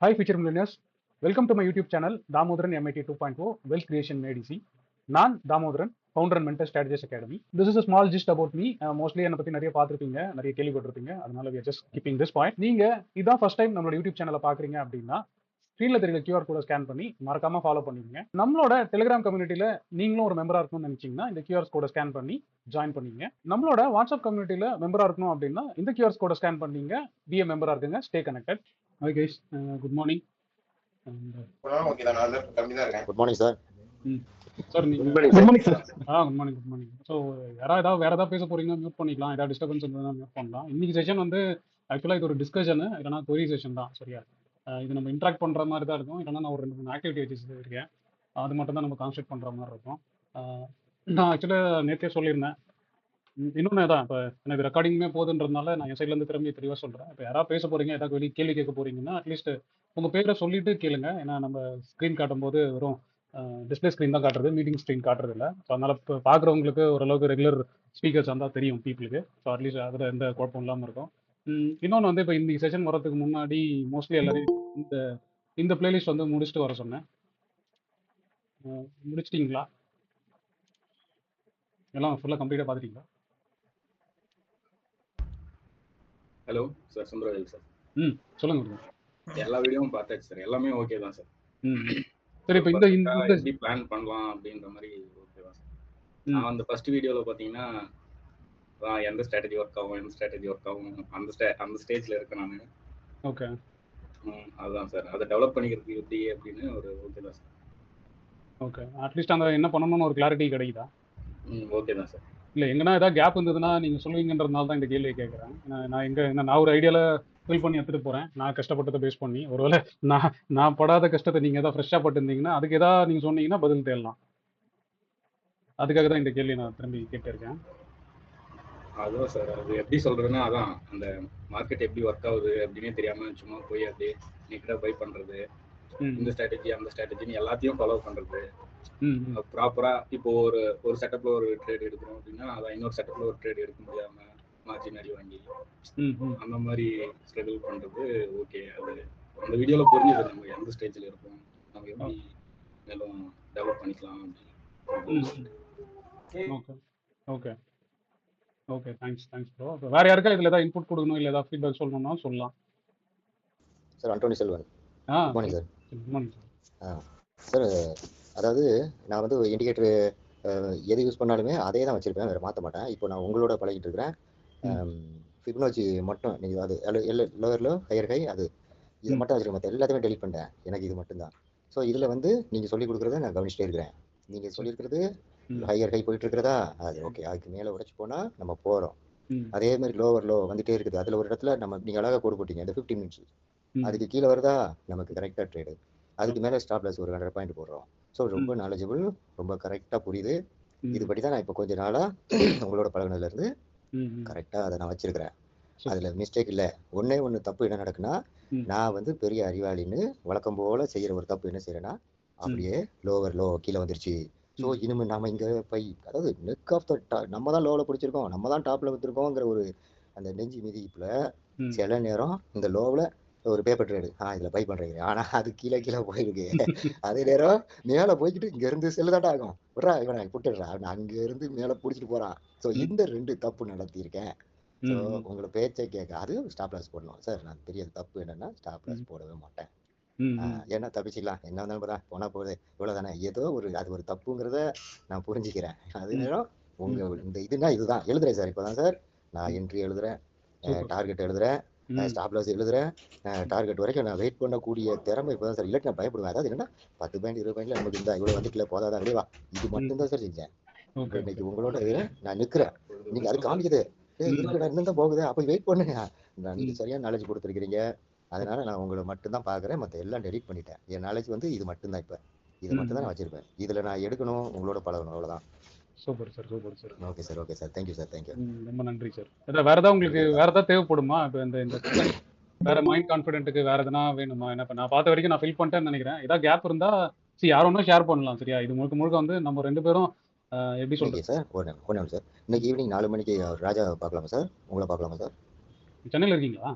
Hi, future millennials. Welcome to my YouTube channel, Damodaran MIT 2.0 Wealth Creation Made Easy. நான் Damodaran, founder and mentor strategist academy. This is a small gist about me. Mostly என்னை பற்றி நிறைய பார்த்துருப்பீங்க, நிறைய கேள்விப்பட்டிருப்பீங்க. அதனால we are just keeping this point. நீங்க இதான் ஃபர்ஸ்ட் டைம் நம்மளோட யூடியூப் சேனலை பார்க்குறீங்க அப்படின்னா ஸ்க்ரீனில் தெரியல QR கோட ஸ்கேன் பண்ணி மறக்காம ஃபாலோ பண்ணிக்கங்க. நம்மளோட டெலிகிராம் கம்யூனிட்டியில் நீங்களும் ஒரு மெம்பராக இருக்கணும்னு நினச்சிங்கன்னா இந்த QR கோட ஸ்கேன் பண்ணி ஜாயின் பண்ணிங்க. நம்மளோட வாட்ஸ்அப் கம்யூனிட்டியில் மெம்பராக இருக்கணும் அப்படின்னா இந்த QR கோட ஸ்கேன் பண்ணீங்க, பிஏ மெம்பராக இருக்குங்க. Stay connected. Hi guys, good morning. Good morning sir. Sir நீங்கள் good morning sir. Good morning. So யாராவது வேறு ஏதாவது பேச போறீங்கன்னா மியூட் பண்ணிக்கலாம், ஏதாவது டிஸ்டர்பன்ஸ் இருந்ததுன்னா மியூட் பண்ணலாம். இன்னைக்கு செஷன் வந்து ஆக்சுவலாக இது ஒரு டிஸ்கஷனு, இல்லைனா கொரி செஷன் தான். சரியா, இது நம்ம இன்ட்ராக்ட் பண்ணுற மாதிரி தான் இருக்கும். இல்லைனா நான் ஒரு 2-3 ஆக்டிவிட்டி வச்சுருக்கேன், அது மட்டும் தான் நம்ம கான்சென்ட்ரேட் பண்ணுற மாதிரி இருக்கும். நான் ஆக்சுவலாக நேற்றே சொல்லியிருந்தேன். இன்னொன்று தான், இப்போ எனக்கு ரெக்கார்டிங்குமே போகுதுன்றதுனால நான் என் சைட்லேருந்து திரும்பி தெளிவாக சொல்கிறேன். இப்போ யாராவது பேச போகிறீங்க, ஏதாவது வெளியே கேள்வி கேட்க போகிறீங்கன்னா அட்லீஸ்ட் உங்கள் பேரை சொல்லிட்டு கேளுங்க. ஏன்னா நம்ம ஸ்க்ரீன் காட்டும் போது வெறும் டிஸ்பிளே ஸ்க்ரீன் தான் காட்டுறது, மீட்டிங் ஸ்க்ரீன் காட்டுறது இல்லை. ஸோ அதனால் இப்போ பார்க்குறவங்களுக்கு ஓரளவுக்கு ரெகுலர் ஸ்பீக்கர்ஸ் இருந்தால் தெரியும் பீப்புளுக்கு. ஸோ அட்லீஸ்ட் அதில் எந்த குழப்பம் இல்லாமல் இருக்கும். இன்னொன்று வந்து இப்போ இந்த செஷன் வரதுக்கு முன்னாடி மோஸ்ட்லி எல்லாரையும் இந்த பிளேலிஸ்ட் வந்து முடிச்சுட்டு வர சொன்னேன். முடிச்சிட்டிங்களா? எல்லாம் ஃபுல்லாக கம்ப்ளீட்டாக பார்த்துட்டீங்களா? Hello sir, Sundaravel sir. சொல்லுங்க. எல்லா வீடியோவும் பார்த்தாச்சு சார், எல்லாமே ஓகே தான் சார். சரி, இப்போ இந்த எப்படி பிளான் பண்ணலாம் அப்படின்ற மாதிரி ஓகே தான் சார். நான் அந்த ஃபர்ஸ்ட் வீடியோவில் பார்த்தீங்கன்னா எந்த ஸ்ட்ராட்டஜி ஒர்க் ஆகும் அந்த ஸ்டேஜில் இருக்கேன் நான். ஓகே, அதுதான் சார், அதை டெவலப் பண்ணிக்கிறதுக்கு எப்படி அப்படின்னு ஒரு ஓகே தான் சார். ஓகே, அட்லீஸ்ட் அந்த என்ன பண்ணணும்னு ஒரு கிளாரிட்டி கிடைக்குதா? ஓகே தான் சார். இல்லை, எங்கன்னா ஏதாவது கேப் இருந்ததுன்னா நீங்கள் சொல்லுவீங்கன்றதுனால தான் இந்த கேள்வியை கேட்குறேன். நான் ஒரு ஐடியாவில் ஃபில் பண்ணி எடுத்துகிட்டு போகிறேன், நான் கஷ்டப்பட்டதை பேஸ் பண்ணி. ஒருவேளை நான் படாத கஷ்டத்தை நீங்கள் எதாவது ஃப்ரெஷ்ஷாக பட்டுருந்தீங்கன்னா அதுக்கு எதாவது நீங்கள் சொன்னீங்கன்னா பதில் தேடலாம். அதுக்காக தான் இந்த கேள்வியை நான் திரும்பி கேட்டிருக்கேன். அதுதான் சார், அது எப்படி சொல்கிறதுன்னா, அதான் அந்த மார்க்கெட் எப்படி ஒர்க் ஆகுது அப்படின்னே தெரியாமல் சும்மா போய் அப்படியே நீட்டாக பை பண்ணுறது, இந்த ஸ்ட்ராட்டஜி அந்த ஸ்ட்ராட்டஜின்னு எல்லாத்தையும் ஃபாலோ பண்ணுறது. ப்ராப்பரா இப்போ ஒரு செட்டப்ல ஒரு ட்ரேட் எடுக்கிறோம் அப்படின்னா அதான் இன்னொரு செட்டப்ல ஒரு ட்ரேட் எடுக்க முடியாம மார்ஜின் அடி வாங்கி அந்த மாதிரி ஸ்ட்ரகிள் பண்றது. ஓகே, அது அந்த வீடியோல புரிஞ்சுது நம்ம எந்த ஸ்டேஜ்ல இருக்கோம், நம்ம எப்படி மேலும் டெவலப் பண்ணிக்கலாம். Okay, okay, thanks bro. வேற யாருக்கா இதுல ஏதாவது இன்புட் கொடுக்கணும் இல்லை ஏதாவது ஃபீட்பேக் சொல்லணும்னா சொல்லலாம். Sir Antony Selvan. Good morning sir. Good morning sir. Sir, அதாவது நான் வந்து இண்டிகேட்டர் எது யூஸ் பண்ணாலுமே அதே தான் வச்சுருப்பேன், வேறு மாற்ற மாட்டேன். இப்போ நான் உங்களோட பழகிட்டு இருக்கிறேன். ஃபிபனோச்சி மட்டும் நீங்கள் அது லோயர் லோ ஹையர் ஹை அது இதை மட்டும் வச்சுருக்கேன், மற்ற எல்லாத்தையுமே டெலிட் பண்ணிட்டேன். எனக்கு இது மட்டும்தான். ஸோ இதில் வந்து நீங்கள் சொல்லிக் கொடுக்குறத நான் கவனிச்சிட்டே இருக்கிறேன். நீங்கள் சொல்லியிருக்கிறது ஹையர் ஹை போயிட்டு இருக்கிறதா, அது ஓகே. அதுக்கு மேலே உடைச்சு போனால் நம்ம போகிறோம். அதே மாதிரி லோவர் லோ வந்துட்டே இருக்குது. அதில் ஒரு இடத்துல நீங்கள் அழகாக கோடு போட்டீங்க, இந்த 15 மினிட்ஸ் அதுக்கு கீழே வருதா நமக்கு கரெக்டாக ட்ரேடு, அதுக்கு மேலே ஸ்டாப் லாஸ் ஒரு 100 பாயிண்ட் போடுறோம். ஸோ ரொம்ப நாலேஜபிள், ரொம்ப கரெக்டாக புரியுது. இதுபடி தான் நான் இப்போ கொஞ்ச நாளாக உங்களோட பழகினதுலேருந்து கரெக்டாக அதை நான் வச்சிருக்கிறேன். அதில் மிஸ்டேக் இல்லை. ஒன்று தப்பு என்ன நடக்குன்னா, நான் வந்து பெரிய அறிவாளின்னு வழக்கம் போல் செய்கிற ஒரு தப்பு என்ன செய்கிறேன்னா, அப்படியே லோவர் லோ கீழே வந்துருச்சு. ஸோ இனிமேல் நாம் இங்கே அதாவது நெக் ஆஃப் த நம்ம தான் லோவில் பிடிச்சிருக்கோம், நம்ம தான் டாப்பில் வச்சுருக்கோங்கிற ஒரு அந்த நெஞ்சு மிதிப்பில் சில நேரம் இந்த லோவில் ஒரு பேப்பர் ட்ரேடு இதில் பை பண்ணுறீங்க, ஆனால் அது கீழே போயிருக்கு. அதே நேரம் மேலே போய்கிட்டு இங்கேருந்து செல்லுதாட்டா ஆகும், விட்றா இவனை புட்டுடுறா, அவன் அங்கேருந்து மேலே பிடிச்சிட்டு போகிறான். ஸோ இந்த 2 தப்பு நடத்தியிருக்கேன். ஸோ உங்களை பேச்சை கேட்க அது ஸ்டாப் லாஸ் போடணும் சார். நான் பெரிய தப்பு என்னென்னா ஸ்டாப் லாஸ் போடவே மாட்டேன். ஏன்னா தப்பிச்சிக்கலாம், என்ன வந்தாலும் தான் போனால் போகுது, இவ்வளோதானே. ஏதோ அது ஒரு தப்புங்கிறத நான் புரிஞ்சுக்கிறேன். அதே நேரம் உங்கள் இந்த இதுதான் எழுதுறேன் சார். இப்போ தான் சார் நான் என்ட்ரி எழுதுறேன், டார்கெட் எழுதுறேன், ஸ்டாப் லாஸ் எழுதுறேன். டார்கெட் வரைக்கும் நான் வெயிட் பண்ணக்கூடிய திறமை இப்போ தான் சார். இல்லாட்டி நான் பயப்படுவேன். அதாவது என்னன்னா 10 பாயிண்ட் 20 பாயிண்ட்ல நமக்கு இருந்தால் இவ்வளோ வந்துக்கல போதாதான் விளைவா, இது மட்டும்தான் சார் செஞ்சேன். இன்னைக்கு உங்களோட நான் நிற்கிறேன், நீங்கள் அது காமிக்குது இருக்குடா இன்னும் தான் போகுது, அப்போ வெயிட் பண்ணுங்க. நீங்கள் சரியான நாலேஜ் கொடுத்துருக்கிறீங்க. அதனால நான் உங்களை மட்டும்தான் பார்க்குறேன், மற்ற எல்லாம் டெலிட் பண்ணிட்டேன். என் நாலேஜ் வந்து இது மட்டும்தான். இப்போ இது மட்டும் தான் நான் வச்சிருப்பேன். இதில் நான் எடுக்கணும், உங்களோட பழகணும், அவ்வளோதான். Super sir. Okay sir. Thank you sir. Thank you. ரொம்ப நன்றி சார். வேற ஏதாவது உங்களுக்கு வேற ஏதாவது தேவைப்படுமா? இப்போ இந்த வேற மைண்ட் கான்ஃபிடென்ட்டுக்கு வேற எதனா வேணுமா? என்ன நான் பார்த்த வரைக்கும் நான் ஃபில் பண்ணிட்டேன்னு நினைக்கிறேன். ஏதாவது கேப் இருந்தா யார் ஒன்றும் ஷேர் பண்ணலாம். சரியா, இது முழுக்க வந்து நம்ம 2 பேரும் எப்படி சொல்றீங்க சார்? ஒன்று சார், இன்னைக்கு ஈவினிங் 4 மணிக்கு ராஜா பார்க்கலாமா சார்? உங்களை பார்க்கலாமா சார்? சென்னையில் இருக்கீங்களா?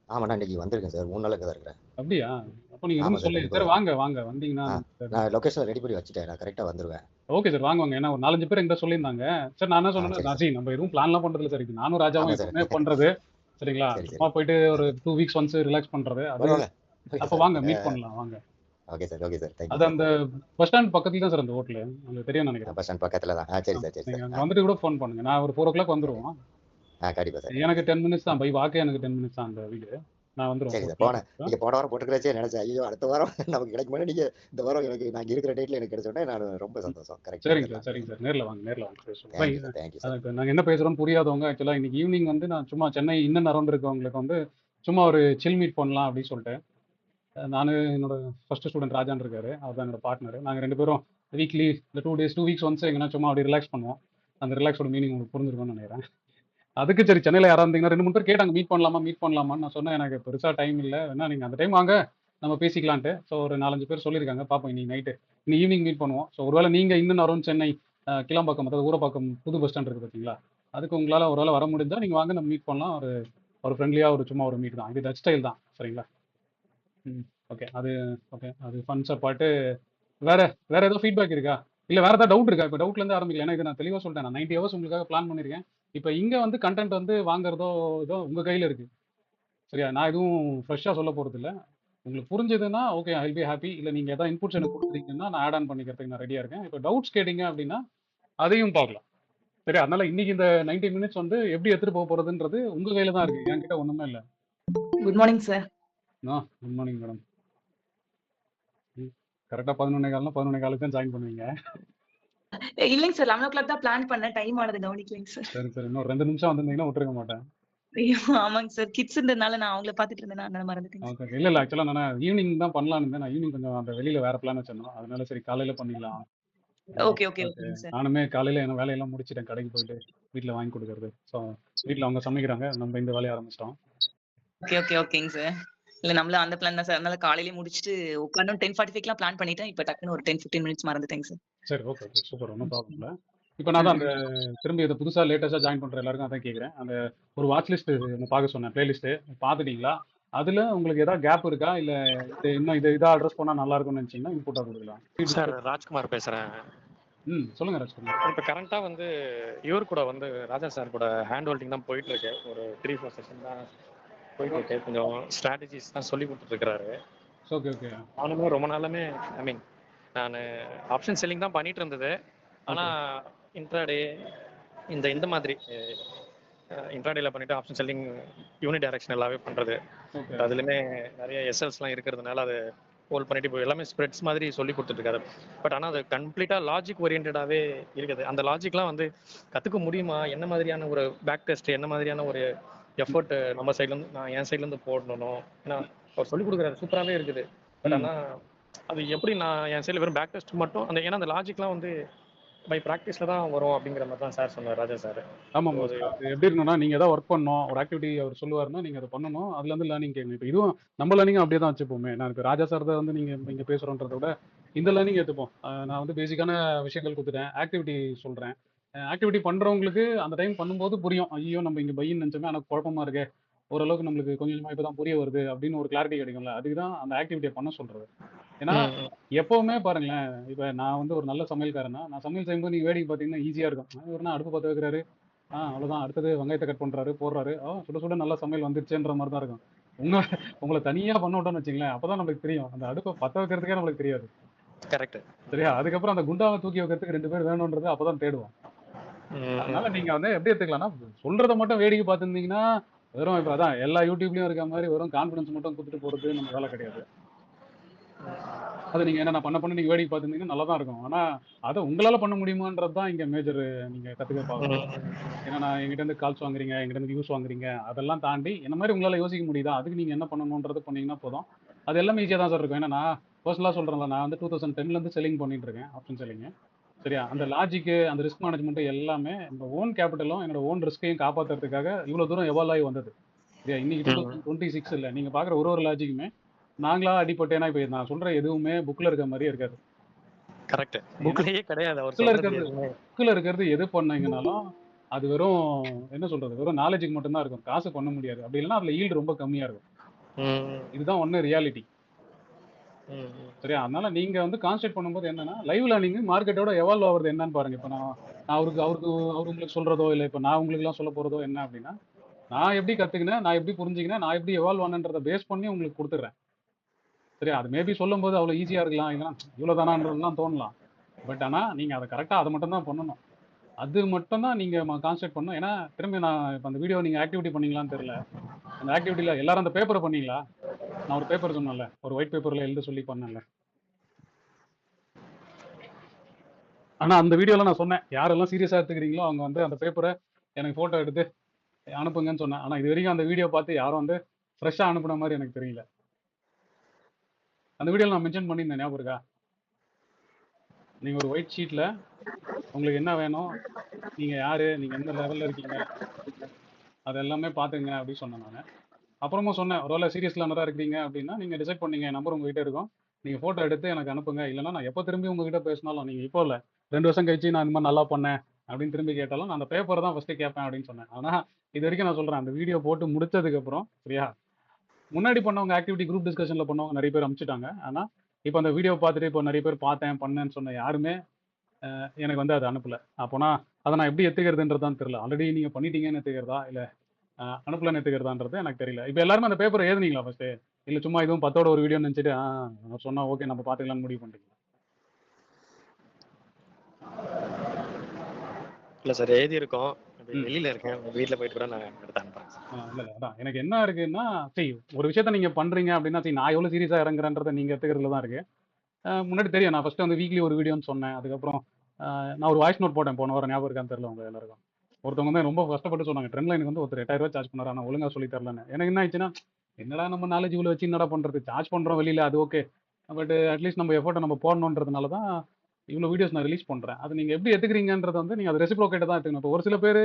ஆமாண்ணா, இன்னைக்கு வந்திருக்கேன் சார். 3 நாள் இங்கே தான் இருக்கிறேன். அப்படியா? அப்போ நீங்க ஆமாம் எதுவும் சார், சொல்லி கண்டிப்பாக. சார் வாங்க வாங்க வந்தீங்கன்னா ஆ, நான் லொக்கேஷன் ரெடி பண்ணி வச்சுட்டேன். நான் கரெக்டாக வந்துடுவேன். ஓகே சார் வாங்க வாங்க. ஏன்னா ஒரு 4-5 பேர் என்கிட்ட சொல்லியிருந்தாங்க. சார் நான் என்ன சொன்னேன்னா, சரி நான் சார். நம்ம எதுவும் பிளான்லாம் பண்றதில்ல சார். இது நானும் ராஜாவும் ஆமாம் சார். எப்பவுமே பண்றது. சரிங்களா? சரி சும்மா சரி. போயிட்டு ஒரு 2 வீக்ஸ் ஒன்ஸ் ரிலாக்ஸ் பண்றது. அது வருவாங்க. ஓகே அப்ப சார். வாங்க மீட் பண்ணலாம் வாங்க. Okay sir, okay sir. Thank you அது சார். அந்த பஸ் ஸ்டாண்ட் பக்கத்துல தான் சார் அந்த ஹோட்டலு. உங்களுக்கு தெரியும்னு நினைக்கிறேன். பஸ் ஸ்டாண்ட் பக்கத்தில் தான். சரி சார், சரி நீங்க சார். அங்க வந்துட்டு கூட ஃபோன் பண்ணுங்க. நான் ஒரு 4:00 ஓகே. வந்துருவோம். கண்டிப்பாக சார், எனக்கு கண்டிப்பாக சார். 10 மினிட்ஸ் தான். பை வாக்கே எனக்கு 10 மினிட்ஸ் தான் அந்த வீடு. நான் வந்துருவேன் சரி சார். 4:00 நீங்கள் போன வாரம் போட்டுக்கிறச்சே நினச்சேன், ஐயோ அடுத்த வாரம் நமக்கு கிடைக்குமான்னு. நீங்கள் இந்த வாரம் எனக்கு நான் இருக்கிற டேட்டில் எனக்கு கிடைச்சோடனே நான் ரொம்ப சந்தோஷம். கரெக்டாக சரிங்க சார், வந்துடலாம். சரிங்க சார். நேர்ல வாங்க, நேர்ல வாங்க பேசுவோம். By thank you sir, thank you sir. அதுக்கு நாங்க என்ன பேசுறோம்னு புரியாதவங்க ஆக்சுவலா இன்னைக்கு ஈவினிங் வந்து நான் சும்மா சென்னை இன்னும் அரௌண்ட் இருக்கவங்களுக்கு வந்து சும்மா ஒரு சில் மீட் பண்ணலாம் அப்படின்னு சொல்லிட்டு நானு என்னோட ஃபர்ஸ்ட் ஸ்டூடெண்ட் ராஜான் இருக்காரு. அவர் தான் என்னோட பார்ட்னர். நாங்க 2 பேரும் வீக்லி இந்த 2 வீக்ஸ் ஒன்ஸ் எங்கன்னா சும்மா அப்படி ரிலாக்ஸ் பண்ணுவோம். அந்த ரிலாக்ஸோட மீனிங் உங்களுக்கு புரிஞ்சிருக்கும்னு நினைக்கிறேன். அதுக்கு சரி சென்னையில் யாராவது இருந்தீங்கன்னா 2-3 பேர் கேட்டாங்க மீட் பண்ணலாமான்னு. நான் சொன்னேன் எனக்கு பெருசா டைம் இல்லை, வேணா நீங்க அந்த டைம் வாங்க நம்ம பேசிக்கலான்ட்டு. ஸோ ஒரு 4-5 பேர் சொல்லியிருக்காங்க. பார்ப்போம் இன்னைக்கு நைட்டு இன்னைக்கு ஈவினிங் மீட் பண்ணுவோம். ஸோ ஒருவேளை நீங்க இன்னும் அரௌண்ட் சென்னை கிளாம்பாக்கம் அதாவது ஊரப்பாக்கம் புது பஸ் ஸ்டாண்ட் இருக்கு பார்த்தீங்களா, அதுக்கு உங்களால ஒருவேளை வர முடிஞ்சா நீங்க வாங்க நம்ம மீட் பண்ணலாம். ஒரு ஒரு ஃப்ரெண்ட்லியா ஒரு சும்மா ஒரு மீட் தான். இது டச் ஸ்டைல் தான் சரிங்களா? ம். ஓகே. அது ஃபன் பாட்டு. வேற வேற ஏதோ ஃபீட்பேக் இருக்கா? இல்ல வேற ஏதாவது டவுட் இருக்கா? இப்ப டவுட்ல இருந்து ஆரம்பிக்கலாம். ஏன்னா இது நான் தெளிவா சொல்லிட்டேன். நான் 90 ஹவர்ஸ் உங்களுக்காக பிளான் பண்ணியிருக்கேன். இப்ப இங்க வந்து கன்டென்ட் வந்து வாங்குறதோ இதோ உங்க கையில இருக்கு. சரியா? நான் எதுவும் ஃப்ரெஷ்ஷா சொல்ல போறதில்ல. உங்களுக்கு புரிஞ்சதுன்னா okay I will be happy. இல்ல நீங்க ஏதாவது இன்புட்ஸ் எனக்கு குடுக்குறீங்கன்னா நான் ஆட் ஆன் பண்ணிக்கிறதுக்கு நான் ரெடியா இருக்கேன். இப்ப டவுட்ஸ் கேட்டீங்க அப்படின்னா அதையும் பார்க்கலாம். சரியா? அதனால இன்னைக்கு இந்த 90 மினிட்ஸ் வந்து எப்படி எடுத்துட்டு போறதுன்றது உங்க கையில தான் இருக்கு. என்கிட்ட ஒண்ணுமே இல்ல. Good morning sir. Good morning madam. கரெக்டா 11:15னா 11:15க்கு தான் ஜாயின் பண்ணுவீங்க. இல்லைங்க சார் 11:00 தான் பிளான் பண்ணேன். டைம் ஆனது கவனிக்கலைங்க சார். சரி சரி. இன்னும் 2 நிமிஷம் வந்திருந்தீங்கன்னா விட்டுருக்க மாட்டேன். ஐயோ ஆமாங்க சார். கிட்ஸ் இருந்ததுனால நான் அவங்கள பார்த்துட்டு இருந்தேனா அதனால மறந்துட்டேங்க சார். ஓகே. இல்ல ஆக்சுவலா நான் ஈவினிங் தான் பண்ணலாம்னு இருந்தேன். நான் ஈவினிங் கொஞ்சம் அந்த வெளியில வேற பிளான் வச்சிருந்தோம். அதனால சரி காலையில பண்ணிடலாம். ஓகே ஓகே ஓகேங்க சார். நானுமே காலையில என்ன வேலையெல்லாம் முடிச்சிட்டேன். கடைக்கு போயிட்டு வீட்ல வாங்கி கொடுக்கறது. ஸோ வீட்ல அவங்க சமைக்கிறாங்க. நம்ம இந்த வேலையை ஆரம்பிச்சிட்டோம். ஓகே ஓகே ஓகேங்க சார். இல்ல நம்மள அந்த பிளான் தான் சார். அதனால காலையிலேயே முடிச்சுட்டு உட்கார்ந்து 10:45க்குலாம் பிளான் பண்ணிட்டேன். இப்ப டக்குன்னு ஒரு 10-15 மினிட்ஸ் மறந்துட்டேங்க சார். சரி ஓகே ஓகே சூப்பர். ஒன்றும் ப்ராப்ளம் இல்லை. இப்போ நான் தான் அந்த திரும்பி இதை புதுசாக லேட்டஸ்ட்டாக ஜாயின் பண்ணுற எல்லாருக்கும் அதான் கேட்குறேன். அந்த ஒரு வாட்ச் லிஸ்ட் பார்க்க சொன்னேன். பிளேலிஸ்ட்டு பார்த்துட்டீங்களா? அதில் உங்களுக்கு ஏதாவது கேப் இருக்கா? இல்லை இது இன்னும் இதாக அட்ரஸ் பண்ணால் நல்லா இருக்கும்னு நினச்சிங்கன்னா இன்புட்டாக கொடுக்கலாம். சார் ராஜ்குமார் பேசுறேன். சொல்லுங்க ராஜ்குமார். இப்போ கரண்டா வந்து இவர் கூட வந்து ராஜா சார் கூட ஹேண்ட் ஹோல்டிங் தான் போயிட்டு இருக்கு. ஒரு 3-4 செஷன் தான் போயிட்டு இருக்கு. கொஞ்சம் ஸ்ட்ராட்டஜிஸ் தான் சொல்லி கொடுத்துட்டு இருக்காரு. Okay okay. நானுமே ரொம்ப நாளுமே நான் ஆப்ஷன் செல்லிங் தான் பண்ணிட்டு இருந்தது. ஆனா இன்ட்ராடே இந்த மாதிரி இன்ட்ராடேல பண்ணிட்டு ஆப்ஷன் செல்லிங் யூனி டைரக்ஷனலாவே பண்றது. அதுலயுமே நிறைய எஸ்எல்ஸ்லாம் இருக்கிறதுனால அது ஹோல்ட் பண்ணிட்டு இப்போ எல்லாமே ஸ்ப்ரெட்ஸ் மாதிரி சொல்லி கொடுத்துட்டு இருக்காரு. பட் ஆனால் அது கம்ப்ளீட்டா லாஜிக் ஓரியன்டாவே இருக்குது. அந்த லாஜிக்லாம் வந்து கத்துக்க முடியுமா? என்ன மாதிரியான ஒரு பேக் டெஸ்ட், என்ன மாதிரியான ஒரு எஃபர்ட் நம்ம சைட்லேருந்து நான் என் சைட்லேருந்து போடணும்? ஏன்னா அவர் சொல்லி கொடுக்குறாரு சூப்பராகவே இருக்குது. பட் ஆனால் அது எப்படி நான் என் சைடில் வெறும் பேக் டெஸ்ட் மட்டும் அந்த ஏன்னா அந்த லாஜிக்லாம் வந்து பை ப்ராக்டிஸில் தான் வரும் அப்படிங்கிற மாதிரி தான் சார் சொன்னார் ராஜா சார். ஆமாம். அது எப்படி இருக்கணும்னா நீங்கள் ஏதாவது ஒர்க் பண்ணணும், ஒரு ஆக்டிவிட்டி அவர் சொல்லுவாருன்னா நீங்கள் அதை பண்ணணும். அதுலேருந்து லேர்னிங் கேட்கணும். இப்போ இதுவும் நம்ம லேர்னிங் அப்படியே தான் வச்சுப்போமே. நான் இப்போ ராஜா சார் தான் வந்து நீங்கள் இங்கே பேசுகிறோன்றத விட இந்த லேர்னிங் எடுத்துப்போம். நான் வந்து பேசிக்கான விஷயங்கள் கொடுத்துட்டேன். ஆக்டிவிட்டி சொல்கிறேன். ஆக்டிவிட்டி பண்ணுறவங்களுக்கு அந்த டைம் பண்ணும்போது புரியும். ஐயோ நம்ம இங்கே பையன் நினச்சோமே ஆனால் குழப்பமா இருக்கே, ஓரளவுக்கு நம்மளுக்கு கொஞ்சம் கொஞ்சமாக இப்போ தான் புரிய வருது அப்படின்னு ஒரு கிளாரிட்டி கிடைக்கும்ல. அதுக்கு தான் அந்த ஆக்டிவிட்டியை பண்ண சொல்கிறது. ஏன்னா எப்பவுமே பாருங்களேன், இப்போ நான் வந்து ஒரு நல்ல சமையல்காரனா நான் சமையல் செய்யும்போது நீங்கள் வேடிக்கை பார்த்தீங்கன்னா ஈஸியாக இருக்கும். இவருனா அடுப்பு பற்ற வைக்கிறாரு, அவ்வளோதான், அடுத்தது வெங்காயத்தை கட் பண்ணுறாரு, போடுறாரு, சுட சுட நல்லா சமையல் வந்துருச்சுன்ற மாதிரி தான் இருக்கும். உங்களை தனியாக பண்ண விட்டோம்னு வச்சுங்களேன், அப்போ தான் நம்மளுக்கு தெரியும். அந்த அடுப்பை பற்ற வைக்கிறதுக்கே நம்மளுக்கு தெரியாது. கரெக்ட் சரியா? அதுக்கப்புறம் அந்த குண்டாவை தூக்கி வைக்கிறதுக்கு 2 பேர் வேணுன்றது அப்போ தான் தேடுவோம். அதனால நீங்கள் வந்து எப்படி எடுத்துக்கலாம்னா சொல்கிறத மட்டும் வேடிக்கை பார்த்துருந்தீங்கன்னா வெறும் இப்போ அதான் எல்லா யூடியூப்லேயும் இருக்க மாதிரி வெறும் கான்ஃபிடன்ஸ் மட்டும் கொடுத்துட்டு போகிறது நம்ம வேலை கிடையாது. அதை நீங்கள் என்ன பண்ண நீங்கள் வேடிக்கை பார்த்துருந்தீங்கன்னா நல்லா தான் இருக்கும். ஆனால் அதை உங்களால் பண்ண முடியுமான்றது தான் இங்கே மேஜர் நீங்கள் கற்றுக்க பார்க்கணும். ஏன்னா நான் எங்கிட்டேருந்து கால்ஸ் வாங்குறீங்க, எங்கிட்டேருந்து வியூஸ் வாங்குறீங்க, அதெல்லாம் தாண்டி என்ன மாதிரி உங்களால் யோசிக்க முடியுதா? அதுக்கு நீங்கள் என்ன பண்ணணுன்றது பண்ணீங்கன்னா போதும். அது எல்லாமே ஈஸியாக தான் சார் இருக்கும். ஏன்னா நான் பர்சனலாக சொல்கிறேன்ல, நான் வந்து 2010லேருந்து செல்லிங் பண்ணிட்டு இருக்கேன், ஆப்ஷன் செல்லிங்க. சரியா? அந்த லாஜிக்கு, அந்த ரிஸ்க் மேனேஜ்மெண்ட் எல்லாமே என்னோட ஓன் கேபிட்டலும் என்னோட ஓன் ரிஸ்கையும் காப்பாற்றுறதுக்காக இவ்வளோ தூரம் எவால்வ் ஆகி வந்தது. சரியா? இன்னைக்கு 2026 இல்லை, நீங்கள் பார்க்குற ஒரு லாஜிக்குமே நாங்களா அடிப்பட்டு. ஏன்னா இப்போ நான் சொல்ற எதுவுமே புக்ல இருக்க மாதிரியே இருக்காது. கரெக்ட். புக்லயே கிடையாது. புக்ல இருக்கிறது எது பண்ணீங்கனாலும் அது வெறும் என்ன சொல்றது, வெறும் நாலேஜுக்கு மட்டும்தான் இருக்கும். காசு பண்ண முடியாது. அப்படி இல்லைன்னா அதுல ஈல்டு ரொம்ப கம்மியா இருக்கும். ம். இதுதான் ஒன்று ரியாலிட்டி. ம். ம். சரியா? அதனால நீங்க வந்து கான்சென்ட்ரேட் பண்ணும்போது என்னன்னா லைவ் லேர்னிங் மார்க்கெட்டோட எவால்வ் ஆகுறது என்னன்னு பாருங்க. இப்போ நான் அவர் உங்களுக்கு சொல்றதோ இல்லை இப்போ நான் உங்களுக்குலாம் சொல்ல போறதோ என்ன அப்படின்னா, நான் எப்படி கத்துக்கினேன், நான் எப்படி புரிஞ்சுக்கினேன், நான் எப்படி எவால்வ் ஆனன்றதை பேஸ் பண்ணி உங்களுக்கு கொடுத்துட்றேன். சரியா? அது மேபி சொல்லும்போது அவ்வளோ ஈஸியா இருக்கலாம், இல்லைன்னா இவ்வளோ தானான்றதுலாம் தோணலாம். பட் ஆனா நீங்க அதை கரெக்டாக அதை மட்டும் தான் பண்ணணும். அது மட்டும் தான் நீங்க கான்சென்ட்ரேட் பண்ணணும். ஏன்னா திரும்பி நான் இப்போ அந்த வீடியோ நீங்க ஆக்டிவிட்டி பண்ணீங்களான்னு தெரியல. அந்த ஆக்டிவிட்டியில் எல்லாரும் அந்த பேப்பரை பண்ணீங்களா? நான் ஒரு பேப்பர் சொன்னேன்ல, ஒரு ஒயிட் பேப்பர்ல எழுத சொல்லி பண்ணேன்ல. ஆனா அந்த வீடியோல நான் சொன்னேன், யாரெல்லாம் சீரியஸா எடுத்துக்கிறீங்களோ அவங்க வந்து அந்த பேப்பரை எனக்கு போட்டோ எடுத்து அனுப்புங்கன்னு சொன்னேன். ஆனா இது வரைக்கும் அந்த வீடியோ பார்த்து யாரும் வந்து ஃப்ரெஷ்ஷா அனுப்புன மாதிரி எனக்கு தெரியல. அந்த வீடியோல நான் மென்ஷன் பண்ணியிருந்தேன், ஞாபகம் இருக்கா? நீங்க ஒரு ஒயிட் ஷீட்ல உங்களுக்கு என்ன வேணும், நீங்க யாரு, நீங்க எந்த லெவல்ல இருக்கீங்க, அது எல்லாமே பாத்துங்க அப்படின்னு சொன்னேன் நான். அப்புறமா சொன்னேன், ஒருவேளை சீரியஸ் லேர்னரா இருக்கீங்க அப்படின்னா நீங்க டிசைட் பண்ணீங்க, என் நம்பர் உங்ககிட்ட இருக்கும், நீங்க போட்டோ எடுத்து எனக்கு அனுப்புங்க. இல்லைன்னா நான் எப்போ திரும்பி உங்ககிட்ட பேசினாலும், நீங்க இப்போ இல்லை 2 வருஷம் கழிச்சு நான் இந்த மாதிரி நல்லா பண்ணேன் அப்படின்னு திரும்பி கேட்டாலும் நான் அந்த பேப்பரை தான் ஃபர்ஸ்ட் கேட்பேன் அப்படின்னு சொன்னேன். ஆனா இது வரைக்கும் நான் சொல்றேன், அந்த வீடியோ போட்டு முடிச்சதுக்கு அப்புறம் சரியா, முன்னாடி பண்ணவங்க ஆக்டிவிட்டி குரூப் டிஸ்கஷன்ல பண்ணவங்க நிறைய பேர் அனுப்பிச்சிட்டாங்க. ஆனா இப்போ அந்த வீடியோ பார்த்துட்டு இப்போ நிறைய பேர் பார்த்தேன் பண்ணேன்னு சொன்ன யாருமே எனக்கு வந்து அதை அனுப்பல. அப்போனா அதை நான் எப்படி எடுத்துக்கிறதுன்றதான் தெரியல. ஆல்ரெடி நீங்க பண்ணிட்டீங்கன்னு எடுத்துக்கிறதா இல்ல அனுப்பலன்னு எடுத்துக்கிறதான்றது எனக்கு தெரியல. இப்போ எல்லாருமே அந்த பேப்பரை எழுதுனீங்களா ஃபர்ஸ்ட்? இல்ல சும்மா இதுவும் 10ஓட ஒரு வீடியோ நினைச்சிட்டு அவர் சொன்னா ஓகே நம்ம பாத்துக்கலாம்னு முடிவு பண்ணிட்டீங்களா? இல்ல சார், எழுதியிருக்கோம். அப்படி ம். வெளியில இருக்கேன். வீட்ல போயிட்டு கூட நான் எடுத்து அனுப்புறேன் சார். இல்ல இல்ல அதான் எனக்கு என்ன இருக்குன்னா, சரி ஒரு விஷயத்த நீங்க பண்றீங்க அப்படின்னா, சரி நான் எவ்வளவு சீரியஸா இறங்குறேன்றதை நீங்க எடுத்துக்கிறதுல தான் இருக்கு. முன்னாடி தெரியும் நான் ஃபர்ஸ்ட் வந்து வீக்லி ஒரு வீடியோன்னு சொன்னேன். அதுக்கப்புறம் நான் ஒரு வாய்ஸ் நோட் போட்டேன் போன வாரம், ஞாபகம் இருக்கான்னு தெரியல உங்க எல்லாருக்கும். ஒருத்தவங்க வந்து ரொம்ப கஷ்டப்பட்டு சொன்னாங்க, ட்ரெண்ட் லைனுக்கு வந்து ஒருத்தர் 8000 சார்ஜ் பண்ணாரு, ஆனா ஒழுங்கா சொல்லி தரலன்னு. எனக்கு என்ன ஆயிடுச்சுன்னா, என்னடா நம்ம நாலேஜ் இவ்வளவு வச்சு என்னடா பண்றது, சார்ஜ் பண்றோம் வெளியில அது ஓகே, பட் அட்லீஸ்ட் நம்ம எஃபோர்ட்டை நம்ம போடணுன்றதுனால தான் இவ்வளவு வீடியோஸ் நான் ரிலீஸ் பண்றேன். அது நீங்க எப்படி எடுத்துக்கிறீங்கன்றது வந்து நீங்க அது ரெசிப்ரோகேட்டை தான் எடுத்துக்கணும். இப்போ ஒரு சில பேர்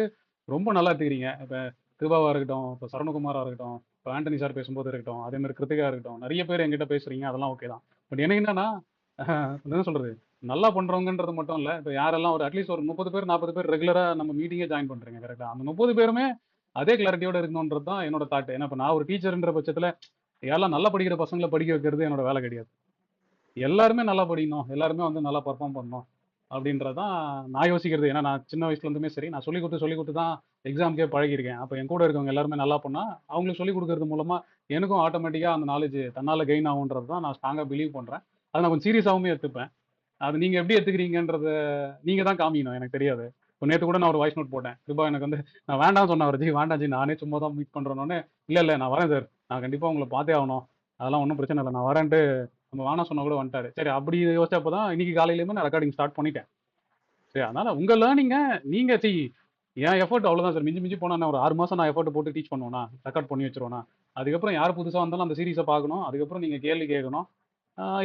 ரொம்ப நல்லா எடுத்துக்கிறீங்க. இப்போ கிருபாவா இருக்கட்டும், இப்போ சரவணகுமாரா இருக்கட்டும், இப்போ ஆண்டனி சார் பேசும்போது இருக்கட்டும், அதே மாதிரி கிருத்திகா இருக்கட்டும், நிறைய பேர் என்கிட்ட பேசுறீங்க, அதெல்லாம் ஓகே தான். பட் எனக்கு என்னன்னா, என்ன சொல்றது, நல்லா பண்றவங்கன்றது மட்டும் இல்ல, இப்போ யாரெல்லாம் ஒரு அட்லீஸ்ட் ஒரு 30 பேர் 40 பேர் ரெகுலரா நம்ம மீட்டிங்கே ஜாயின் பண்றீங்க கரெக்டா, அந்த 30 பேருமே அதே கிளாரிட்டியோட இருக்கணுன்றது தான் என்னோட தாட். ஏன்னா இப்போ நான் ஒரு டீச்சர்ன்ற பட்சத்துல யாரெல்லாம் நல்லா படிக்கிற பசங்களை படிக்க வைக்கிறது என்னோட வேலை கிடையாது. எல்லாருமே நல்லா படிக்கணும், எல்லாருமே வந்து நல்லா பர்ஃபார்ம் பண்ணணும் அப்படின்றதான் நான் யோசிக்கிறது. ஏன்னா நான் சின்ன வயசுல இருந்துமே சரி, நான் சொல்லி கொடுத்து தான் எக்ஸாமுக்கே பழகியிருக்கேன். அப்போ என் கூட இருக்கவங்க எல்லாருமே நல்லா பண்ணா அவங்களுக்கு சொல்லி கொடுக்கறது மூலமா எனக்கும் ஆட்டோமேட்டிக்கா அந்த நாலேஜ் தன்னால கெயின் ஆகுன்றது தான் நான் ஸ்ட்ராங்கா பிலீவ் பண்றேன். அதை நான் கொஞ்சம் சீரியஸாவுமே எடுத்துப்பேன். அது நீங்க எப்படி எடுத்துக்கிறீங்கன்றத நீங்க தான் காமிக்கணும், எனக்கு தெரியாது. இப்போ நேற்று கூட நான் ஒரு வாய்ஸ் நோட் போட்டேன், கிருபா எனக்கு வந்து நான் வேண்டாம்னு சொன்னேன், அவர் ஜி வேண்டாம் ஜி நானே சும்மா தான் மீட் பண்றேன்னொன்னே, இல்லை இல்லை நான் வரேன் சார், நான் கண்டிப்பா உங்களை பார்த்தே ஆகணும், அதெல்லாம் ஒன்றும் பிரச்சனை இல்லை, நான் வரேன்ட்டு நம்ம வேணாம் சொன்னா கூட வந்துட்டாரு. சரி அப்படி யோசிச்சப்போ தான் இன்னைக்கு காலையிலேயுமே நான் ரெக்கார்டிங் ஸ்டார்ட் பண்ணிட்டேன். சரி அதனால உங்க லேர்னிங்க நீங்க என் எஃபர்ட் அவ்வளவுதான் சார். மிஞ்சி மிஞ்சி போனா நான் ஒரு 6 மாசம் நான் எஃபர்ட் போட்டு டீச் பண்ணுவேனா, ரெக்கார்ட் பண்ணி வச்சிருவேனா, அதுக்கப்புறம் யார் புதுசா வந்தாலும் அந்த சீரிஸை பார்க்கணும், அதுக்கப்புறம் நீங்க கேள்வி கேட்கணும்.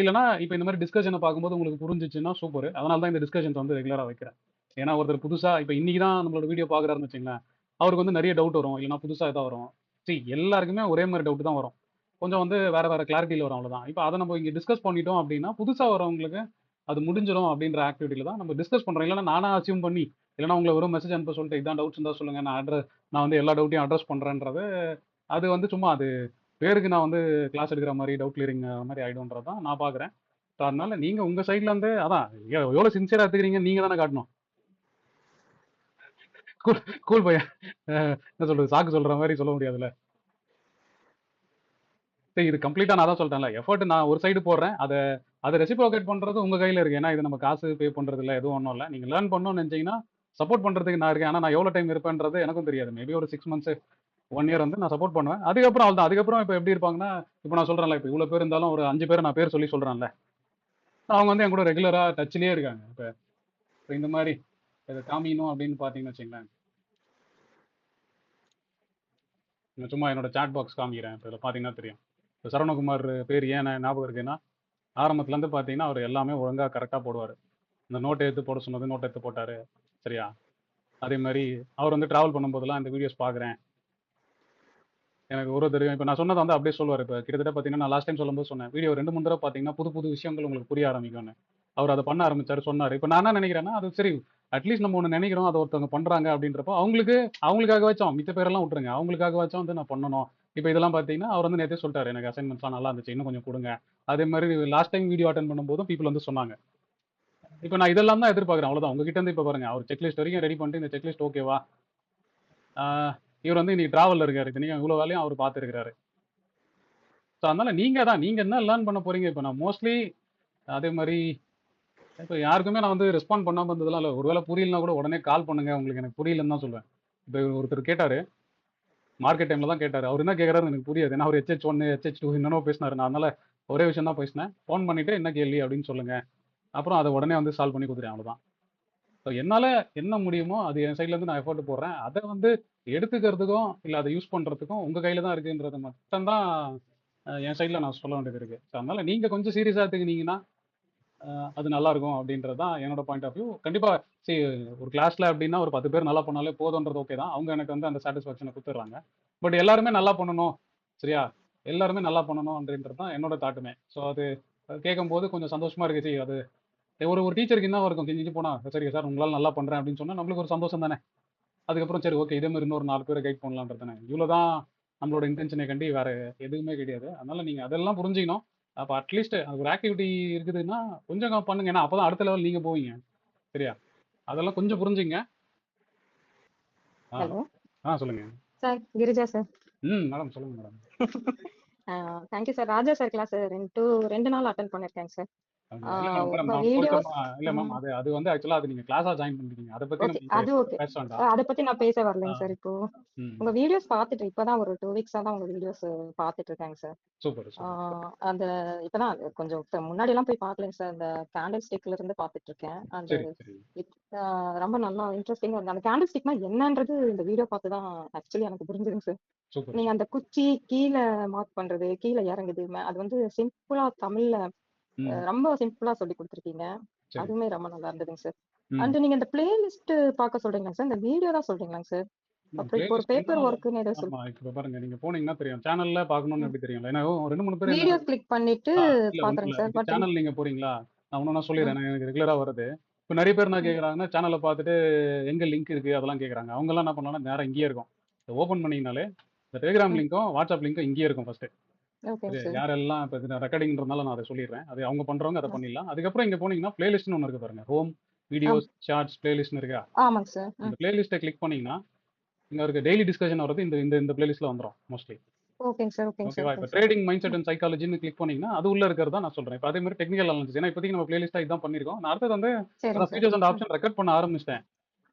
இல்லைனா இப்போ இந்த மாதிரி டிஸ்கஷனை பார்க்கும்போது உங்களுக்கு புரிஞ்சிச்சுன்னா சூப்பர். அதனால தான் இந்த டிஸ்கஷன்ஸ் வந்து ரெகுலராக வைக்கிறேன். ஏன்னா ஒருத்தர் புதுசா இப்போ இன்னைக்கு தான் நம்மளோட வீடியோ பார்க்குறாருன்னு வச்சுங்களேன், அவருக்கு வந்து நிறைய டவுட் வரும், இல்லைனா புதுசா ஏதாவது வரும். சரி எல்லாருக்குமே ஒரே மாதிரி டவுட் தான் வரும், கொஞ்சம் வந்து வேற வேற கிளாரிட்டியில் வரும், அவ்வளவுதான். இப்போ அதை நம்ம இங்கே டிஸ்கஸ் பண்ணிட்டோம் அப்படின்னா புதுசா வரவங்களுக்கு அது முடிஞ்சிடும் அப்படின்ற ஆக்டிவிட்டியில தான் நம்ம டிஸ்கஸ் பண்றோம். இல்லைன்னா நானா அசியூம் பண்ணி, இல்லைனா உங்களை வெறும் மெசேஜ் அனுப்ப சொல்லிட்டு இதான் டவுட்ஸ் இருந்தா சொல்லுங்க, நான் வந்து எல்லா டவுட்டையும் அட்ரஸ் பண்றேன்றது அது வந்து சும்மா அது பேருக்கு நான் வந்து கிளாஸ் எடுக்கிற மாதிரி டவுட் கிளியரிங் மாதிரி ஆயிடும்ன்றது தான் நான் பார்க்குறேன். ஸோ அதனால நீங்க உங்க சைட்ல இருந்து அதான் எவ்வளோ சின்சியரா எடுத்துக்கிறீங்க நீங்க தானே காட்டணும். கூல் கூல் பையன் என்ன சொல்றது, சாக்கு சொல்ற மாதிரி சொல்ல முடியாதுல்ல. சரி இது கம்ப்ளீட்டா நான் தான் சொல்லிட்டேன்ல, எஃபர்ட் நான் ஒரு சைடு போடுறேன், அதை ரெசிப்ரோகேட் பண்றது உங்க கையில இருக்கு. ஏன்னா இது நம்ம காசு பே பண்றது இல்லை, எதுவும் ஒன்றும் இல்லை. நீங்க லேர்ன் பண்ணணும்னு நினைச்சீங்கன்னா சப்போர்ட் பண்றதுக்கு நான் இருக்கேன். ஆனால் நான் எவ்வளோ டைம் இருப்பேன்றது எனக்கும் தெரியாது. மேபி ஒரு 6 மந்த்ஸ் 1 இயர் வந்து நான் சப்போர்ட் பண்ணுவேன். அதுக்கப்புறம் அவ்வளோதான். அதுக்கப்புறம் இப்போ எப்படி இருப்பாங்கன்னா, இப்போ நான் சொல்றேன்ல, இப்போ இவ்வளோ பேர் இருந்தாலும் ஒரு 5 பேரை நான் பேர் சொல்லி சொல்றேன்ல, அவங்க வந்து என் கூட ரெகுலரா டச்லயே இருக்காங்க. இப்போ இந்த மாதிரி இதை காமிக்கணும் அப்படின்னு பார்த்தீங்கன்னு வச்சுங்களேன், நான் சும்மா என்னோட சாட் பாக்ஸ் காமிக்கிறேன். இப்போ இதில் பார்த்தீங்கன்னா தெரியும். இப்போ சரவணகுமார் பேர் ஏன் ஞாபகம் இருக்குன்னா, ஆரம்பத்துலேருந்து பார்த்தீங்கன்னா அவர் எல்லாமே ஒழுங்காக கரெக்டாக போடுவார். இந்த நோட்டை எடுத்து போட சொன்னது நோட்டை எடுத்து போட்டார். சரியா? அதே மாதிரி அவர் வந்து ட்ராவல் பண்ணும்போதெல்லாம் இந்த வீடியோஸ் பார்க்குறேன், எனக்கு ஒரு தெரியும். இப்போ நான் சொன்னதை வந்து அப்படியே சொல்லுவார். இப்போ கிட்டத்தட்ட பார்த்தீங்கன்னா நான் லாஸ்ட் டைம் சொல்லும்போது சொன்னேன், வீடியோ 2 3 தடவை பார்த்தீங்கன்னா புது புது விஷயங்கள் உங்களுக்கு புரிய ஆரம்பிக்கும்னு. அவர் அதை பண்ண ஆரம்பிச்சாரு, சொன்னார். இப்போ நான் என்ன நினைக்கிறேன்னா, அது சரி அட்லீஸ்ட் நம்ம ஒன்று நினைக்கிறோம், அதை ஒருத்தவங்க பண்ணுறாங்க அப்படின்றப்போ அவங்களுக்காகவாச்சும் மித்த பேரெல்லாம் விட்டுருங்க, அவங்களுக்காகவாச்சும் வந்து நான் பண்ணணும், இப்போ இதெல்லாம் பார்த்தீங்கன்னா அவர் வந்து நேற்றே சொல்லிட்டாரு, எனக்கு அசைன்மெண்ட்ஸ்லாம் நல்லா இருந்துச்சு, இன்னும் கொஞ்சம் கொடுங்க. அதே மாதிரி லாஸ்ட் டைம் வீடியோ அட்டன் பண்ணும்போதும் பீப்புள் வந்து சொன்னாங்க. இப்போ நான் இதெல்லாம் தான் எதிர்பார்க்குறேன், அவ்வளோதான். உங்ககிட்ட இருந்து இப்போ பாருங்க, அவர் செக்லிஸ்ட் வரைக்கும் ரெடி பண்ணிட்டு இந்த செக்லிஸ்ட் ஓகேவா, இவர் வந்து இன்னைக்கு டிராவலில் இருக்காரு, இத்தனைக்கும் இவ்வளோ வேலையும் அவர் பார்த்துருக்காரு. ஸோ அதனால நீங்க என்ன லேர்ன் பண்ண போறீங்க. இப்போ நான் மோஸ்ட்லி அதே மாதிரி இப்போ யாருக்குமே நான் வந்து ரெஸ்பாண்ட் பண்ணாமல் இருந்ததெல்லாம் இல்லை. ஒருவேளை புரியலனா கூட உடனே கால் பண்ணுங்க, உங்களுக்கு எனக்கு புரியலன்னு தான் சொல்லுவேன். இப்போ ஒருத்தர் கேட்டாரு, மார்க்கெட் டைம்ல தான் கேட்டாரு. அவர் என்ன கேட்குறாரு எனக்கு புரியாது. ஏன்னா அவர் HH1 HH2 என்னென்னோ பேசினாரு. நான் அதனால ஒரே விஷயம் தான் பேசினேன். ஃபோன் பண்ணிட்டு என்ன கேள்வி அப்படின்னு சொல்லுங்க, அப்புறம் அதை உடனே வந்து சால்வ் பண்ணி கொடுத்துட்டேன், அவ்வளோதான். ஸோ என்னால் என்ன முடியுமோ அது என் சைட்லேருந்து நான் எஃபோர்ட் போடுறேன். அதை வந்து எடுத்துக்கிறதுக்கும் இல்லை அதை யூஸ் பண்ணுறதுக்கும் உங்கள் கையில் தான் இருக்குன்றது மட்டும்தான் என் சைடில் நான் சொல்ல வேண்டியது இருக்குது. ஸோ அதனால் நீங்கள் கொஞ்சம் சீரியஸாக எடுத்துக்கினீங்கன்னா அது நல்லா இருக்கும் அப்படின்றது தான் என்னோட பாயிண்ட் ஆஃப் வியூ. கண்டிப்பாக சரி, ஒரு கிளாஸில் அப்படின்னா ஒரு 10 பேர் நல்லா பண்ணாலே போதுன்றது ஓகே தான். அவங்க எனக்கு வந்து அந்த சாட்டிஸ்ஃபேக்ஷனை கொடுத்துட்றாங்க. பட் எல்லாருமே நல்லா பண்ணணும், சரியா, எல்லாருமே நல்லா பண்ணணும் அப்படின்றது தான் என்னோட தாட்டுமே. ஸோ அது கேட்கும்போது கொஞ்சம் சந்தோஷமா இருக்கு. சரி, அது ஒரு ஒரு டீச்சருக்கு என்ன இருக்கும், கெஞ்சிட்டு போனா சரி சார் உங்களால் நல்லா பண்ணுறேன் அப்படின்னு சொன்னால் நம்மளுக்கு ஒரு சந்தோஷம் தானே. அதுக்கப்புறம் சரி ஓகே, இதே மாதிரி இன்னொரு 4 பேரை கைட் பண்ணலான்றது தானே. இவ்வளோ தான் நம்மளோட இன்டென்ஷனை கண்டி வேற எதுவுமே கிடையாது. அதனால நீங்கள் அதெல்லாம் புரிஞ்சுக்கணும். அப்போ அட்லீஸ்ட் அது ஒரு ஆக்டிவிட்டி இருக்குதுன்னா கொஞ்சம் பண்ணுங்க. ஏன்னா அப்போ தான் அடுத்த லெவல் நீங்கள் போவீங்க, சரியா. அதெல்லாம் கொஞ்சம் புரிஞ்சுங்க. ஆ ஹலோ ஆ சொல்லுங்க. Sir, Girija sir. மேடம் சொல்லுங்க madam. Thank you sir. Raja sir class 2 நாள் அட்டன் பண்ணிருக்கேங்க சார். இல்ல மேடம் மேடம் உங்க நான் வீடியோஸ் பொருத்தமா இல்லை மேம். அது அது வந்து ஆக்சுவலாக அது நீங்கள் கிளாஸாக ஜாயின் பண்ணிருக்கீங்க, அதை பற்றி ஓகே, நம்ம அது ஓகே. பேச வேண்டாம். அதை பத்தி நான் பேச ஆ, வரலைங்க சார். இப்போ ம் உங்க வீடியோஸ் பார்த்துட்டு இப்பதான் ஒரு 2 வீக்ஸா தான் உங்க வீடியோஸ் பார்த்துட்டு இருக்காங்க சார். Super super. அந்த இப்பதான் கொஞ்சம் முன்னாடி எல்லாம் போய் பார்க்கலைங்க சார். அந்த கேண்டில் ஸ்டிக்ல இருந்து பார்த்துட்டு இருக்கேன். அந்த சரி சரி ரொம்ப நல்லா இன்ட்ரெஸ்டிங்கா இருக்கு. அந்த கேண்டில் ஸ்டிக்னா என்னன்றது இந்த வீடியோ பார்த்து தான் ஆக்சுவலி எனக்கு புரிஞ்சுதுங்க சார். சூப்பர். நீங்க அந்த குச்சி கீழே மார்க் பண்றது, கீழே இறங்குது, அது வந்து சிம்பிளா தமிழ்ல ம் ரொம்ப சிம்பிளா சொல்லி கொடுத்துருக்கீங்க. சரி. அதுவுமே ரொம்ப நல்லா இருந்ததுங்க சார். ம் அண்ட் நீங்க இந்த பிளேலிஸ்ட் பார்க்க சொல்றீங்களா சார்? இந்த வீடியோ தான் சொல்றீங்களாங்க சார்? அப்புறம் இப்போ ஒரு பேப்பர் பிளேலிஸ்ட்னா ஒர்க்குன்னு ஏதோ ஆமா, இப்போ பாருங்க நீங்க போனீங்கன்னா தெரியும். சேனல்ல பார்க்கணும்னு எப்படி தெரியும்ல. ஏன்னா 2 3 பேர் என்ன வீடியோஸ் கிளிக் பண்ணிட்டு இல்ல ஒண்ணும் பாக்குறேங்க இல்ல. சார். இப்போ பட் சேனல் நீங்க போறீங்களா, நான் ஒண்ணு நான் சொல்லிடுறேன். எனக்கு ரெகுலரா வருது. இப்போ நிறைய பேர் என்ன கேட்குறாங்கன்னா, சேனலை பார்த்துட்டு எங்க லிங்க் இருக்கு அதெல்லாம் கேட்குறாங்க. அவங்க எல்லாம் என்ன பண்ணலாம்னா நேரா இங்கேயே இருக்கும். இதை ஓப்பன் பண்ணீங்கனாலே இந்த டெலிகிராம் லிங்க்கும் வாட்ஸ்அப் லிங்க்கும் இங்கேயே இருக்கும் ஃபர்ஸ்ட். ஓகேங்க சார். யாரெல்லாம் இப்போ இது ரெக்கார்டிங்ன்றதுனால நான் அதை சொல்லிடுறேன். அது அவங்க பண்றவங்க அதை பண்ணிடலாம். அதுக்கப்புறம் இங்க போனீங்கன்னா பிளேலிஸ்ட்னு ஒன்று இருக்கு பாருங்க. ஹோம், வீடியோஸ், ஷார்ட்ஸ், பிளேலிஸ்ட்னு இருக்கா. ஆமாங்க சார். இந்த பிளேலிஸ்ட்டை கிளிக் பண்ணீங்கன்னா இங்க இருக்க டெய்லி டிஸ்கஷன் வரது இந்த இந்த இந்த பிளேலிஸ்ட்ல வந்துரும் மோஸ்ட்லி. ஓகேங்க சார். ஓகேங்க சார். ஓகேவா. இப்போ ட்ரேடிங் மைண்ட் செட் அண்ட் சைக்காலஜின்னு கிளிக் பண்ணீங்கன்னா அது உள்ள இருக்கிறதா நான் சொல்றேன். இப்போ அதே மாதிரி டெக்னிக்கல் அனாலிசிஸ், ஏன்னா இப்போதைக்கு நம்ம பிளேலிஸ்டா இதான் பண்ணிருக்கோம். நான் அடுத்தது வந்து சரிங்க sir. Features and option record பண்ண ஆரம்பிச்சிட்டேன்,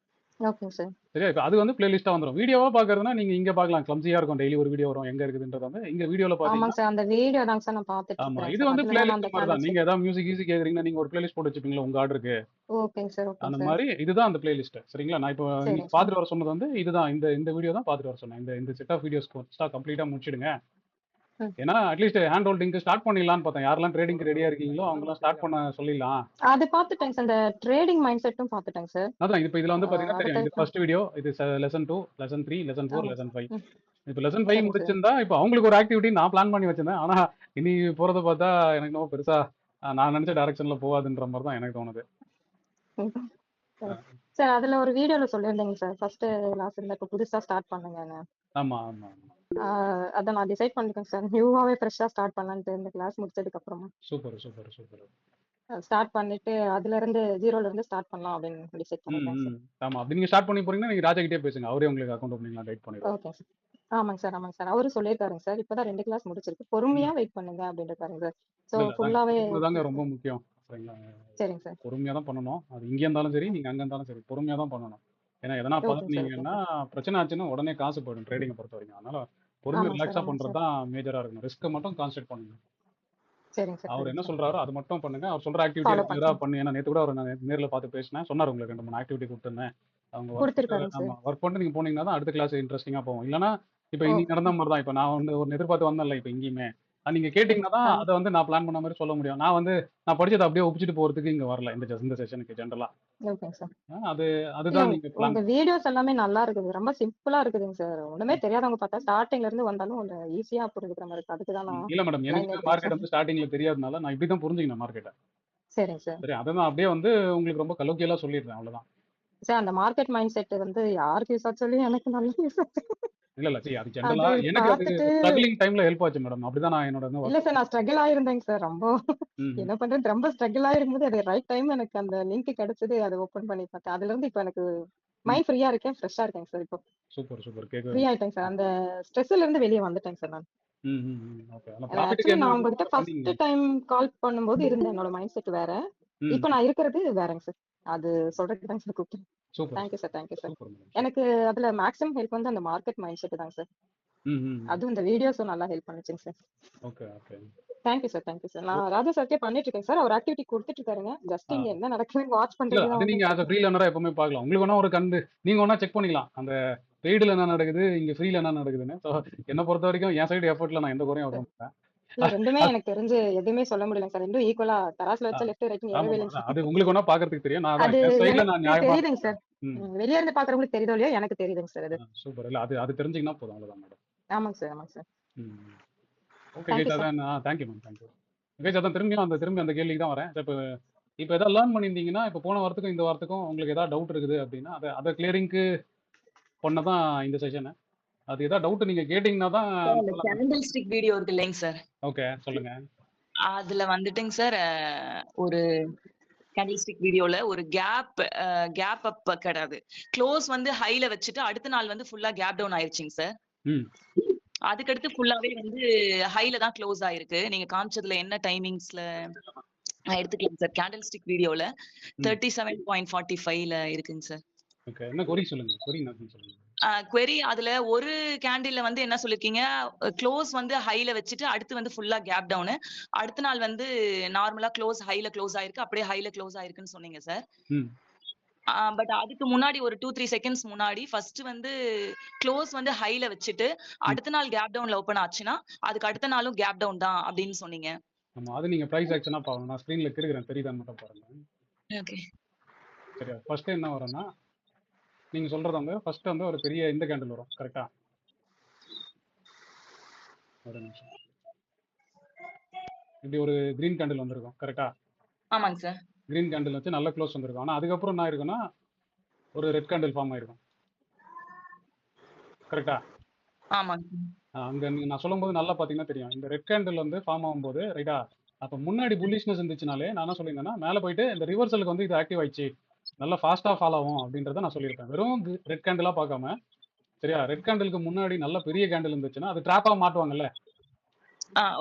ஓகேங்க சார். சரியா. இப்போ அது வந்து பிளேலிஸ்டா வந்துரும். வீடியோவா பார்க்கறதுனா நீங்க இங்க பார்க்கலாம். கிளம்ஸியா இருக்கும். டெய்லி ஒரு வீடியோ வரும். எங்க இருக்குதுன்றது வந்து இங்க வீடியோல ஆமாங்க பாத்தீங்கன்னா சார். அந்த வீடியோ தாங்க சார் நான் பார்த்துட்டு ஆமா. இருக்கிறேன் இது சார். வந்து அதுல தான் நான் பிளேலிஸ்ட் அந்த மாதிரி தான். கேண்டில் நீங்க ஸ்டிக். ஏதாவது மியூசிக் ஈஸி கேக்குறீங்கன்னா நீங்க ஒரு பிளேலிஸ்ட் போட்டு வச்சுப்பீங்களா உங்க ஆர்டருக்கு. ஓகேங்க சார். ஓகேங்க அந்த சார். மாதிரி இதுதான் அந்த பிளேலிஸ்ட், சரிங்களா. நான் இப்போ சரிங்க இன்னைக்கு சார். பார்த்துட்டு வர சொன்னது வந்து இதுதான். இந்த இந்த வீடியோ தான் பார்த்துட்டு வர சொன்னேன். இந்த இந்த செட் ஆஃப் வீடியோஸ் கம்ப்ளீட்டா முடிச்சிடுங்க. ஏன்னா அட்லீஸ்ட் ஹேண்ட் ஹோல்டிங்க்கு ஸ்டார்ட் பண்ணிடலான்னு பார்த்தேன். யாரெல்லாம் ட்ரேடிங் ரெடியா இருக்கீங்களோ அவங்கலாம் ஸ்டார்ட் பண்ண சொல்லிடலாம். அது பார்த்துட்டேங்க சார். அந்த ட்ரேடிங் மைண்ட் செட்டும் பார்த்துட்டேங்க சார். அதான் இப்போ இதுல வந்து பாத்தீங்கன்னா தெரியும். இது அடுத்த ஃபர்ஸ்ட் வீடியோ, இது லெசன் 2, லெசன் 3, லெசன் 4, ஆமா. லெசன் 5. ம். இப்போ லெசன் 5 சரிங்க சார். முடிச்சிருந்தா இப்போ அவங்களுக்கு ஒரு ஆக்டிவிட்டி நான் பிளான் பண்ணி வச்சிருந்தேன். ஆனா இனி போறத பார்த்தா எனக்கு ரொம்ப பெருசா நான் நினைச்ச டைரக்ஷன்ல போகாதுன்ற மாதிரி தான் எனக்கு தோணுது. சார் அதுல ஒரு வீடியோல சொல்லியிருந்தீங்க சார். ஃபர்ஸ்ட் கிளாஸ் இருந்தா இப்போ புதுசா ஸ்டார்ட் பண்ணுங்கன்னு. ஆமா ஆமா ஆமா. அத நான் டிசைட் பண்ணிட்டேன் சார். நியூவாவே ஃப்ரெஷ்ஷா ஸ்டார்ட் பண்ணலான்ட்டு இந்த கிளாஸ் முடிச்சதுக்கு அப்புறமா. Super super super. ஸ்டார்ட் பண்ணிட்டு அதுல இருந்து 0ல இருந்து ஸ்டார்ட் பண்ணலாம் அப்படின்னு டிசைட் ம் பண்ணிட்டேன் சார். ம். ஆமா. அப்படி நீங்க ஸ்டார்ட் பண்ணி போறீங்கன்னா நீங்க ராஜா கிட்டே பேசுங்க. அவரே உங்களுக்கு அக்கௌண்ட் ஓப்பனிங்லாம் கைட் பண்ணிடுவார். Okay sir. ஆமாங்க சார். ஆமாங்க சார். அவரும் சொல்லியிருக்காருங்க சார். இப்பதான் 2 கிளாஸ் முடிச்சிருக்கு. பொறுமையா வெயிட் பண்ணுங்க அப்படின்னு இருக்காருங்க சார். ஸோ இல்ல இல்ல, ஃபுல்லாவே பொறுமைதாங்க ரொம்ப முக்கியம், சரிங்களா. சரிங்க சார். பொறுமையா தான் பண்ணணும். அது இங்கே இருந்தாலும் சரி, நீங்க அங்க இருந்தாலும் சரி, பொறுமையா தான் பண்ணணும். ஏன்னா எதனா ஓகேங்க சார். ஓகேங்க பதட்டினீங்கன்னா பிரச்சனை ஆச்சுன்னா உடனே காசு போயிடும் ட்ரேடிங்கை பொறுத்த வரைக்கும். அதனால பொறுமையா ஆமாங்க சார். ரிலாக்ஸா ஆமாங்க பண்றது சார். தான் மேஜரா இருக்கணும். ரிஸ்க்கை மட்டும் கான்சென்ட்ரேட் பண்ணுங்க. சரிங்க சார். அவர் சரிங்க என்ன சார். சொல்றாரோ அது மட்டும் பண்ணுங்க. அவர் சொல்ற ஆக்டிவிட்டி ஃபாலோ ரெகுலரா பண்ணுறேன். பண்ணு. ஏன்னா நேற்று கூட அவர் நான் நேர்ல பார்த்து பேசினேன். சொன்னார் உங்களுக்கு 2 3 ஆக்டிவிட்டி கொடுத்துருந்தேன். அவங்க ஒர்க் கொடுத்துருக்காருங்க சார். ஆமா ஒர்க் பண்ணிட்டு நீங்க போனீங்கன்னா தான் அடுத்த கிளாஸ் இன்ட்ரெஸ்டிங்கா போகும். இல்லைன்னா இப்போ ஓ. இன்னைக்கு நடந்த மாதிரி தான். இப்போ நான் வந்து ஒரு எதிர்பார்த்து வந்தேன்ல இப்போ இங்கேயுமே அது நீங்க கேட்டீங்கன்னா தான் ஆமா. அதை வந்து நான் பிளான் பண்ண மாதிரி சொல்ல முடியும். நான் படிச்சதை அப்படியே ஒப்பிச்சுட்டு போறதுக்கு இங்க வரல இந்த செஷனுக்கு ஜென்ரலா. ஓகேங்க சார். அது இல்ல அதுதான் நீங்க பிளான். உங்க வீடியோஸ் எல்லாமே நல்லா இருக்குது. ரொம்ப சிம்பிளா இருக்குதுங்க சார். ஒண்ணுமே தெரியாதவங்க பார்த்தா ஸ்டார்டிங்ல இருந்து வந்தாலும் ஈஸியா புரிஞ்சுக்கிற மாதிரி இருக்கு. அதுக்கு தான் நான் இல்ல மேடம், லைன் எனக்கு எடுத்தேன் மார்க்கெட் சார். வந்து ஸ்டார்டிங்ல தெரியாதனால நான் இப்படி தான் புரிஞ்சுக்கணும் மார்க்கெட்டை. சரிங்க சார். சரி, அதை நான் அப்படியே வந்து உங்களுக்கு ரொம்ப கலோக்கியலா சொல்லிடுறேன், அவ்வளவுதான். சார் அந்த மார்க்கெட் மைண்ட் செட் வந்து யாருக்கு யூஸ் ஆச்சு சொல்லி எனக்கு நல்லா யூஸ் ஆச்சு. இல்ல see அது அது ஜென்ரலா எனக்கு அது பார்த்துட்டு ஸ்ட்ரகிளிங் டைம்ல ஹெல்ப் ஆச்சு மேடம். அப்படிதான் நான் என்னோட இல்ல சார், நான் ஸ்ட்ரகிள் ஆயிருந்தேங்க சார் ரொம்ப. என்ன பண்றது, ரொம்ப ஸ்ட்ரகிள் ஆயிருக்கும்போது அது ரைட் டைம் எனக்கு அந்த லிங்க் கிடைச்சது. அதை ஓபன் பண்ணி பார்த்தேன். அதுல இருந்து இப்ப எனக்கு மைண்ட் ஃப்ரீயா இருக்கேன், ஃப்ரெஷ்ஷா இருக்கேங்க சார். இப்போ சூப்பர் சூப்பர் கேட்கவே ஃப்ரீ ஆயிட்டேங்க சார். அந்த ஸ்ட்ரெஸ்ல இருந்து வெளியே வந்துட்டேங்க சார் நான். ஓகே. அந்த ப்ராஃபிட்டுக்கு ஆக்சுவலி என்ன நான் வந்து உங்ககிட்ட ஃபர்ஸ்ட் பண்ணீங்க? டைம் கால் பண்ணும்போது இருந்த என்னோட மைண்ட் செட் வேற. ம் இப்போ நான் இருக்கிறது வேறங்க சார். அது சொல்றதுக்கு தாங்க சார் கூப்பிட்டேன். Super thank you sir, thank you sir. Super madam. எனக்கு அதுல மேக்ஸிமம் ஹெல்ப் வந்து அந்த மார்க்கெட் மைண்ட் செட் தாங்க சார். அதுவும் இந்த வீடியோஸும் நல்லா ஹெல்ப் பண்ணுச்சுங்க sir. Okay okay. Thank you sir, thank you sir. நான் ராஜா சார்க்கே பண்ணிட்டு இருக்கேன் சார். அவர் ஆக்டிவிட்டி கொடுத்துட்டு இருக்காருங்க. ஜஸ்ட் இங்க என்ன நடக்குதுன்னு வாட்ச் இல்ல பண்றதுக்கு அது தான் நீங்க வந்தேங்க ஆஸ் சார். ஃப்ரீ லேர்னரா எப்பவுமே பார்க்கலாம். உங்களுக்கு வேணா ஒரு கண்டு நீங்க வேணா செக் பண்ணிக்கலாம். அந்த பெய்டுல என்ன நடக்குது, இங்க ஃப்ரீல என்ன நடக்குதுன்னு. ஸோ என்ன பொறுத்த வரைக்கும் என் சைடு எஃபர்ட்ல நான் எந்த குறையும் விட மாட்டேன். இல்ல ரெண்டுமே எனக்கு தெரிஞ்சு எதுவுமே சொல்ல முடியல சார். ரெண்டும் ஈக்குவலா தராசுல வச்சா லெஃப்ட் ரைட் ஆமா ஏறவே இல்லைங்க சார். அது உங்களுக்கு வேணா பாக்குறதுக்கு தெரியும். நான் அதான் அது என் சைடுல நான் எனக்கு நியாயமா தெரியுதுங்க சார். வெளியே இருந்து பாக்குறவங்களுக்கு தெரியுதோ இல்லையோ, எனக்கு தெரியுதுங்க சார் அது. சூப்பர். இல்ல அது அது தெரிஞ்சுக்கினா போதும், அவ்வளவுதான் மேடம். ஆமாங்க சார், ஆமாங்க sir. Okay thank you guys, sir. அதான் தேங்க்யூ மேம், தேங்க்யூ கைஸ். அதான் திரும்பி அந்த கேள்விக்கு தான் வரேன். இப்போ எதாவது லேர்ன் பண்ணியிருந்தீங்கன்னா, இப்போ போன வாரத்துக்கும் இந்த வாரத்துக்கும் உங்களுக்கு ஏதாவது டவுட் இருக்குது அப்படின்னா அதை கிளியரிங்க்கு பண்ணதான் இந்த செஷனு. அது ஏதாவது டவுட் நீங்க கேட்டீங்கன்னா தான். கேண்டில் ஸ்டிக் வீடியோ இருக்கு இல்லைங்க சார், ஓகே சொல்லுங்க. அதுல வந்துட்டுங்க சார் ஒரு கேண்டில் ஸ்டிக் வீடியோல ஒரு கேப் அப் கிடையாது, க்ளோஸ் வந்து ஹைல வச்சுட்டு அடுத்த நாள் வந்து ஃபுல்லா கேப் டவுன் ஆயிருச்சுங்க சார். அதுக்கடுத்து ஃபுல்லாவே வந்து ஹைல தான் க்ளோஸ் ஆயிருக்கு. நீங்க காமிச்சதுல என்ன டைமிங்ஸ்ல எடுத்துக்கலாம் சார். கேண்டில் ஸ்டிக் வீடியோல 37.45ல இருக்குங்க சார். ஓகே, என்ன கொரி சொல்லுங்க, கொரி என்ன சொல்லுங்க. query அதுல ஒரு கேண்டில்ல வந்து என்ன சொல்லிருக்கீங்க, க்ளோஸ் வந்து ஹைல வச்சுட்டு அடுத்து வந்து ஃபுல்லா கேப் டவுன், அடுத்த நாள் வந்து நார்மலா ஹைல க்ளோஸ் ஆயிருக்கு, அப்படியே ஹைல க்ளோஸ் ஆயிருக்குன்னு சொன்னீங்க சார். பட் அதுக்கு முன்னாடி ஒரு 2-3 செகண்ட்ஸ் முன்னாடி ஃபர்ஸ்ட் வந்து க்ளோஸ் வந்து ஹைல வச்சுட்டு அடுத்த நாள் கேப் டவுன்ல ஓபன் ஆச்சுன்னா அதுக்கு அடுத்த நாளும் கேப் டவுன் தான் அப்படின்னு சொன்னீங்க. ஆமா, அது நீங்க பிரைஸ் ஆக்ஷனா பாருங்க. நான் ஸ்கிரீன்ல கிறுக்குறேன், தெரியுதா மட்டும் பாருங்க. ஓகே சரியா? ஃபர்ஸ்ட் என்ன வரும்னா, நீங்க சொல்றது வந்து ஃபர்ஸ்ட் வந்து ஒரு பெரிய இந்த கேண்டில் வரும், கரெக்டா? ஒரு நிமிஷம். இப்படி ஒரு கிரீன் கேண்டில் வந்திருக்கும், கரெக்டா? ஆமாங்க சார். கிரீன் கேண்டில் வச்சு நல்ல க்ளோஸ் வந்திருக்கும். ஆனா அதுக்கப்புறம் என்ன ஆயிருக்குன்னா ஒரு ரெட் கேண்டில் ஃபார்ம் ஆயிருக்கும், கரெக்டா? ஆமாங்க. அங்க நான் சொல்லும்போது நல்லா பாத்தீங்கன்னா தெரியும். இந்த ரெட் கேண்டில் வந்து ஃபார்ம் ஆகும்போது, ரைட்டா, அப்ப முன்னாடி புல்லிஷ்னஸ் இருந்துச்சுனாலே நான் என்ன சொல்லியிருந்தேன்னா, மேல போயிட்டு இந்த ரிவர்சலுக்கு வந்து இது ஆக்டிவ் ஆயிடுச்சு, நல்லா ஃபாஸ்டா ஃபாலோ ஆகும் அப்படின்றத நான் சொல்லியிருப்பேன். வெறும் ரெட் கேண்டிலா பார்க்காம, சரியா? ரெட் கேண்டிலுக்கு முன்னாடி நல்ல பெரிய கேண்டில் இருந்துச்சுன்னா அது ட்ராப்பா மாட்டுவாங்கல்ல,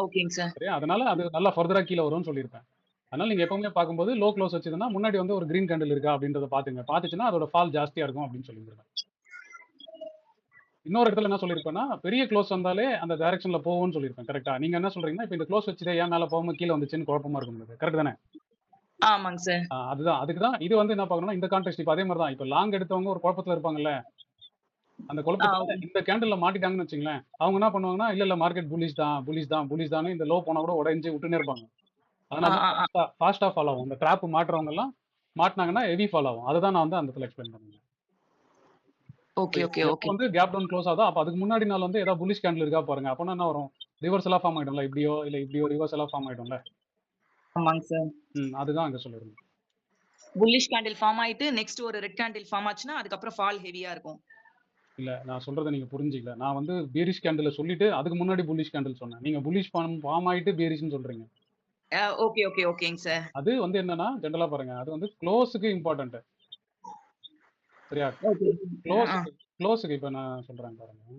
ஓகேங்க சார். சரியா? அதனால அது நல்லா ஃபர்தரா கீழே வரும்னு சொல்லியிருப்பேன். அதனால நீங்க எப்பவுமே பார்க்கும்போது லோ க்ளோஸ் வச்சதுன்னா முன்னாடி வந்து ஒரு கிரீன் கேண்டில் இருக்கா அப்படின்றத பாத்துங்க. பாத்துச்சுன்னா அதோட ஃபால் ஜாஸ்தியா இருக்கும் அப்படின்னு சொல்லியிருப்பேன். இன்னொரு இடத்துல என்ன சொல்லியிருப்பேன்னா, பெரிய க்ளோஸ் வந்தாலே அந்த டைரக்ஷன்ல போகும்னு சொல்லியிருப்பேன், கரெக்டா? நீங்க என்ன சொல்றீங்கன்னா, இப்போ இந்த க்ளோஸ் வச்சுட்டு ஏன் மேல போகாம கீழே வந்துச்சுன்னு குழப்பமா இருக்கும் உங்களுக்கு, கரெக்ட் தானே? ஆமாங்க சார். அதுதான், அதுக்கு தான் இது வந்து என்ன பார்க்கணும்னா, இந்த கான்டெக்ஸ்ட் இப்போ அதே மாதிரி தான். இப்போ லாங் எடுத்தவங்க ஒரு குழப்பத்துல இருப்பாங்கல்ல, அந்த குழப்பத்துல இந்த கேண்டில்ல மாட்டிட்டாங்கன்னு வச்சுங்களேன், அவங்க என்ன பண்ணுவாங்கன்னா, இல்ல மார்க்கெட் புலிஷ் தான் இந்த லோ போனா கூட உடைஞ்சு விட்டுனே இருப்பாங்க. அதனால ஃபாஸ்டா ஃபாலோ ஆகும். இந்த ட்ராப் மாட்டுறவங்க எல்லாம் மாட்டினாங்கன்னா ஹெவி ஃபாலோ ஆகும். அதுதான் நான் வந்து அந்த இடத்துல எக்ஸ்பிளைன் பண்ணுவேன். ஓகே ஓகே எப்போ ஓகே. வந்து கேப் டவுன் க்ளோஸ் ஆகுதோ அப்ப அதுக்கு முன்னாடி நாள் வந்து ஏதாவது புலிஷ் கேண்டில் இருக்கா பாருங்க. அப்போனா என்ன வரும், ரிவர்சலா ஃபார்ம் ஆயிடும்ல, இப்படியோ இல்ல இப்படியோ ரிவர்சலா ஃபார்ம் ஆயிடும்ல. ஆமாங்க சார். அதுதான் அங்க சொல்லிருந்தேன். புல்லிஷ் கேண்டில் ஃபார்ம் ஆயிட்டு நெக்ஸ்ட் ஒரு ரெட் கேண்டில் ஃபார்ம் ஆச்சுன்னா அதுக்கப்புறம் ஃபால் ஹெவியா இருக்கும். இல்ல நான் சொல்றதை நீங்க புரிஞ்சுக்கல. நான் வந்து பேரிஷ் கேண்டில் சொல்லிட்டு அதுக்கு முன்னாடி புல்லிஷ் கேண்டில் சொன்னேன். நீங்க புல்லிஷ் ஃபார்ம் ஆயிட்டு பேரிஷ்னு சொல்றீங்க. ஓகே ஓகே ஓகேங்க சார். அது வந்து என்னன்னா ஜெனரலா பாருங்க, அது வந்து க்ளோஸுக்கு இம்பார்ட்டன்ட், சரியா? க்ளோஸுக்கு இப்ப நான் சொல்றேன் பாருங்க,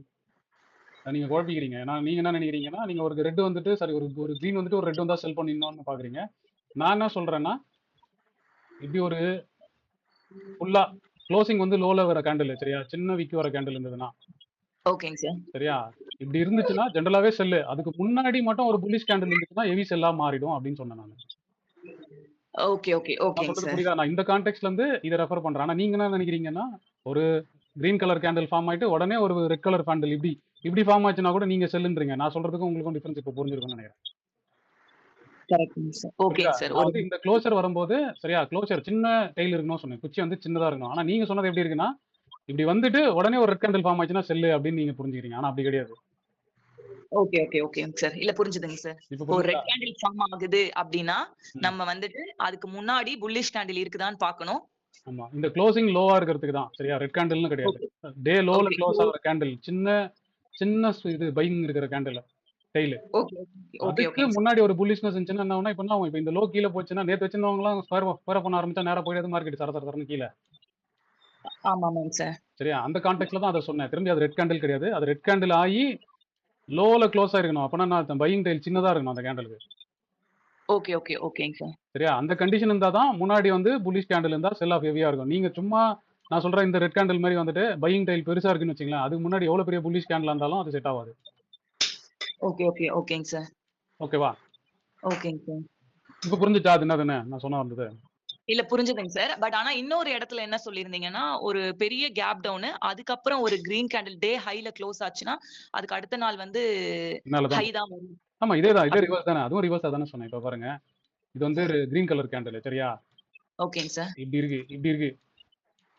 நீங்க குழப்பிக்கிறீங்க. நீங்க என்ன நினைக்கிறீங்கன்னா, நீங்க ஒரு ரெட் வந்துட்டு சரி ஒரு கிரீன் வந்துட்டு ஒரு ரெட் வந்தா செல் பண்ணிடணும்னு பாக்குறீங்க. நான் என்ன சொல்றேன்னா, இப்படி ஒரு ஃபுல்லா க்ளோசிங் வந்து லோல வர கேண்டில், சரியா? சின்ன விக்கு வர கேண்டில் இருந்ததுன்னா, ஓகேங்க சார். சரியா? இப்படி இருந்துச்சுன்னா ஜெனரலாவே செல்லு. அதுக்கு முன்னாடி மட்டும் ஒரு புல்லிஷ் கேண்டில் இருந்துச்சுன்னா ஹெவி செல்லா மாறிடும் அப்படின்னு சொன்னேன் நான். ஓகே ஓகே நான் ஓகேங்க சொல்றது சார். புரியுதா? நான் இந்த கான்டெக்ட்ல இருந்து இதை ரெஃபர் பண்றேன். ஆனா நீங்க என்ன நினைக்கிறீங்கன்னா, ஒரு கிரீன் கலர் கேண்டில் ஃபார்ம் ஆயிட்டு உடனே ஒரு ரெட் கலர் கேண்டில் இப்படி ஃபார்ம் ஆச்சுன்னா கூட நீங்க செல்லுன்றீங்க. நான் சொல்றதுக்கும் உங்களுக்கும் டிஃபரன்ஸ் இப்போ புரிஞ்சிருக்கும்னு நினைக்கிறேன். கரெக்ட்ங்க சார். ஓகேங்க சார். நான் வந்து இந்த க்ளோசர் வரும்போது, சரியா, க்ளோசர் சின்ன டெய்ல் இருக்கணும்னு சொன்னேன். குச்சி வந்து சின்னதா இருக்கணும். ஆனா நீங்க சொன்னது எப்படி இருக்குன்னா, இப்படி வந்துட்டு உடனே ஒரு ரெட் கேண்டில் ஃபார்ம் ஆச்சுன்னா செல்லு அப்படின்னு நீங்க புரிஞ்சுக்கிறீங்க. ஆனா அப்படி கிடையாது. ஓகே ஓகே ஓகேங்க சார். இல்ல புரிஞ்சுதுங்க சார். ஒரு ரெட் கேண்டில் ஃபார்ம் ஆகுது அப்படின்னா நம்ம வந்துட்டு அதுக்கு முன்னாடி புல்லிஷ் கேண்டில் இருக்குதான்னு பார்க்கணும். ஆமா, இந்த க்ளோசிங் லோவா இருக்கிறதுக்கு தான், சரியா? ரெட் கேண்டில்னு கிடையாது. டே லோல க்ளோஸ் ஆகிற கேண்டில், சின்ன சின்ன இது பையிங் இருக்கிற கேண்டில் டெய்லு. ஓகே ஓகே அதுக்கு ஓகேங்க சார். முன்னாடி ஒரு புல்லிஷ்னஸ் இருந்துச்சுன்னா என்ன ஆகும்னா, இப்போ என்ன ஆகும்? இப்போ இந்த லோ கீழே போச்சுன்னா நேத்து வச்சிருந்தவங்கலாம் ஸ்கொயர் பண்ண ஆரம்பிச்சா நேரா போயிடாது மார்க்கெட் சர சர சரன்னு கீழ. ஆமாமாங்க சார். சரியா? அந்த கான்டெக்ட்ல தான் அத சொன்னேன். திரும்பி அது ரெட் கேண்டில் கிடையாது. அது ரெட் கேண்டில் ஆயி லோல க்ளோஸ் ஆயிருக்கணும். அப்பனா நான் பையிங் டெயில் சின்னதா இருக்கணும் அந்த கேண்டிலுக்கு. ஓகே ஓகே ஓகேங்க சார். சரியா? அந்த கண்டிஷன் இருந்தா தான் முன்னாடி வந்து புல்லிஷ் கேண்டில் இருந்தா செல் ஆஃப் ஹெவியா இருக்கும். நீங்க சும்மா நான் சொல்ற இந்த ரெட் கேண்டில் மாதிரி வந்துட்டு பையிங் டெயில் பெருசா இருக்குன்னு வச்சுங்களேன், அதுக்கு முன்னாடி எவ்வளவு பெரிய புல்லிஷ் கேண்டில் இருந்தாலும் அது செட் ஆகாது. ஓகே ஓகே ஓகேங்க சார். ஓகேவா? ஓகேங்க சார். இப்போ புரிஞ்சுச்சா அது என்னதுன்னு நான் சொன்ன வந்தது? இல்ல புரிஞ்சுதுங்க சார். பட் ஆனா இன்னொரு இடத்துல என்ன சொல்லியிருந்தீங்கன்னா, ஒரு பெரிய கேப் டவுனு, அதுக்கப்புறம் ஒரு கிரீன் கேண்டில் டே ஹைல க்ளோஸ் ஆச்சுன்னா, அதுக்கு அடுத்த நாள் வந்து மேல தான் ஹை தான் வரும். ஆமா இதே தான். இதே ரிவர்ஸ் தானே. அதுவும் ரிவர்ஸா தானே சொன்னேன். இப்போ பாருங்க. இது வந்து கிரீன் கலர் கேண்டில் சரியா? ஓகேங்க சார். இப்படி இருக்கு, இப்படி இருக்கு.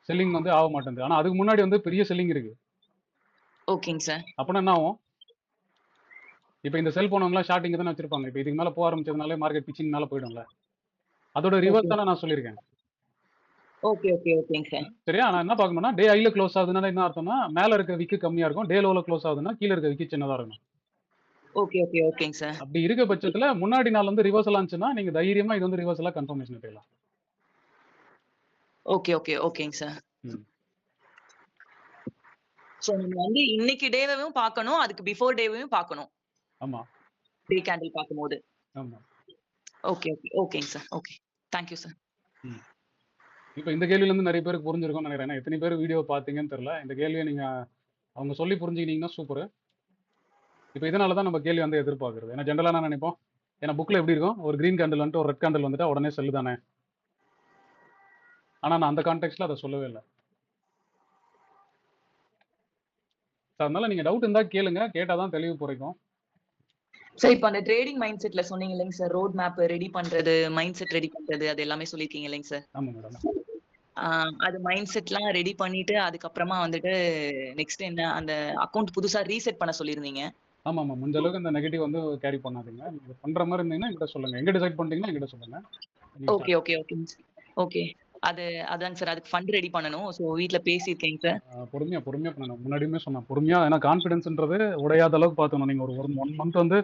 செல்லிங் வந்து ஆக மாட்டேங்குது. ஆனா அதுக்கு முன்னாடி வந்து பெரிய செல்லிங் இருக்கு. ஓகேங்க சார். அப்பனா என்ன ஆகும்? இப்போ இந்த செல் போனவங்கலாம் ஷார்ட்டிங் தானே வச்சிருப்பாங்க. இப்போ இதுக்கு மேல போக ஆரம்பிச்சதுனாலே மார்க்கெட் பிச்சிங் மேல போயிடும்ல. அதோட ரிவர்ஸ் ஓகே தானே நான் சொல்லியிருக்கேன். ஓகே ஓகே ஓகேங்க சார். சரியா? நான் என்ன பார்க்கணும்னா டே ஹைல க்ளோஸ் ஆகுதுன்னா என்ன அர்த்தம்னா மேல இருக்க விக்கு கம்மியா இருக்கும். டே லோல க்ளோஸ் ஆகுதுன்னா கீழ இருக்க விக்கு சின்னதா இருக்கும். ஓகே ஓகே ஓகேங்க சார். அப்படி இருக்க பட்சத்துல முன்னாடி நாள் வந்து ரிவர்சல் ஆச்சுன்னா நீங்க தைரியமா இது வந்து ரிவர்சலா கன்ஃபர்மேஷன் எடுக்கலாம். ஓகே ஓகே ஓகேங்க சார். ம். சோ நீங்க வந்து இன்னைக்கு டேவையும் பார்க்கணும், அதுக்கு பிஃபோர் டேவையும் பார்க்கணும். ஆமா, டே கேண்டில் பார்க்கும்போது. ஆமா. ஓகே ஓகே ஓகேங்க sir. Okay. Thank you sir. ம். இப்போ இந்த கேள்வியில இருந்து நிறைய பேருக்கு புரிஞ்சிருக்கும்னு நினைக்கிறேன். ஏன்னா எத்தனை பேர் வீடியோ பார்த்தீங்கன்னு தெரியல. இந்த கேள்வியை நீங்க அவங்க சொல்லி புரிஞ்சுக்கிட்டீங்கன்னா சூப்பர். இப்போ இதனால தான் நம்ம கேள்வி வந்து எதிர்பார்க்குறது. ஏன்னா ஜென்ரலா என்ன நினைப்போம்? ஏன்னா புக்ல எப்படி இருக்கும்? ஒரு கிரீன் கேண்டில் வந்துட்டு ஒரு ரெட் கேண்டில் வந்துட்டா உடனே செல்லு தானே. ஆனா நான் அந்த கான்டெக்ட்ல அதை சொல்லவே இல்ல. அதனால நீங்க டவுட் இருந்தா கேளுங்க. கேட்டா தான் தெளிவு குறைக்கும். சார் இப்ப அந்த ட்ரேடிங் மைண்ட் செட்ல சொன்னீங்க இல்லைங்க சார், ரோட் மேப் ரெடி பண்றது, மைண்ட் செட் ரெடி பண்றது அது எல்லாமே சொல்லியிருக்கீங்க இல்லைங்க சார். ஆமா மேடம். அது மைண்ட் செட்லாம் ரெடி பண்ணிட்டு அதுக்கப்புறமா வந்துட்டு நெக்ஸ்ட் என்ன அந்த அக்கவுண்ட் புதுசா ரீசெட் பண்ண சொல்லியிருந்தீங்க. ஆமா, ஆமா. முடிஞ்ச அளவுக்கு இந்த நெகட்டிவ் வந்து கேரி பண்ணாதீங்க. நீங்க பண்ற மாதிரி இருந்தீங்கன்னா என்கிட்ட சொல்லுங்க. எங்க டிசைட் பண்ணிட்டீங்கன்னா என்கிட்ட சொல்லுங்க. நீங்க ஓகே ஓகே ஓகே ஓகே. அது அதாங்க சார் அதுக்கு ஃபண்ட் ரெடி பண்ணணும். சோ வீட்ல பேசியிருக்கேங்க சார். பொறுமையா பொறுமையா பண்ணணும். முன்னாடியுமே சொன்னேன். பொறுமையா ஏன்னா கான்ஃபிடன்ஸ்ன்றது உடையாத அளவுக்கு பார்த்துக்கணும். நீங்க ஒரு 1 மந்த் வந்து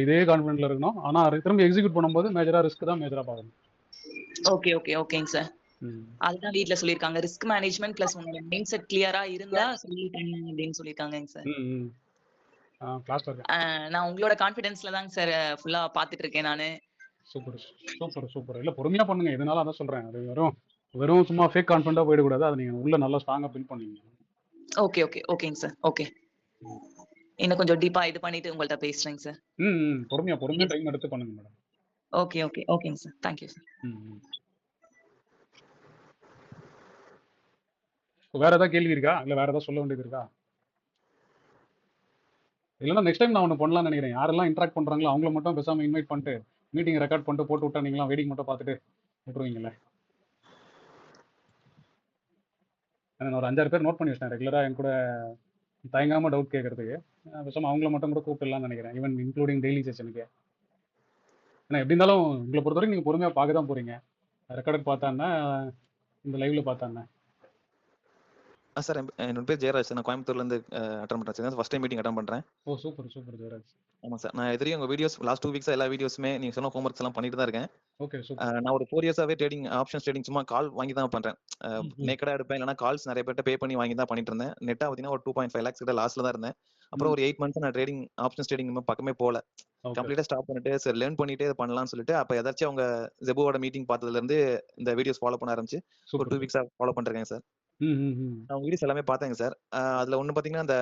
இதே கான்ஃபிடென்ட்ல இருக்கணும். ஆனா அதை திரும்பி எக்ஸிக்யூட் பண்ணும்போது மேஜரா ரிஸ்க் தான் மேஜரா பார்க்கணும். ஓகே ஓகே ஓகேங்க சார். ம். அதுதான் வீட்ல சொல்லியிருக்காங்க. ரிஸ்க் மேனேஜ்மென்ட் பிளஸ் உங்களோட மைண்ட் செட் கிளியரா இருந்தா சொல்லி பண்ணுங்க அப்படின்னு சொல்லியிருக்காங்கங்க சார். ம், ம். கிளாஸ்ல இருக்கேன். நான் உங்களோட கான்ஃபிடன்ஸ்ல தாங்க சார் ஃபுல்லா பாத்துட்டு இருக்கேன் நானு. Super, super, super. இல்ல பொறுமையா பண்ணுங்க. எதுனாலும் அதான் சொல்றேன். அது வெறும் வெறும் சும்மா ஃபேக் கான்ஃபிடென்ட்டா போயிடக்கூடாது. அதை நீங்க உள்ள நல்லா ஸ்ட்ராங்கா பில்ட் பண்ணீங்க. ஓகே ஓகே ஓகேங்க சார். ஓகே. இன்னும் கொஞ்சம் டீப்பா இது பண்ணிட்டு உங்கள்ட்ட பேசுறேங்க சார். ம், ம். பொறுமையா பொறுமையா டைம் எடுத்து பண்ணுங்க மேடம். ஓகே ஓகே ஓகேங்க சார். Thank you sir. ம், ம். வேற ஏதாவது கேள்வி இருக்கா? இல்ல வேற ஏதாவது சொல்ல வேண்டியது இருக்கா? இல்லைன்னா நெக்ஸ்ட் டைம் நான் ஒன்று பண்ணலாம்னு நினைக்கிறேன். யாரெல்லாம் இன்ட்ராக்ட் பண்றாங்களோ அவங்கள மட்டும் பேசாம இன்வைட் பண்ணிட்டு மீட்டிங் ரெக்கார்ட் பண்ணிட்டு போட்டு விட்டா நீங்களாம் வேடிக்கை மட்டும் பார்த்துட்டு விட்டுருவீங்கல்ல. நான் ஒரு 5-6 பேர் நோட் பண்ணி வச்சிட்டேன் ரெகுலரா என் கூட தயங்காம டவுட் கேட்கறதுக்கு. பேசாம அவங்கள மட்டும் கூட கூப்பிடலாம்னு நினைக்கிறேன். ஈவன் இன்க்ளூடிங் டெய்லி செஷனுக்கு. ஏன்னா எப்படி இருந்தாலும் உங்களை பொறுத்த வரைக்கும் நீங்க பொறுமையா பார்க்க தான் போறீங்க. ரெக்கார்டு பார்த்தான்னா இந்த லைவ்ல பார்த்தான்னா. சார் என்னோட பேர் ஜெயராஜ். நான் கோயம்புத்தூர்லேருந்து அட்டன் பண்ணுறேன் sir. First time meeting attend பண்ணுறேன். ஓ சூப்பர் சூப்பர் ஜெயராஜ். ஆமாம் சார். நான் எதிரியும் உங்கள் வீடியோஸ் லாஸ்ட் 2 வீக்ஸாக எல்லா வீடியோஸுமே நீங்கள் சொன்ன ஹோம்ஒர்க்ஸ் எல்லாம் பண்ணிட்டு தான் இருக்கேன். Okay super. நான் ஒரு 4 இயர்ஸாவே ட்ரேடிங் ஆப்ஷன்ஸ் ட்ரேடிங் சும்மா கால் வாங்கி தான் பண்ணுறேன். நேக்கடா எடுப்பேன், இல்லைனா கால்ஸ் நிறைய பேர்ட்ட பே பண்ணி வாங்கி தான் பண்ணிட்டு இருந்தேன். நெட்டாக பார்த்தீங்கன்னா ஒரு 2.5 lakhs கிட்ட லாஸ்ட்ல தான் இருந்தேன். அப்புறம் ஒரு 8 months நான் ட்ரேடிங் ஆப்ஷன்ஸ் ட்ரேடிங் பக்கமே போகல. கம்ப்ளீட்டாக ஸ்டாப் பண்ணிட்டு சரி லேர்ன் பண்ணிட்டே இதை பண்ணலாம்னு சொல்லிட்டு அப்போ ஏதாச்சும் அவங்க ஜெபோவோட மீட்டிங் பார்த்ததுலேருந்து இந்த வீடியோஸ் ஃபாலோ பண்ண ஆரம்பிச்சு ஒரு 2 வீக்ஸாக ஃபாலோ பண்ணிருக்கேன் சார். நான் வீடியோஸ் எல்லாமே பார்த்தேங்க சார். அதுல ஒண்ணு பாத்தீங்கன்னா அந்த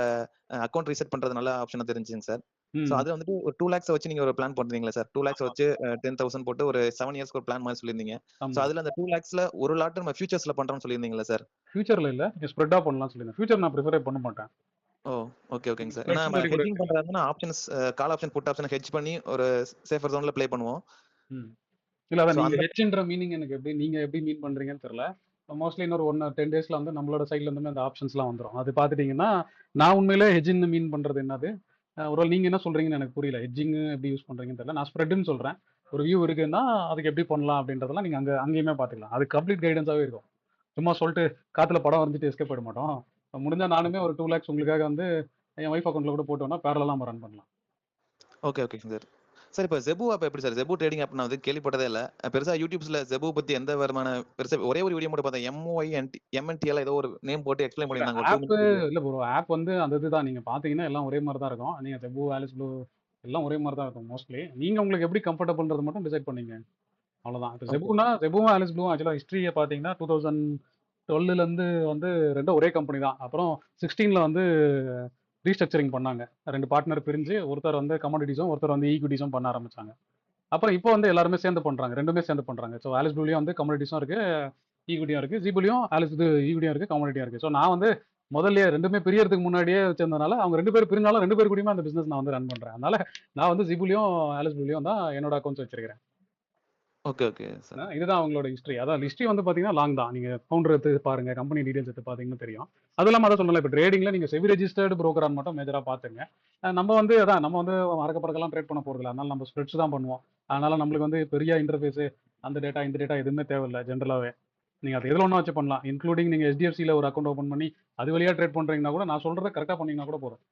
அக்கௌண்ட் ரீசெட் பண்றது நல்ல ஆப்ஷனா தெரிஞ்சுங்க சார். சோ அது வந்துட்டு ஒரு 2 lakhs வச்சு நீங்க ஒரு பிளான் பண்றீங்களா சார்? 2 lakhs வச்சு 10,000 போட்டு ஒரு 7 yearsக்கு ஒரு பிளான் மாதிரி சொல்லிருந்தீங்க. சோ அதுல அந்த 2 lakhsல ஒரு லாட் நம்ம ஃபியூச்சர்ஸ்ல பண்றோம்னு சொல்லிருந்தீங்களா சார்? ஃபியூச்சர்ல இல்ல, நீங்க ஸ்ப்ரெட்டா பண்ணலாம் சொல்லிருந்தேன். ஃபியூச்சர் நான் ப்ரிஃபரே பண்ண மாட்டேன். ஓ ஓகே ஓகேங்க சார். ஏன்னா நம்ம ஹெட்ஜிங் பண்றதுனா options call option put option hedge பண்ணி ஒரு சேஃபர் ஜோன்ல ப்ளே பண்ணுவோம். இல்ல அத நீங்க ஹெட்ஜ்ன்ற மீனிங் எனக்கு எப்படி நீங்க எப்படி மீன் பண்றீங்கன்னு தெரியல. மோஸ்ட்லி இன்னொரு 10 டேஸ்ல வந்து நம்மளோட சைட்ல இருந்து அந்த ஆப்ஷன்ஸ்லாம் வந்துரும். அது பாத்துட்டீங்கன்னா நான் உண்மையிலே ஹெட்ஜிங்னு மீன் பண்றது என்னது? ஒருவேளை நீங்க என்ன சொல்றீங்கன்னு எனக்கு புரியல. ஹெட்ஜிங் எப்படி யூஸ் பண்றீங்கன்னு தெரியல. நான் ஸ்ப்ரெட்னு சொல்றேன். ஒரு வியூ இருக்குன்னா அதுக்கு எப்படி பண்ணலாம் அப்படின்றதெல்லாம் நீங்க அங்கேயுமே பாத்துக்கலாம். அது கம்ப்ளீட் கைடன்ஸாவே இருக்கும். சும்மா சொல்லிட்டு காத்துல படம் வரைஞ்சிட்டு எஸ்கேப் ஆயிட மாட்டோம். முடிஞ்சா நானுமே ஒரு 2 lakhs உங்களுக்காக வந்து என் ஒய்ஃப் அக்கௌண்ட்ல கூட போட்டோம்னா பேரலா நம்ம ரன் பண்ணலாம். Okay okay sir. சார் இப்போ ஜெபு ஆப் எப்படி சார்? ஜெபு ட்ரேடிங் ஆப் நான் வந்து கேள்விப்பட்டதே இல்ல. பெருசா யூடியூப்ஸ்ல ஜெபு பத்தி எந்த விதமான பெருசா ஒரே ஒரு வீடியோ மட்டும் பார்த்தேன். MOINT ஏதோ ஒரு நேம் போட்டு எக்ஸ்பிளைன் பண்ணியிருந்தாங்க ஒரு 2 ஆப் மினிட்ஸ் வீடியோ. இல்ல ப்ரோ, ஆப் வந்து அந்த இதுதான். நீங்க பாத்தீங்கன்னா எல்லாம் ஒரே மாதிரி தான் இருக்கும். நீங்க செபு, ஆலிஸ் ப்ளூ எல்லாம் ஒரே மாதிரி தான் இருக்கும் மோஸ்ட்லி. நீங்க உங்களுக்கு எப்படி கம்ஃபர்டபுள்ன்றது மட்டும் டிசைட் பண்ணீங்க. அவ்வளவுதான். இப்போ ஓகே. செபுவும் ஆலிஸ் ப்ளூவும் ஆக்சுவலா ஹிஸ்டரியை பாத்தீங்கன்னா 2012ல இருந்து வந்து ரெண்டும் ஒரே கம்பெனி தான். அப்புறம் 16ல வந்து ரீஸ்ட்ரக்சரிங் பண்ணாங்க. 2 பார்ட்னர் பிரிஞ்சு ஒருத்தர் வந்து கமாடிட்டிஸும் ஒருத்தர் வந்து ஈக்விட்டிஸும் பண்ண ஆரம்பிச்சாங்க. அப்புறம் இப்போ வந்து எல்லாருமே சேர்ந்து பண்றாங்க. ரெண்டுமே சேர்ந்து பண்றாங்க. ஸோ ஆலிஸ் ப்ளூலயும் வந்து கமாடிட்டிஸும் இருக்கு, ஈக்விட்டியும் இருக்கு. ஜீபுலயும் ஆலிஸ் இது ஈக்விட்டியும் இருக்கு, கமாடிட்டியும் இருக்கு. ஸோ நான் வந்து முதல்லயே ரெண்டுமே பிரியறதுக்கு முன்னாடியே வச்சிருந்தனால அவங்க 2 பேரும் பிரிஞ்சாலும் 2 பேர் கூடயுமே அந்த பிசினஸ் நான் வந்து ரன் பண்றேன். அதனால நான் வந்து ஜிபுலயும் ஆலிஸ் ப்ளூலயும் தான் என்னோட அக்கௌண்ட்ஸ் வச்சிருக்கிறேன். Okay okay sir. இதுதான் அவங்களோட ஹிஸ்ட்ரி. அதான் ஹிஸ்ட்ரி வந்து பாத்தீங்கன்னா லாங் தான். நீங்க ஃபவுண்டர் எடுத்து பாருங்க, கம்பெனி டீடைல்ஸ் எடுத்து பாத்தீங்கன்னா தெரியும். அது இல்லாம அதான் சொன்னல, இப்போ ட்ரேடிங்ல நீங்க செபி ரெஜிஸ்டர்டு புரோக்கரான்னு மட்டும் மேஜரா பாத்துங்க. நம்ம வந்து அதான் நம்ம வந்து மறக்க பறக்கலாம் ட்ரேட் பண்ண போறதில்ல. அதனால நம்ம ஸ்ப்ரெட்ஸ் தான் பண்ணுவோம். அதனால நம்மளுக்கு வந்து பெரிய இன்டர்ஃபேஸ் அந்த டேட்டா இந்த டேட்டா எதுவுமே தேவையில்லை ஜென்ரலாவே. நீங்க அது எதுல ஒன்றா வச்சு பண்ணலாம். இன்க்ளூடிங் நீங்க HDFCல ஒரு அக்கௌண்ட் ஓப்பன் பண்ணி அது வழியா ட்ரேட் பண்றீங்கன்னா கூட நான் சொல்றதை கரெக்டா பண்ணீங்கன்னா கூட போதும்.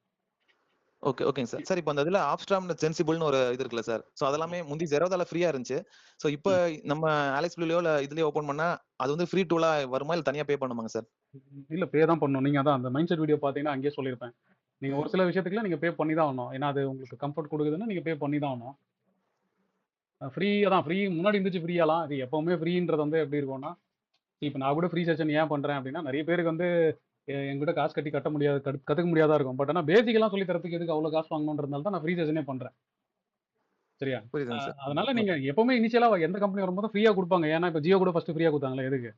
ஓகே ஓகேங்க சார். சார் இப்போ அந்த இதுல ஆப்ஸ்ட்ராம் சென்சிபிள்னு ஒரு இது இருக்குல்ல சார். ஸோ அதெல்லாமே முந்தி ஜெரோதால ஃப்ரீயா இருந்துச்சு. ஸோ இப்போ நம்ம ஆலிஸ் ப்ளூலயோ இல்ல இதுலயோ ஓப்பன் பண்ணா அது வந்து ஃப்ரீ டூலா வருமா இல்ல தனியா பே பண்ணுமாங்க சார்? இல்ல பே தான் பண்ணணும். நீங்க அதான் அந்த மைண்ட் செட் வீடியோ பாத்தீங்கன்னா அங்கேயே சொல்லியிருப்பேன். நீங்க ஒரு சில விஷயத்துக்குலாம் நீங்க பே பண்ணி தான் ஆகணும். ஏன்னா அது உங்களுக்கு கம்ஃபர்ட் கொடுக்குதுன்னா நீங்க பே பண்ணி தான் ஆகணும். ஃப்ரீ தான். ஃப்ரீ முன்னாடி இருந்துச்சு ஃப்ரீயாலாம். இது எப்பவுமே ஃப்ரீன்றது வந்து எப்படி இருக்கும்னா, இப்போ நான் கூட ஃப்ரீ செஷன் ஏன் பண்றேன் அப்படின்னா, நிறைய பேருக்கு வந்து என்கிட்ட காசு கட்டி கட்ட முடியாது, கத்துக்க முடியாதா இருக்கும். பட் ஆனா பேசிக்கெல்லாம் சொல்லி தரத்துக்கு எதுக்கு அவ்வளவு காசு வாங்கணுன்றதுனால தான் நான் ஃப்ரீ செஷனே பண்றேன். சரியா? புரியுதுங்க சார். அதனால நீங்க எப்பவுமே இனிஷியலா எந்த கம்பெனி வரும்போது ஃப்ரீயா கொடுப்பாங்க. ஏன்னா இப்போ ஜியோ கூட ஃபர்ஸ்ட் ஃப்ரீயா கொடுத்தாங்களே எதுக்கு?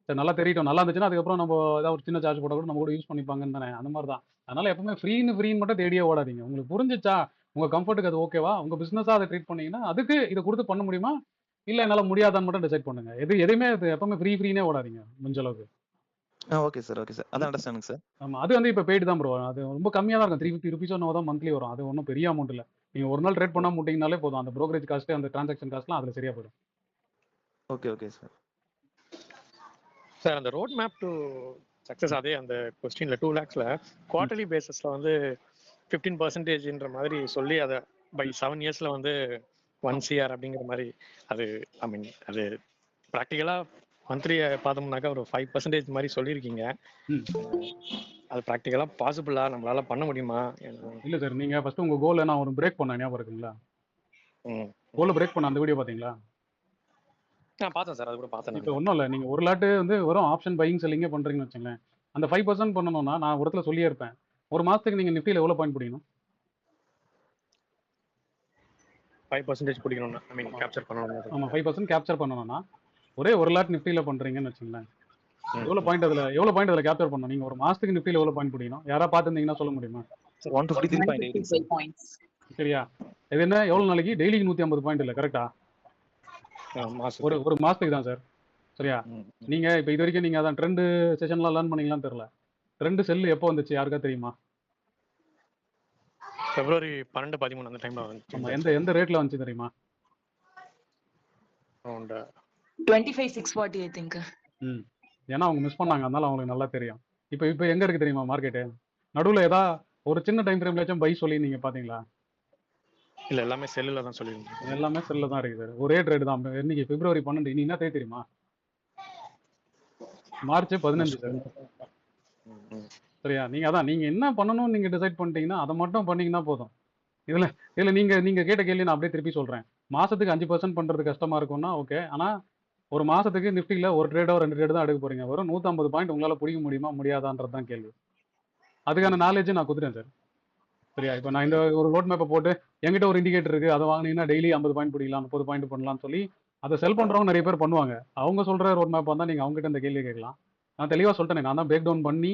சரி நல்லா தெரியட்டும், நல்லா இருந்துச்சுன்னா அதுக்கப்புறம் நம்ம ஏதாவது ஒரு சின்ன சார்ஜ் போட கூட நம்ம கூட யூஸ் பண்ணிப்பாங்கன்னு தானே. அந்த மாதிரி தான். அதனால எப்பவுமே ஃப்ரீன்னு மட்டும் தேடியே ஓடாதீங்க. உங்களுக்கு புரிஞ்சிச்சா, உங்க கம்ஃபர்ட்டுக்கு அது ஓகேவா, உங்க பிசினஸா அதை ட்ரீட் பண்ணீங்கன்னா அதுக்கு இதை கொடுத்து பண்ண முடியுமா, இல்ல என்னால முடியாதான்னு மட்டும் டிசைட் பண்ணுங்க. எதுவுமே அது எப்பவுமே ஃப்ரீனே ஓடாதீங்க முடிஞ்ச அளவுக்கு. Okay sir okay sir. அதான் அண்டர்ஸ்டாண்டிங் சார். ஆமா, அது வந்து இப்போ பெய்டு தான் ப்ரோ. அது ரொம்ப கம்மியா தான் இருக்கும். 350 ருபீஸ் தான் மந்த்லி வரும். அது ஒன்றும் பெரிய அமௌண்ட் இல்லை. நீங்க ஒரு நாள் ட்ரேட் பண்ணா முட்டிங்கனாலே போதும். அந்த brokerage காஸ்ட் அந்த டிரான்சாக்ஷன் காஸ்ட்லாம் அதுல சரியா போயிடும். Okay okay sir. சார் அந்த ரோட் மேப் டு சக்ஸஸ் அதே அந்த கொஸ்டின்ல 2 lakhsல குவார்டர்லி பேசிஸ்ல வந்து 15%ன்ற மாதிரி சொல்லி அதை பை 7 இயர்ஸ்ல வந்து 1 CR அப்படிங்கிற மாதிரி அது ஐ மீன் அது ப்ராக்டிக்கலா மந்த்லி பார்த்தோம்னாக்கா ஒரு 5% மாதிரி சொல்லியிருக்கீங்க. அது ப்ராக்டிக்கலா பாசிபிளா நம்மளால பண்ண முடியுமா? இல்ல சார், நீங்க ஃபர்ஸ்ட் உங்க கோலை நான் ஒரு பிரேக் பண்ண ஞாபகம் இருக்குங்களா? கோலை பிரேக் பண்ண அந்த வீடியோ பாத்தீங்களா? நான் பார்த்தேன் சார், அது கூட பார்த்தேன். இப்போ ஒன்றும் இல்லை, நீங்கள் ஒரு லாட்டு வந்து வெறும் ஆப்ஷன் பையிங் செல்லிங்கே பண்ணுறீங்கன்னு வச்சுங்களேன். அந்த 5% பண்ணணும்னா நான் ஒரு இடத்துல சொல்லியே இருப்பேன். ஒரு மாதத்துக்கு நீங்கள் நிஃப்டியில் எவ்வளோ பாயிண்ட் பிடிக்கணும்? 5% பிடிக்கணும்னா ஐ மீன் கேப்சர் பண்ணணும். ஆமாம், 5% கேப்சர் பண்ணணும்னா ஒரே ஒரு லாட் நிஃப்டியில் பண்ணுறீங்கன்னு வச்சுங்களேன். எவ்வளோ பாயிண்ட் அதில் கேப்சர் பண்ணணும்? நீங்கள் ஒரு மாதத்துக்கு நிஃப்டியில் எவ்வளோ பாயிண்ட் பிடிக்கணும்? யாராவது பார்த்துருந்தீங்கன்னா சொல்ல முடியுமா? 153.8 பாயிண்ட்ஸ். சரியா? இது என்ன எவ்வளோ நாளைக்கு? டெய்லிக்கு 150 பாயிண்ட் இல்லை, கரெக்டா? ஒரு மாதத்துக்கு தான் சார். சரியா? நீங்கள் இப்போ இது வரைக்கும் நீங்கள் அதான் ட்ரெண்டு செஷன்லாம் லேர்ன் பண்ணீங்களான்னு தெரியல. ட்ரெண்டு செல்லு எப்போ வந்துச்சு யாருக்கா தெரியுமா? February 12-13 அந்த டைம்ல வந்துச்சு. ஆமா, எந்த ரேட்ல வந்துச்சு தெரியுமா? Around 25,640 I think. ஏன்னா அவங்க மிஸ் பண்ணாங்க, அதனால அவங்களுக்கு நல்லா தெரியும். இப்போ எங்க இருக்கு தெரியுமா மார்க்கெட்டு? நடுவுல ஏதா ஒரு சின்ன டைம் ஃப்ரேம்லயாச்சும் பை சொல்லி நீங்க பாத்தீங்களா? இல்ல, எல்லாமே செல்லுல தான் சொல்லிருந்தீங்க. எல்லாமே செல்ல தான் இருக்கு சார். ஒரே ட்ரேட் தான். இன்னைக்கு February 12, இன்னைக்கு என்ன தேதி தெரியுமா? March 15 sir. சரியா? நீங்க என்ன பண்ணணும்னு நீங்க டிசைட் பண்ணிட்டீங்கன்னா அதை மட்டும் பண்ணீங்கன்னா போதும். இதுல நீங்க கேட்ட கேள்வி நான் அப்படியே திருப்பி சொல்றேன். மாசத்துக்கு 5% பண்றது கஷ்டமா இருக்கும்னா ஓகே. ஆனா ஒரு மாசத்துக்கு நிஃப்டில ஒரு ட்ரேடோ 2 ட்ரேட் தான் எடுக்க போறீங்க. வெறும் 150 பாயிண்ட் உங்களால பிடிக்க முடியுமா முடியாதான்றது தான் கேள்வி. அதுக்கான நாலேஜ் நான் கொடுத்துட்டேன் சார். சரியா? இப்போ நான் இந்த ஒரு ரோட் மேப்பை போட்டு என்கிட்ட ஒரு இண்டிகேட்டர் இருக்கு, அதை வாங்கினீங்கன்னா டெய்லி 50 பாயிண்ட் பிடிக்கலாம், 30 பாயிண்ட் பண்ணலாம்னு சொல்லி அதை செல் பண்றவங்க நிறைய பேர் பண்ணுவாங்க. அவங்க சொல்ற ரோட் மேப் வந்தா நீங்க அவங்ககிட்ட இந்த கேள்வி கேட்கலாம். நான் தெளிவா சொல்லிட்டேன். நான் தான் பிரேக் டவுன் பண்ணி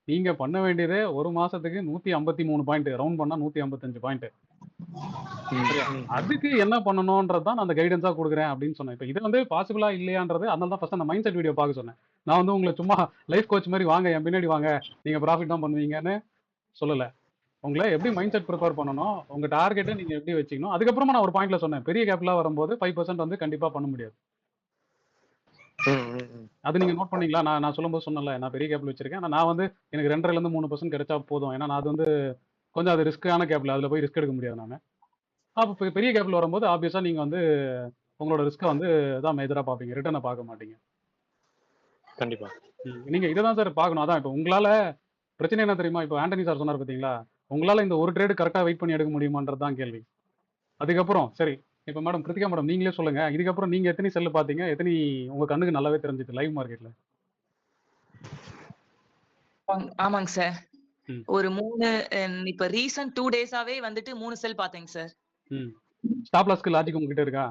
நீங்க பண்ண வேண்டியதே ஒரு மாசத்துக்கு 153 பாயிண்ட், ரவுண்ட் பண்ணா 155 பாயிண்ட். அதுக்கு என்ன பண்ணணும்ன்றது தான் நான் அந்த கைடன்ஸா கொடுக்குறேன் அப்படின்னு சொன்னேன். இப்போ இது வந்து பாசிபிளா இல்லையான்றது அதனால தான் ஃபர்ஸ்ட் அந்த மைண்ட் செட் வீடியோ பார்க்க சொன்னேன். நான் வந்து உங்களை சும்மா லைஃப் கோச் மாதிரி வாங்க என் பின்னாடி வாங்க நீங்க ப்ராஃபிட் தான் பண்ணுவீங்கன்னு சொல்லல. உங்களை எப்படி மைண்ட் செட் ப்ரிப்பேர் பண்ணணும், உங்க டார்கெட்டை நீங்க எப்படி வச்சுக்கணும். அதுக்கப்புறமா நான் ஒரு பாயிண்ட்ல சொன்னேன், பெரிய கேப்லாம் வரும்போது 5% வந்து கண்டிப்பா பண்ண முடியாது. அது நீங்க நோட் பண்ணீங்களா? நான் சொல்லும்போது சொன்னல, நான் பெரிய கேப்ல வச்சிருக்கேன். நான் வந்து எனக்கு 2.5 to 3% கிடைச்சா போதும். ஏன்னா நான் அது வந்து கொஞ்சம் அது ரிஸ்க்கான கேப்ல அதில் போய் ரிஸ்க் எடுக்க முடியாது நான். அப்போ பெரிய கேப்ல வரும்போது ஆப்வியஸாக நீங்கள் வந்து உங்களோட ரிஸ்க்கை வந்து தான் மேஜராக பார்ப்பீங்க, ரிட்டர்னை பார்க்க மாட்டீங்க. கண்டிப்பா. நீங்க இதை தான் சார் பார்க்கணும். அதான் இப்போ உங்களால பிரச்சனை என்ன தெரியுமா? இப்போ ஆண்டனி சார் சொன்னார் பார்த்தீங்களா, உங்களால இந்த ஒரு ட்ரேடு கரெக்டாக வெயிட் பண்ணி எடுக்க முடியுமான்றது தான் கேள்வி. அதுக்கப்புறம் சரி, இப்போ மேடம் கிருத்திகா மேடம் நீங்களே சொல்லுங்க, இதுக்கப்புறம் நீங்க எத்தனை செல்லு பார்த்தீங்க, எத்தனை உங்க கண்ணுக்கு நல்லாவே தெரிஞ்சுது லைவ் மார்க்கெட்ல? ஆமாங்க சார். ம். ஒரு 3 இப்ப ரீசன்ட் 2 டேஸாவே வந்துட்டு 3 செல் பார்த்தேங்க சார். ம். ஸ்டாப் லாஸ்க்கு லாஜிக் உங்ககிட்ட இருக்கா?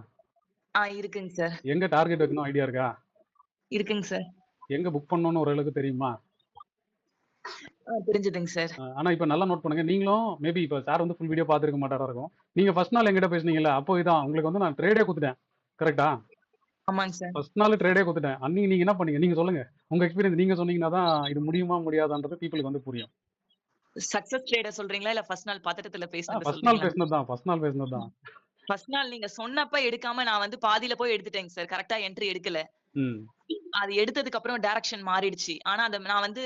இருக்குங்க சார். எங்க டார்கெட் வைக்கணும் ஐடியா இருக்கா? இருக்குங்க சார். எங்க புக் பண்ணணும்னு ஓரளவுக்கு தெரியுமா? தெரிஞ்சதுங்க சார். ஆனா இப்போ நல்லா நோட் பண்ணுங்க. நீங்களும் மேபி இப்போ சார் வந்து ஃபுல் வீடியோ பார்த்துருக்க மாட்டாரா இருக்கும். நீங்க ஃபர்ஸ்ட் நாள் என்கிட்ட பேசுனீங்கல்ல, அப்போ இதான் உங்களுக்கு வந்து நான் ட்ரேடே குடுத்துட்டேன். கரெக்ட்டா? ஆமாங்க சார். ஃபர்ஸ்ட் நாள் ட்ரேடே குடுத்துட்டேன். அன்னைக்கு நீங்க என்ன பண்ணீங்க? நீங்க சொல்லுங்க. உங்க எக்ஸ்பீரியன்ஸ் நீங்க சொன்னீங்கன்னா தான் இது முடியுமா முடியாதான்றது பீப்பிளுக்கு வந்து புரியும். சக்சஸ் ட்ரேடர் சொல்றீங்களா இல்ல ஃபர்ஸ்ட் நாள் பதட்டத்துல பேசுனது ஃபர்ஸ்ட் நாள் சொல்றீங்களா? பேசுனது தான். ஃபர்ஸ்ட் நாள் பேசுனது தான். ஃபர்ஸ்ட் நாள் நீங்க சொன்னப்ப எடுக்காம நான் வந்து பாதியில போய் எடுத்துட்டேங்க சார். கரெக்ட்டா என்ட்ரி எடுக்கல. ம். அது எடுத்ததுக்கு அப்புறம் டைரக்ஷன் மாறிடுச்சு. ஆனா நான் வந்து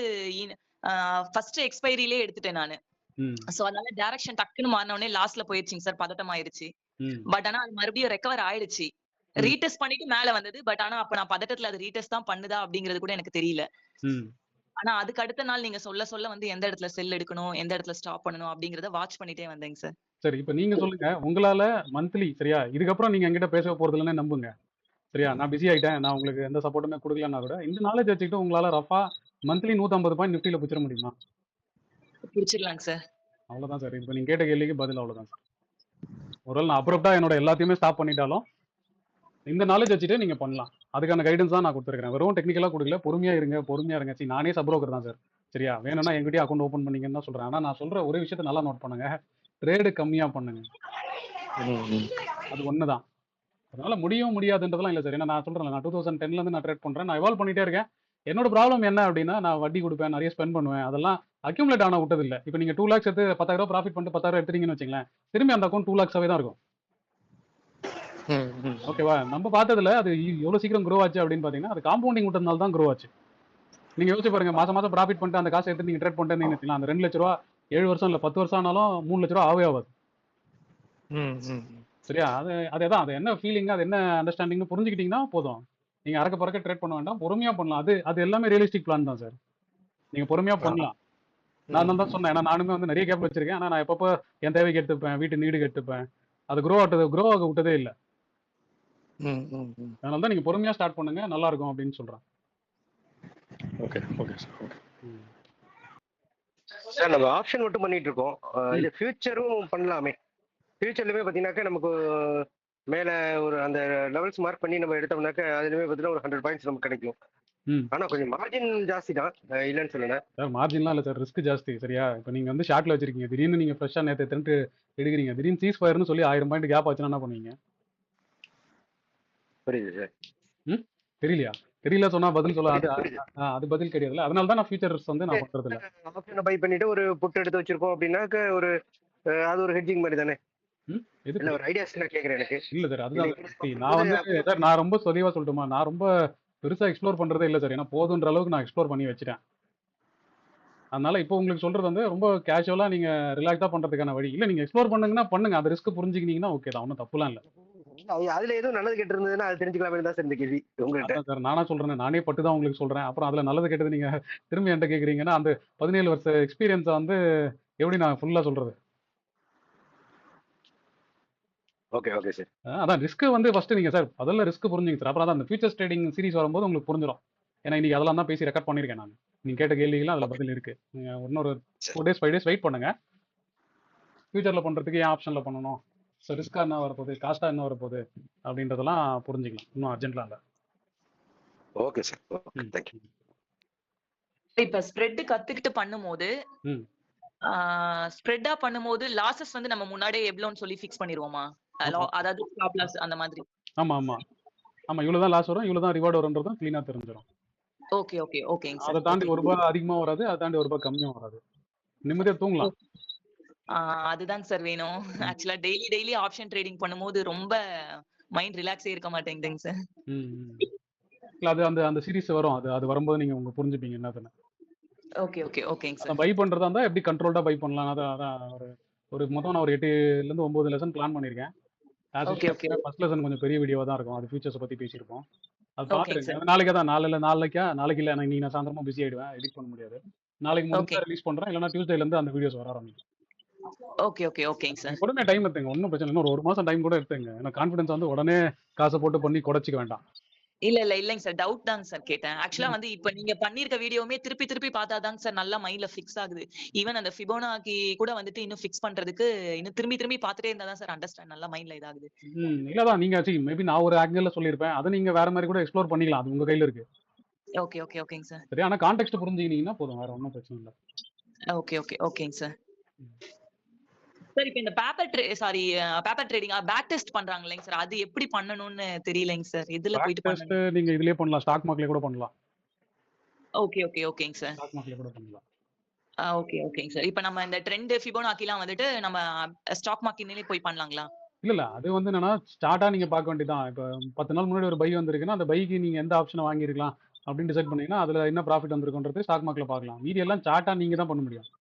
ஃபர்ஸ்ட் எக்ஸ்பைரியிலே எடுத்துட்டேன் நானு. ம். சோ அதனால டைரக்ஷன் டக்குன்னு மாறின உடனே லாஸ்ட்ல போயிருச்சுங்க சார். பதட்டம் ஆயிருச்சு. ம். பட் ஆனா அது மறுபடியும் ரெக்கவர் ஆயிடுச்சு. ம். ரீடெஸ்ட் பண்ணிட்டு மேல வந்தது. பட் ஆனா அப்ப நான் பதட்டத்துல அது ரீடெஸ்ட் தான் பண்ணுதா அப்படிங்கிறது கூட எனக்கு தெரியல. ம். ஆனா அதுக்கு அடுத்த நாள் நீங்க சொல்ல வந்து எந்த இடத்துல செல் எடுக்கணும், எந்த இடத்துல ஸ்டாப் பண்ணணும் அப்படிங்கறத வாட்ச் பண்ணிட்டே வந்தேங்க சார். சரி, இப்போ நீங்க சொல்லுங்க. உங்களால மந்த்லி சரியா? இதுக்கப்புறம் நீங்க என்கிட்ட பேச போறது இல்லன்னு நம்புங்க. சரியா? நான் பிஸி ஆயிட்டேன். நான் உங்களுக்கு எந்த சப்போர்ட்டுமே குடுக்கலன்னா கூட, இந்த நாலேட்ஜ் வச்சுக்கிட்டு உங்களால ரஃபா மந்த்லி 150 பாயிண்ட் நிஃப்டில பிடிச்சிட முடியுமா? பிடிச்சிடலாங்க சார். அவ்வளவுதான் சார். இப்போ நீங்க கேட்ட கேள்விக்கு பதில் அவ்வளவுதான் சார். ஒருவேளை நான் அப்ரப்ட்டா என்னோட எல்லாத்தையுமே ஸ்டாப் பண்ணிட்டாலும், இந்த நாலேட்ஜ் வச்சுட்டு நீங்க பண்ணலாம். அதுக்கான கைடன்ஸ் தான் நான் குடுத்துருக்கேன். வெறும் டெக்னிக்கலா குடுக்கல. பொறுமையா இருங்க, பொறுமையா இருங்க. நானே சப் புரோக்கர் தான் சார். சரியா? வேணும்னா என்கிட்டயே அக்கவுண்ட் ஓப்பன் பண்ணீங்கன்னு தான் சொல்றேன். ஆனா நான் சொல்ற ஒரே விஷயத்த நல்லா நோட் பண்ணுங்க. ட்ரேடு கம்மியா பண்ணுங்க. அது ஒண்ணு தான். அதனால முடியும் முடியாதுன்றதெல்லாம் இல்ல சார். ஏன்னா நான் சொல்றேன்ல, நான் 2010ல இருந்து நான் ட்ரேட் பண்றேன். நான் எவால்வ் பண்ணிட்டே இருக்கேன். என்னோட ப்ராப்ளம் என்ன அப்படின்னா, நான் வட்டி குடுப்பேன், நிறைய ஸ்பெண்ட் பண்ணுவேன். அதெல்லாம் அக்யூமுலேட் ஆன விட்டது இல்ல. இப்போ நீங்க 2 லாக்ஸ் எடுத்து 10,000 ப்ராஃபிட் பண்ணிட்டு 10,000 எடுத்தீங்கன்னு வச்சுங்களேன், திரும்பி அந்த அக்கவுண்ட் 2 லாக்ஸாவே தான் இருக்கும். ஓகேவா? நம்ம பார்த்ததுல அது எவ்வளவு சீக்கிரம் க்ரோ ஆச்சு அப்படின்னு பாத்தீங்கன்னா, அது காம்பவுண்டிங் விட்டதுனால தான் க்ரோ ஆச்சு. நீங்க யோசிச்சு பாருங்க, மாசம் மாசம் ப்ராஃபிட் பண்ணிட்டு அந்த காசை எடுத்து நீங்க ட்ரேட் பண்ணிட்டு வச்சுக்கலாம், அந்த 2 லட்ச ரூபா 7 வருஷம் இல்ல 10 வருஷம் ஆனாலும் 3 லட்ச ரூபா ஆகவே ஆகாது. சரியா? அதேதான். அது என்ன ஃபீலிங், அது என்ன அண்டர்ஸ்டாண்டிங்னு புரிஞ்சுக்கிட்டீங்கன்னா போதும். நீங்க அறக்க பறக்க ட்ரேட் பண்ண வேண்டாம், பொறுமையா பண்ணலாம். அது எல்லாமே ரியலிஸ்டிக் பிளான் தான் சார். நீங்க பொறுமையா பண்ணலாம். நான் தான் சொன்னேன். ஏன்னா நானுமே வந்து நிறைய கேப் வச்சிருக்கேன். ஆனா நான் எப்பப்போ என் தேவைக்கு எடுத்துப்பேன், வீட்டு நீடுக்கு எடுத்துப்பேன். அது க்ரோ ஆக விட்டதே இல்ல. அதனால தான் நீங்க பொறுமையா ஸ்டார்ட் பண்ணுங்க, நல்லா இருக்கும் அப்படின்னு சொல்றேன். Okay okay sir. Okay sir, நம்ம ஆப்ஷன் மட்டும் பண்ணிட்டு இருக்கோம். இது ஃபியூச்சரும் பண்ணலாமே. ஃபியூச்சர்லயுமே பாத்தீங்கன்னாக்கா நமக்கு மேல ஒரு அந்த லெவல்ஸ் மார்க் பண்ணி நம்ம எடுத்தோம்னாக்க அதுலயுமே பாத்தீங்கன்னா ஒரு 100 பாயிண்ட்ஸ் நமக்கு கிடைக்கும். ஆனா கொஞ்சம் மார்ஜின் ஜாஸ்தி தான், இல்லைன்னு சொல்லல சார். மார்ஜின்லாம் இல்ல சார், ரிஸ்க் ஜாஸ்தி. சரியா? இப்போ நீங்க வந்து ஷார்ட்ல வச்சிருக்கீங்க, திடீர்னு நீங்க ஃப்ரெஷ்ஷா நேற்று எடுத்து எடுக்கிறீங்க, திடீர்னு சீஸ் ஃபயர்னு சொல்லி 1000 பாயிண்ட் கேப் ஆச்சுன்னா என்ன பண்ணுவீங்க? புரியுது சார். தெரியலையா? தெரியல சொன்னா பதில் சொல்ல அது பதில் கிடையாதுல்ல. அதனால தான் நான் ஃபியூச்சர்ஸ் வந்து நான் பண்றது இல்ல. ஆப்ஷனை பை பண்ணிட்டு ஒரு புட் எடுத்து வச்சிருக்கோம் அப்படின்னாக்க ஒரு அது ஒரு ஹெட்ஜிங் மாதிரி தானே. இல்ல ஒரு ஐடியாஸ் நான் கேக்குறேன் எனக்கு. இல்ல சார், அதுதான் நான் வந்து சார், நான் ரொம்ப தெளிவா சொல்லட்டுமா, நான் ரொம்ப பெருசா எக்ஸ்ப்ளோர் பண்றதே இல்ல சார். ஏன்னா போதுன்ற அளவுக்கு நான் எக்ஸ்ப்ளோர் பண்ணி வச்சிட்டேன். அதனால இப்போ உங்களுக்கு சொல்றது வந்து ரொம்ப கேஷுவலா நீங்க ரிலாக்ஸா பண்றதுக்கான வழி இல்ல. நீங்க எக்ஸ்ப்ளோர் பண்ணுங்கன்னா பண்ணுங்க, அந்த ரிஸ்க் புரிஞ்சுக்கிட்டீங்கன்னா ஓகே தான், ஒன்றும் தப்புலாம் இல்ல. அதுல எதுவும் நல்லது கெட்டு இருந்ததுன்னா அது தெரிஞ்சுக்கலாமே தான் சார் இந்த கேள்வி உங்ககிட்ட. சார் நானா சொல்றேன், நானே பட்டு தான் உங்களுக்கு சொல்றேன். அப்புறம் அதுல நல்லது கெட்டது நீங்க திரும்பி என்கிட்ட கேக்குறீங்கன்னா, அந்த 17 வருஷ எக்ஸ்பீரியன்ஸை வந்து எப்படி நான் ஃபுல்லா சொல்றது? Okay okay sir. அதான் ரிஸ்க் வந்து ஃபர்ஸ்ட் நீங்க சார் அதெல்லாம் ரிஸ்க் புரிஞ்சுங்க சார். அப்புறம் அந்த ஃபியூச்சர் ட்ரேடிங் சீரிஸ் வரும்போது உங்களுக்கு புரிஞ்சிடும். ஏன்னா இன்னைக்கு அதெல்லாம் தான் பேசி ரெக்கார்ட் பண்ணியிருக்கேன் நான். நீங்க கேட்ட கேள்விகள்லாம் அதுல பதில் இருக்கு. நீங்க இன்னொரு 4 days 5 days வெயிட் பண்ணுங்க. ஃபியூச்சர்ல பண்றதுக்கு ஏன் ஆப்ஷன்ல பண்ணணும், ஸோ ரிஸ்கா என்ன வரப்போகுது, காஸ்டா என்ன வரப்போகுது அப்படின்றதெல்லாம் புரிஞ்சுக்கலாம். இன்னும் அர்ஜென்ட்லாம் இல்லை. Okay sir. Okay, thank you. இப்ப ஸ்ப்ரெட் கத்துக்கிட்டு பண்ணும்போது ஸ்ப்ரெட்டா பண்ணும்போது லாசஸ் வந்து நம்ம முன்னாடியே எவ்வளவுன்னு சொல்லி ஃபிக்ஸ் பண்ணிடுவோமா? அதாவது ஸ்டாப் லாஸ் அந்த மாதிரி. ஆமா ஆமா ஆமா, இவ்வளவுதான் லாஸ் வரும், இவ்வளவுதான் ரிவார்ட் வரும்ன்றதும் கிளீனா தெரிஞ்சிடும். ஓகே ஓகே ஓகேங்க சார். அதை தாண்டி ₹1 அதிகமா வராது, அதை தாண்டி ₹1 கம்மியா வராது. நிம்மதியா தூங்கலாம். அதுதாங்க சார் வேணும். ஆக்சுவலா டெய்லி ஆப்ஷன் ட்ரேடிங் பண்ணும்போது ரொம்ப மைண்ட் ரிலாக்ஸே இருக்க மாட்டேங்குதுங்க சார். இல்ல அது அந்த சீரிஸ் வரும், அது வரும்போது நீங்க உங்க புரிஞ்சுப்பீங்க என்னதுன்னு. ஓகே ஓகே ஓகேங்க அதான் சார். பை பண்றதா இருந்தா எப்படி கண்ட்ரோல்டா பை பண்ணலாம். அதான் அதான் ஒரு மொத்தம் நான் ஒரு 8ல இருந்து 9 லெசன் பிளான் பண்ணியிருக்கேன். As okay okay usual first lesson கொஞ்சம் பெரிய வீடியோவா தான் இருக்கும். அது ஃபியூச்சர்ஸ் பத்தி பேசியிருப்போம். அது ஓகேங்க பாத்துருங்க. சார். அது நாளைக்கு தான் நாளைக்கு இல்ல இன்னைக்கு நான் சாயந்தரமா பிஸி ஆயிடுவேன். எடிட் பண்ண முடியாது. நாளைக்கு ஓகே முடிஞ்சா ரிலீஸ் பண்றேன். இல்லைன்னா டியூஸ்டேல இருந்து அந்த வீடியோஸ் வர ஆரம்பிக்கும். ஓகே ஓகே ஓகேங்க சார். பொறுமையா டைம் எடுத்துங்க. ஒன்றும் பிரச்சனை இல்லை. இன்னும் ஒரு மாசம் டைம் கூட எடுத்துங்க. ஏன்னா கான்ஃபிடன்ஸ் வந்து உடனே காசை போட்டு பண்ணி குறைச்சிக்க வேண்டாம். இல்லைங்க சார். டவுட் தாங்க சார் கேட்டேன். ஆக்சுவலா வந்து இப்ப நீங்க பண்ணிருக்க வீடியோவுமே திருப்பி திருப்பி பார்த்தாதாங்க சார் நல்லா மைண்ட்ல ஃபிக்ஸ் ஆகுது. ஈவன் அந்த ஃபிபோனாக்கி கூட வந்துட்டு இன்னும் ஃபிக்ஸ் பண்றதுக்கு இன்னும் திரும்பி திரும்பி பார்த்துட்டே இருந்தா தான் சார் அண்டர்ஸ்டாண்ட் நல்லா மைண்ட்ல இதாகுது. இல்லதான் நீங்க மேபி நான் ஒரு ஆங்கிள் சொல்லியிருப்பேன். அதை நீங்க வேற மாதிரி கூட எக்ஸ்ப்ளோர் பண்ணிக்கலாம். அது உங்க கையில இருக்கு. ஓகே ஓகே ஓகேங்க சார். சரி, ஆனா கான்டெக்ஸ்ட் புரிஞ்சுக்கிட்டீங்கன்னா போதும். வேற ஒன்றும் பிரச்சனை இல்லை. ஓகே ஓகே ஓகேங்க சார். சார் இப்போ இந்த பேப்பர் ட்ரேடிங் பேக் டெஸ்ட் பண்றாங்க இல்லைங்க சார், அது எப்படி பண்ணணும்னு தெரியலைங்க சார். இதுல பேக் போயிட்டு டெஸ்ட் பண்ணணும். நீங்க இதுலயே பண்ணலாம். ஸ்டாக் மார்க்கெட்ல கூட பண்ணலாம். ஓகே ஓகே ஓகேங்க சார். ஸ்டாக் மார்க்கெட்ல கூட பண்ணலாம். ஓகே ஓகேங்க சார். இப்போ நம்ம இந்த ட்ரெண்ட் ஃபிபோனாக்கிலாம் வந்துட்டு நம்ம ஸ்டாக் மார்க்கெட்லயே போய் பண்ணலாங்களா? இல்ல அது வந்து என்னன்னா ஸ்டார்ட்டா நீங்க பார்க்க வேண்டியதான். இப்போ 10 நாள் முன்னாடி ஒரு பை வந்திருக்குன்னா அந்த பைக்கு நீங்க எந்த ஆப்ஷனை வாங்கியிருக்கலாம் அப்படின்னு டிசைட் பண்ணீங்கன்னா அதுல என்ன ப்ராஃபிட் வந்திருக்குன்றது ஸ்டாக் மார்க்கெட்ல பார்க்கலாம். மீதி எல்லாம் சார்ட்டா நீங்க தான் பண்ண முடியும்.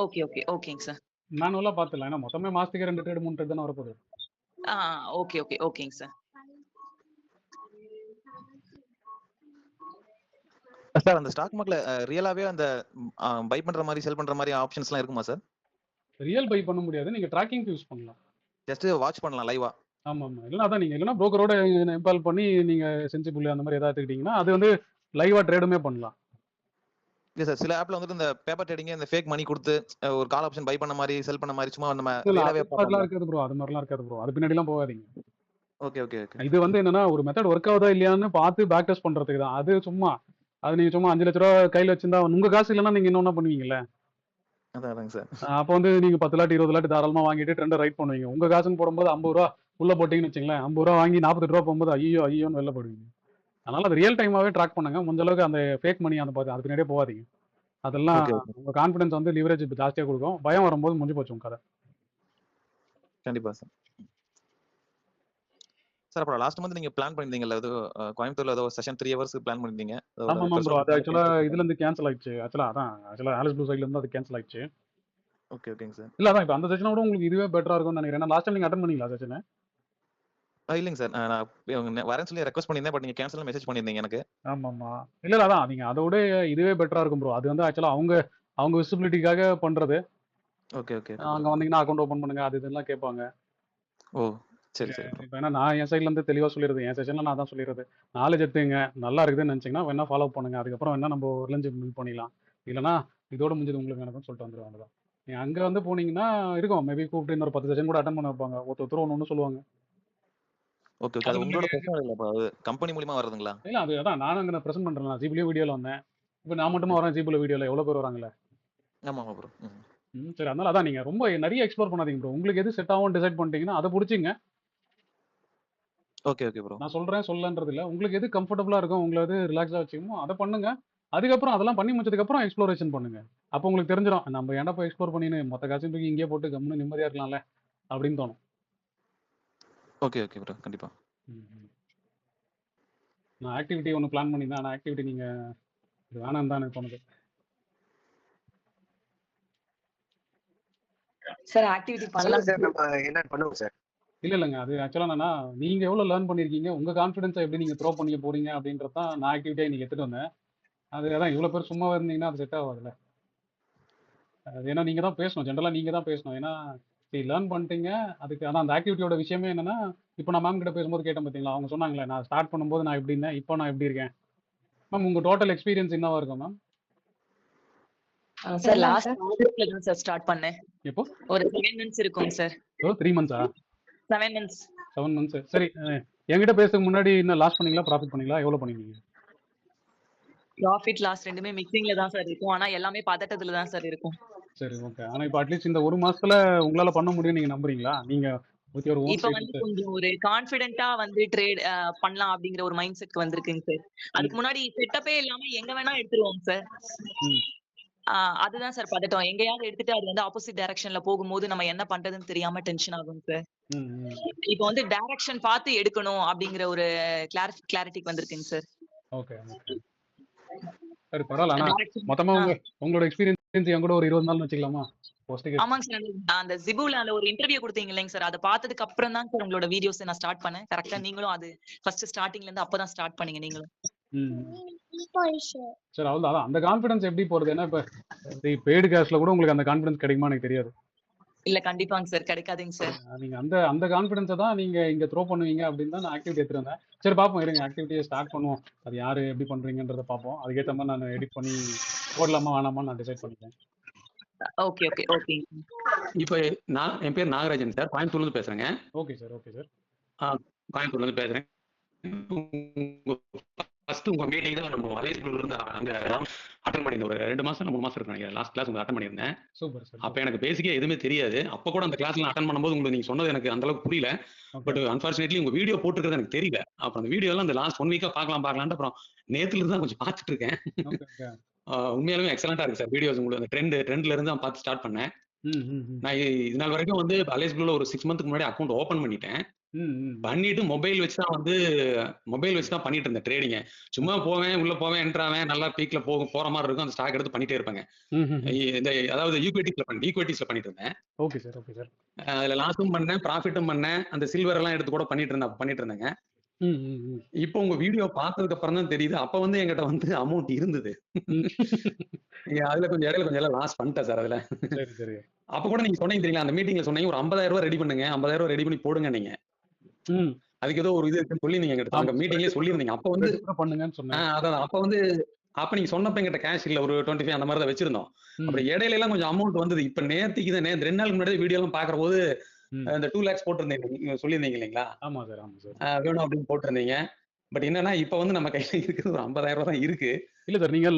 ஓகே ஓகே ஓகேங்க சார். மேனுவலா பார்த்துலாம். ஏன்னா மொத்தமே மாசத்துக்கு 2 ட்ரேட் 3 ட்ரேட் தானே வரப்போகுது. ஓகே ஓகே ஓகேங்க சார். சார் அந்த ஸ்டாக் மார்க்கெட்ல ரியலாவே அந்த பை பண்ற மாதிரி செல் பண்ற மாதிரி ஆப்ஷன்ஸ்லாம் இருக்குமா சார்? ரியல் பை பண்ண முடியாது. நீங்க ட்ராக்கிங் யூஸ் பண்ணலாம். ஜஸ்ட் வாட்ச் பண்ணலாம் லைவா. ஆமா ஆமா. இல்லைன்னா அதான் நீங்க இல்லைன்னா புரோக்கரோட இன்வால்வ் பண்ணி நீங்க சென்சிபிள் அந்த மாதிரி ஏதாவது எடுத்துக்கிட்டீங்கன்னா அது வந்து லைவா ட்ரேடுமே பண்ணலாம். இல்ல சார், சில ஆப்ல வந்துட்டு இந்த பேப்பர் ட்ரேடிங் இந்த ஃபேக் மணி கொடுத்து ஒரு கால் ஆப்ஷன் பை பண்ண மாதிரி செல் பண்ண மாதிரி சும்மா நம்ம இல்ல ரியலாவே அது மாதிரிலாம் இருக்காது ப்ரோ. அது மாதிரிலாம் இருக்காது ப்ரோ. அது பின்னாடி எல்லாம் போகாதீங்க. Okay okay okay. இது வந்து என்னன்னா ஒரு மெத்தட் ஒர்க் ஆகுதா இல்லையான்னு பார்த்து பேக் டெஸ்ட் பண்றதுக்கு தான். அது சும்மா அது நீங்க சும்மா 5 லட்ச ரூபா கையில வச்சிருந்தா உங்க காசு இல்லைன்னா நீங்க என்ன பண்ணுவீங்கல்ல. அதாங்க சார். அப்போ வந்து நீங்க 10 லாட் 20 லாட் தாராளமா வாங்கிட்டு ட்ரெண்ட் ரைட் பண்ணுவீங்க. உங்க காசுன்னு போடும்போது 50 ரூபா உள்ள போட்டீங்கன்னு வச்சுங்களேன், 50 ரூபா வாங்கி 48 ரூபா போகும்போது ஐயோன்னு வெளில போடுவீங்க. அதனால அது ரியல் டைமாவே ட்ராக் பண்ணுங்க. முடிஞ்ச அளவுக்கு அந்த ஃபேக் மணி அந்த பார்த்து அது பின்னாடியே போகாதீங்க. அதெல்லாம் ஓகே ஓகே. உங்க கான்ஃபிடன்ஸ் வந்து லிவரேஜ் ஜாஸ்தியா கொடுக்கும். பயம் வரும்போது முடிஞ்சு போச்சு உங்க கதை. கண்டிப்பா சார். சார் அப்புறம் லாஸ்ட் மந்த் நீங்க பிளான் பண்ணிருந்தீங்கல்ல, ஏதோ கோயம்புத்தூர்ல ஏதோ செஷன் 3 ஹவர்ஸ் பிளான் பண்ணிருந்தீங்க. ஆமா ப்ரோ. அது ஆக்சுவலா இதுல இருந்து கேன்சல் ஆயிடுச்சு. ஆக்சுவலா ஆலிஸ் ப்ளூ சைடுல இருந்து அது கேன்சல் ஆயிடுச்சு. ஓகே ஓகேங்க சார். இல்ல அதான் இப்போ அந்த செஷனை விட உங்களுக்கு இதுவே பெட்டரா இருக்கும்னு நினைக்கிறேன். லாஸ்ட் டைம் நீங்க அட்டன் பண்ணீங்களா செஷனை? இல்லைங்க சார், நான் வரேன்னு சொல்லி ரெக்வஸ்ட் பண்ணியிருந்தேன். பட் நீங்க கேன்சல் மெசேஜ் பண்ணிருந்தீங்க எனக்கு. ஆமாமா. இல்ல அதான் நீங்க அதோட இதுவே பெட்டரா இருக்கும் ப்ரோ. அது வந்து ஆக்சுவலா அவங்க விசிபிலிட்டிக்காக பண்றது. Okay okay. அங்க வந்தீங்கன்னா அக்கௌண்ட் ஓபன் பண்ணுங்க அது இதெல்லாம் கேட்பாங்க. ஓ சரி சரி. இப்போ ஏன்னா நான் என் சைட்ல இருந்து தெளிவா சொல்லிடுறது. என் செஷன்ல நான் தான் சொல்லிடுறது. நாலேஜ் எடுத்துங்க, நல்லா இருக்குதுன்னு நினைச்சீங்கன்னா வேணா ஃபாலோ பண்ணுங்க. அதுக்கப்புறம் வேணா நம்ம ரிலஞ்சு பில்ட் பண்ணிடலாம். இல்லைன்னா இதோட முடிஞ்சது உங்களுக்கு எனக்கும் சொல்லிட்டு வந்துருவாங்க தான். நீங்க அங்க வந்து போனீங்கன்னா இருக்கும். மேபி கூப்பிட்டு இன்னொரு 10 செஷன் கூட அட்டன் பண்ண வைப்பாங்க. ஒருத்தர் ஒன்று சொல்லுவாங்க. Okay okay. அது உங்களோட பிரச்சனை இல்ல, அது கம்பெனி மூலமா வருதுங்களா? இல்ல அது அதான் நானும் அங்க பிரசன்ட் பண்றேன். நான் ஜிபிலியோ வீடியோல வந்தேன். இப்போ நான் மட்டுமா வரேன் ஜிபிலியோ வீடியோல எவ்வளவு பேர் வராங்கல்ல. ஆமா ப்ரோ. சரி, அதனால அதான் நீங்க ரொம்ப நிறைய எக்ஸ்ப்ளோர் பண்ணாதீங்க ப்ரோ. உங்களுக்கு எது செட் ஆகும் டிசைட் பண்ணிட்டீங்கன்னா அதை பிடிச்சிங்க. Okay okay bro. நான் சொல்றேன் சொல்லன்றது இல்ல. உங்களுக்கு எது கம்ஃபர்டபுளா இருக்கும், உங்களை எது ரிலாக்ஸா வச்சுக்கணுமோ அதை பண்ணுங்க. அதுக்கப்புறம் அதெல்லாம் பண்ணி முடிச்சதுக்கு அப்புறம் எக்ஸ்ப்ளோரேஷன் பண்ணுங்க. அப்போ உங்களுக்கு தெரிஞ்சிடும் நம்ம ஏன்டா போய் எக்ஸ்ப்ளோர் பண்ணின்னு மொத்த காசையும் தூக்கி இங்கேயே போட்டு கம்முன்னு நிம்மதியா இருக்கலாம்ல அப்படின்னு தோணும். Okay okay bro. கண்டிப்பா. நான் ஆக்டிவிட்டி ஒன்று பிளான் பண்ணியிருந்தேன். ஆனால் ஆக்டிவிட்டி நீங்க இது வேணாம் தான் எனக்கு தோணுது. சார் ஆக்டிவிட்டி பண்ணலாம் சார். நம்ம என்ன பண்ணுவோம் சார்? இல்லைங்க அது ஆக்சுவலாக என்னன்னா நீங்க எவ்வளோ லேர்ன் பண்ணியிருக்கீங்க, உங்க கான்ஃபிடன்ஸை எப்படி நீங்க த்ரோ பண்ணிக்க போறீங்க அப்படின்றது தான் நான் ஆக்டிவிட்டியாக இன்னைக்கு எடுத்துட்டு வந்தேன். அது அதான் இவ்வளோ பேர் சும்மா இருந்தீங்கன்னா அது செட் ஆகாதுல்ல. அது ஏன்னா நீங்க தான் பேசணும். ஜென்ரலாக நீங்க தான் பேசணும். ஏன்னா சரி லேர்ன் பண்ணிட்டீங்க. அதுக்கு ஆனால் அந்த ஆக்டிவிட்டியோட விஷயமே என்னன்னா இப்போ நான் மேம் கிட்ட பேசும்போது கேட்டேன் பார்த்தீங்களா, அவங்க சொன்னாங்களே நான் ஸ்டார்ட் பண்ணும்போது நான் எப்படி இருந்தேன், இப்போ நான் எப்படி இருக்கேன். மேம் உங்க டோட்டல் எக்ஸ்பீரியன்ஸ் என்னவா இருக்கும் மேம்? சார் லாஸ்ட் ஆகஸ்ட்ல தான் சார் ஸ்டார்ட் பண்ணேன். எப்போ? ஒரு 7 மந்த்ஸ் இருக்கும் சார். 3 மந்த்ஸா? 7 மந்த்ஸ். 7 மந்த்ஸ். சரி, என்கிட்ட பேசுறதுக்கு முன்னாடி என்ன லாஸ் பண்ணீங்களா ப்ராஃபிட் பண்ணீங்களா, எவ்வளோ பண்ணீங்க? ப்ராஃபிட் லாஸ் ரெண்டுமே மிக்சிங்ல தான் சார் இருக்கும். ஆனா எல்லாமே பதட்டத்துல தான் சார் இருக்கும். சரி ஓகே. ஆனா இப்போ அட்லீஸ்ட் இந்த ஒரு மாசத்துல உங்களால பண்ண முடியும் நீங்க நம்புறீங்களா? நீங்க வித் யுவர் ஓன் இப்ப வந்து கொஞ்சம் ஒரு கான்ஃபிடென்ட்டா வந்து ட்ரேட் பண்ணலாம் அப்படிங்கிற ஒரு மைண்ட் செட் வந்திருக்குங்க சார். அதுக்கு முன்னாடி செட்டப்பே இல்லாம எங்க வேணா எடுத்துருவோம் சார். அதுதான் சார் பதட்டம். எங்கயாவது எடுத்துட்டு அது வந்து ஆப்போசிட் டைரக்ஷன்ல போகும்போது நம்ம என்ன பண்றதுன்னு தெரியாம டென்ஷன் ஆகும் சார். இப்போ வந்து டைரக்ஷன் பார்த்து எடுக்கணும் அப்படிங்கிற ஒரு கிளாரிட்டிக்கு வந்திருக்குங்க சார். Okay okay. சரி பரவாயில்ல. ஆனா மொத்தமா உங்களோட எக்ஸ்பீரியன்ஸ் என் கூட ஒரு 20 நாள்னு வச்சுக்கலாமா? ஆமாங்க சார். அந்த ஜிபுல அந்த ஒரு இன்டர்வியூ கொடுத்தீங்க இல்லைங்க சார், அதை பார்த்ததுக்கு அப்புறம் தான் சார் உங்களோட வீடியோஸ் நான் ஸ்டார்ட் பண்ணேன். கரெக்டா நீங்களும் அது ஃபர்ஸ்ட் ஸ்டார்டிங்ல இருந்து அப்பதான் ஸ்டார்ட் பண்ணீங்க நீங்களும். சரி அவ்வளவுதான். அந்த கான்ஃபிடன்ஸ் எப்படி போறது? ஏன்னா இப்ப பெய்டு கேஷ்ல கூட உங்களுக்கு அந்த கான்ஃபிடன்ஸ் கிடைக்குமா எனக்கு தெரியாது. இல்ல கண்டிப்பாங்க சார், கிடைக்காதுங்க சார். நீங்க அந்த கான்ஃபிடன்ஸை தான் நீங்க இங்க த்ரோ பண்ணுவீங்க அப்படின்னு தான் நான் ஆக்டிவிட்டி எடுத்துருந்தேன். சரி பார்ப்போம், இருங்க ஆக்டிவிட்டியை ஸ்டார்ட் பண்ணுவோம். அது யாரு எப்படி பண்றீங்கன்றத பார்ப்போம். அதுக்கேற்ற மாதிரி நான் எடிட் பண்ணி போடலாமா வேணாமா நான் டிசைட் பண்ணிட்டேன். Okay okay okay. இப்போ என் பேர் நாகராஜன் சார், கோயம்புத்தூர்ல இருந்து பேசுறேங்க. Okay sir okay sir. கோயம்புத்தூர்ல இருந்து பேசுறேன். ஃபர்ஸ்ட் உங்க மீட்டிங் தான் நம்ம அலைஸ்குள்ள இருந்து அங்க அட்டன் பண்ணியிருந்தேன். ஒரு 2 மாசம் 3 மாசம் இருக்கு நினைக்கிறேன். லாஸ்ட் கிளாஸ் உங்களுக்கு அட்டன் பண்ணியிருந்தேன். Super sir. அப்ப எனக்கு பேசிக்கா எதுவுமே தெரியாது. அப்ப கூட அந்த கிளாஸ்ல அட்டன் பண்ணும்போது உங்களுக்கு நீங்க சொன்னது எனக்கு அந்த அளவுக்கு புரியல. பட் அன்பார்ச்சுனேட்லி உங்க வீடியோ போட்டுருக்கிறது எனக்கு தெரியல. அப்புறம் அந்த வீடியோ எல்லாம் அந்த லாஸ்ட் 1 வீக்கா பார்க்கலாம்னு அப்புறம் நேத்துல இருந்து தான் கொஞ்சம் பார்த்துட்டு இருக்கேன். உண்மையாலுமே எக்ஸலண்டா இருக்கு சார் வீடியோஸ். உங்களுக்கு அந்த ட்ரெண்ட்ல இருந்து தான் பார்த்து ஸ்டார்ட் பண்ணேன். நான் இது நாள் வரைக்கும் வந்து அலைஸ் ப்ளூல ஒரு 6 மந்த்க்கு முன்னாடி அக்கௌண்ட் ஓபன் பண்ணிட்டேன். பண்ணிட்டு மொபைல் வச்சு தான் பண்ணிட்டு இருந்தேன் ட்ரேடிங்க. சும்மா போவேன், உள்ள போவேன், என்ட்ராவேன், நல்லா பீக்ல போற மாதிரி இருக்கும். அந்த ஸ்டாக் எடுத்து பண்ணிட்டே இருப்பாங்க. அதாவது ஈக்விட்டிஸ்ல பண்ணிட்டு இருந்தேன். Okay sir okay sir. அதுல லாஸும் பண்ணேன், ப்ராஃபிட்டும் பண்ணேன். அந்த சில்வர் எல்லாம் எடுத்து கூட பண்ணிட்டு இருந்தேங்க. இப்போ உங்க வீடியோ பார்த்ததுக்கு அப்புறம் தான் தெரியுது, அப்ப வந்து என்கிட்ட வந்து அமௌண்ட் இருந்தது. அதுல கொஞ்சம் இடையில கொஞ்சம் எல்லாம் லாஸ் பண்ணிட்டேன் சார். அதுல அப்ப கூட நீங்க சொன்னீங்க தெரியுங்களா, அந்த மீட்டிங்ல சொன்னீங்க ஒரு 50,000 ரூபாய் ரெடி பண்ணுங்க, 50,000 ரூபாய் ரெடி பண்ணி போடுங்க. நீங்க அதுக்கு ஏதோ ஒரு இது இருக்குன்னு சொல்லி நீங்க எங்கிட்ட மீட்டிங்கே சொல்லியிருந்தீங்க. அப்ப வந்து பண்ணுங்கன்னு சொன்னேன். அதான் அப்ப நீங்க சொன்னப்ப எங்கிட்ட கேஷ் இல்ல, ஒரு 25 அந்த மாதிரி தான் வச்சிருந்தோம். அப்புறம் இடையில எல்லாம் கொஞ்சம் அமௌண்ட் வந்தது. இப்ப நேத்துக்கு தான் 2 நாளுக்கு முன்னாடி வீடியோ எல்லாம் பாக்குற போது இந்த 2 lakhs போட்டிருந்தீங்க, சொல்லியிருந்தீங்க இல்லைங்களா? ஆமா சார் ஆமா சார். வேணும் அப்படின்னு போட்டிருந்தீங்க. பட் என்னன்னா இப்ப வந்து நம்ம கையில இருக்குது ஒரு 50,000 ரூபாய் தான் இருக்கு. இல்ல சார், நீங்க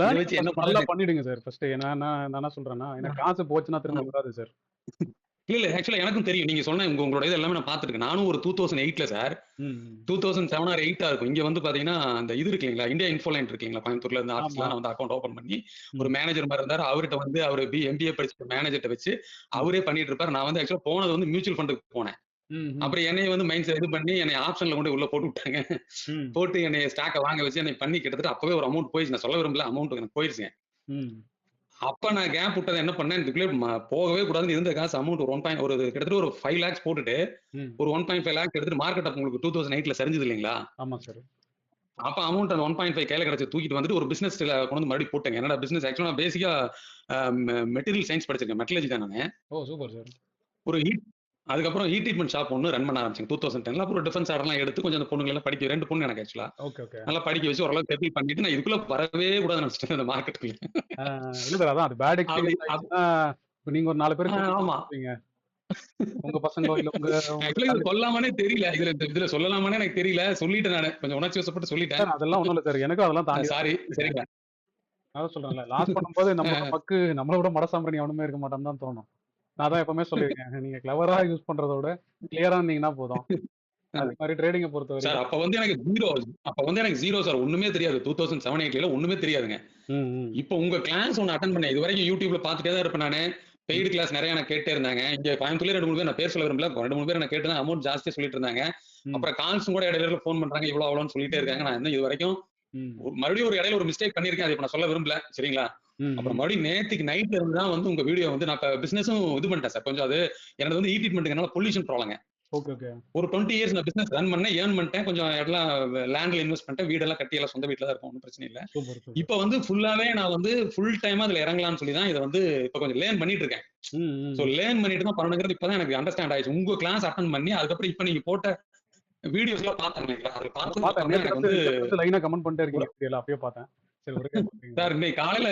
நல்லா பண்ணிடுங்க சார். ஃபர்ஸ்ட் நான் என்ன சொல்றேன்னா, எனக்கு காசு போச்சுன்னா திரும்ப வராது சார். இல்ல ஆக்சுவலா எனக்கும் தெரியும். நீங்க சொன்ன உங்களோட இது எல்லாமே நான் பாத்துருக்கேன். நானும் ஒரு 2008ல சார், 2007 or 8 இருக்கும். இங்க வந்து பாத்தீங்கன்னா அந்த இது இருக்கு இல்லைங்களா, இந்தியா இன்ஃபோலைன் இருக்கு இல்லைங்களா, கோயம்புத்தூர்ல இருந்து ஆஃபீஸ்ல நான் வந்து அக்கௌண்ட் ஓபன் பண்ணி ஒரு மேனேஜர் மாதிரி இருந்தாரு. அவர்கிட்ட வந்து அவர் MBA படிச்ச மேனேஜர்கிட்ட வச்சு அவரே பண்ணிட்டு இருப்பாரு. நான் வந்து ஆக்சுவலா போனது வந்து மியூச்சுவல் ஃபண்டுக்கு போனேன். அப்புறம் என்னைய வந்து மைண்ட் இது பண்ணி என்னை ஆப்ஷன்ல கொண்டு உள்ள போட்டு விட்டாங்க. போட்டு என்னை ஸ்டாக்கை வாங்க வச்சு என்னை பண்ணி கிட்டத்தட்ட அப்பவே ஒரு அமௌண்ட் போயிடுச்சு. நான் சொல்ல விரும்பல, அமௌண்ட் எனக்கு போயிருச்சுங்க. அப்ப நான் கேப் விட்டதை என்ன பண்ணேன், இதுக்குள்ளே போகவே கூடாதுன்னு இருந்த காசு அமௌண்ட் ஒரு கிட்டத்தட்ட ஒரு 5 lakhs போட்டுட்டு ஒரு 1.5 lakhs எடுத்துட்டு மார்க்கெட் அப் உங்களுக்கு 2008ல சரிஞ்சது இல்லைங்களா? ஆமா சார். அப்ப அமௌண்ட் அந்த 1.5 கையில கிடைச்சி தூக்கிட்டு வந்துட்டு ஒரு பிசினஸ் கொண்டு வந்து மறுபடியும் போட்டேங்க. என்னடா பிசினஸ், ஆக்சுவலா பேசிக்கா மெட்டீரியல் சயின்ஸ் படிச்சிருக்கேன், மெட்டலர்ஜி தான் நானு. ஓ சூப்பர் சார். ஒரு அதுக்கப்புறம் ஹீட் ட்ரீட்மெண்ட் ஷாப் ஒன்று ரன் பண்ண ஆரம்பிச்சேன் 2010ல. அப்புறம் டிஃபென்ஸ் ஆர்டர்லாம் எடுத்து கொஞ்சம் அந்த பொண்ணுங்களை எல்லாம் படிக்க, 2 பொண்ணு எனக்கு ஆக்சுவலா நல்லா படிக்க வச்சு ஓரளவு செட்டில் பண்ணிட்டு நான் இதுக்குள்ள வரவே கூடாது நினைச்சிட்டேன் இந்த மார்க்கெட்டுக்குள்ள. இல்ல சார், அதான் அது பேட் எக்ஸ்பீரியன்ஸ். நீங்க ஒரு 4 பேருக்கு ஆமா உங்க பசங்களோ இல்ல உங்க ஆக்சுவலா கொல்லாமனே தெரியல, இதுல சொல்லலாமானே எனக்கு தெரியல. சொல்லிட்டேன் நானு, கொஞ்சம் உணர்ச்சி வசப்பட்டு சொல்லிட்டேன். அதெல்லாம் ஒண்ணும் இல்ல சார், எனக்கு அதெல்லாம் தாண்டி சாரி. சரிங்க, அதான் சொல்றேன்ல, லாஸ் பண்ணும்போது நம்மள விட மடசாம்பிரணி அவனுமே இருக்க மாட்டான்னு தான் தோணும். நான் தான் எப்பவுமே சொல்லிருக்கேன், நீங்க கிளவரா யூஸ் பண்றத விட கிளியரா இருந்தீங்கன்னா போதும். அது மாதிரி ட்ரேடிங்கை பொறுத்தவரை சார் அப்ப வந்து எனக்கு ஜீரோ சார், ஒண்ணுமே தெரியாது. 2007-8ல ஒண்ணுமே தெரியாதுங்க. இப்போ உங்க கிளாஸ் ஒன்னு அட்டன் பண்ணேன். இது வரைக்கும் யூடியூப்ல பாத்துட்டே தான் இருப்பேன் நானு. பெய்டு கிளாஸ் நிறைய நான் கேட்டே இருந்தாங்க. இங்க கோயம்புத்தூர்ல 2-3 பேர், நான் பேர் சொல்ல விரும்பல, 2-3 பேர் நான் கேட்டு அமௌண்ட் ஜாஸ்தியா சொல்லிட்டு இருந்தாங்க. அப்புறம் கால்ஸும் கூட இடையில போன் பண்றாங்க, இவ்வளவு அவ்வளோன்னு சொல்லிட்டே இருக்காங்க. நான் இன்னும் இது வரைக்கும் மறுபடியும் ஒரு இடையில ஒரு மிஸ்டேக் பண்ணிருக்கேன், அதை இப்ப நான் சொல்ல விரும்பல. சரிங்களா? அப்புறம் மறுபடியும் நேற்றுக்கு நைட்ல இருந்து தான் வந்து உங்க வீடியோ வந்து நான் பிசினஸும் இது பண்ணிட்டேன் சார். கொஞ்சம் அது எனக்கு வந்து ட்ரீட்மெண்ட்டுனால பொல்யூஷன் ப்ராப்ளங்க. ஒரு 20 years நான் பிசினஸ் ரன் பண்ணேன், ஏர்ன் பண்ணிட்டேன், கொஞ்சம் எல்லாம் லேண்ட்ல இன்வெஸ்ட் பண்ணிட்டேன், வீடெல்லாம் கட்டி எல்லாம் சொந்த வீட்டுல தான் இருக்கும், ஒன்றும் பிரச்சனை இல்லை. இப்ப வந்து ஃபுல்லாவே நான் வந்து ஃபுல் டைமா அதுல இறங்கலாம்னு சொல்லி தான் இதை வந்து இப்ப கொஞ்சம் லேர்ன் பண்ணிட்டு இருக்கேன். சோ லேர்ன் பண்ணிட்டு தான் பண்ணணுங்கிறது இப்பதான் எனக்கு அண்டர்ஸ்டாண்ட் ஆயிடுச்சு. உங்க கிளாஸ் அட்டன் பண்ணி அதுக்கப்புறம் இப்ப நீங்க போட்ட வீடியோஸ் எல்லாம் பார்த்தேன், லைனா கமெண்ட் பண்ணிட்டே இருக்கீங்க, அப்பயே பார்த்தேன். சார் இன்னைக்கு காலையில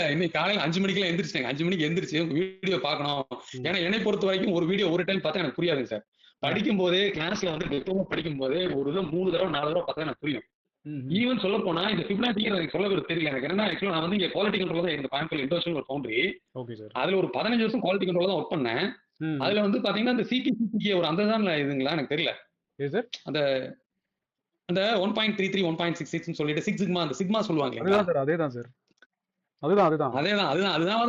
5 மணிக்கெல்லாம் எந்திரிச்சிட்டேங்க. 5 மணிக்கு எந்திரிச்சு வீடியோ பார்க்கணும். ஏன்னா என்னை பொறுத்த வரைக்கும் ஒரு வீடியோ ஒரு டைம் பார்த்தா எனக்கு புரியாதுங்க சார். படிக்கும் போதே கிளாஸ்ல வந்து டிப்ளமோ படிக்கும் போதே ஒரு 3 தடவை 4 தடவை பார்த்தா எனக்கு புரியும். ஈவன் சொல்ல போனா இந்த ஃபிபனாச்சி எனக்கு சொல்ல தெரியல. எனக்கு என்னன்னா ஆக்சுவலா நான் வந்து இங்க குவாலிட்டி கண்ட்ரோல் தான் இந்த கோயம்புத்தூர் இண்டஸ்ட்ரியல் ஒரு ஃபவுண்டரி. அதுல ஒரு 15 வருஷம் குவாலிட்டி கண்ட்ரோல் தான் ஒர்க் பண்ணேன். அதுல வந்து பாத்தீங்கன்னா இந்த சிடிசிக்கு ஒரு அந்த தான் இதுங்களா எனக்கு தெரியல. அந்த 1.33 1.66 சொல்லிட்டு 6 சிக்மா, அந்த சிக்மா சொல்லுவாங்க. அதேதான் சார், அதுதான்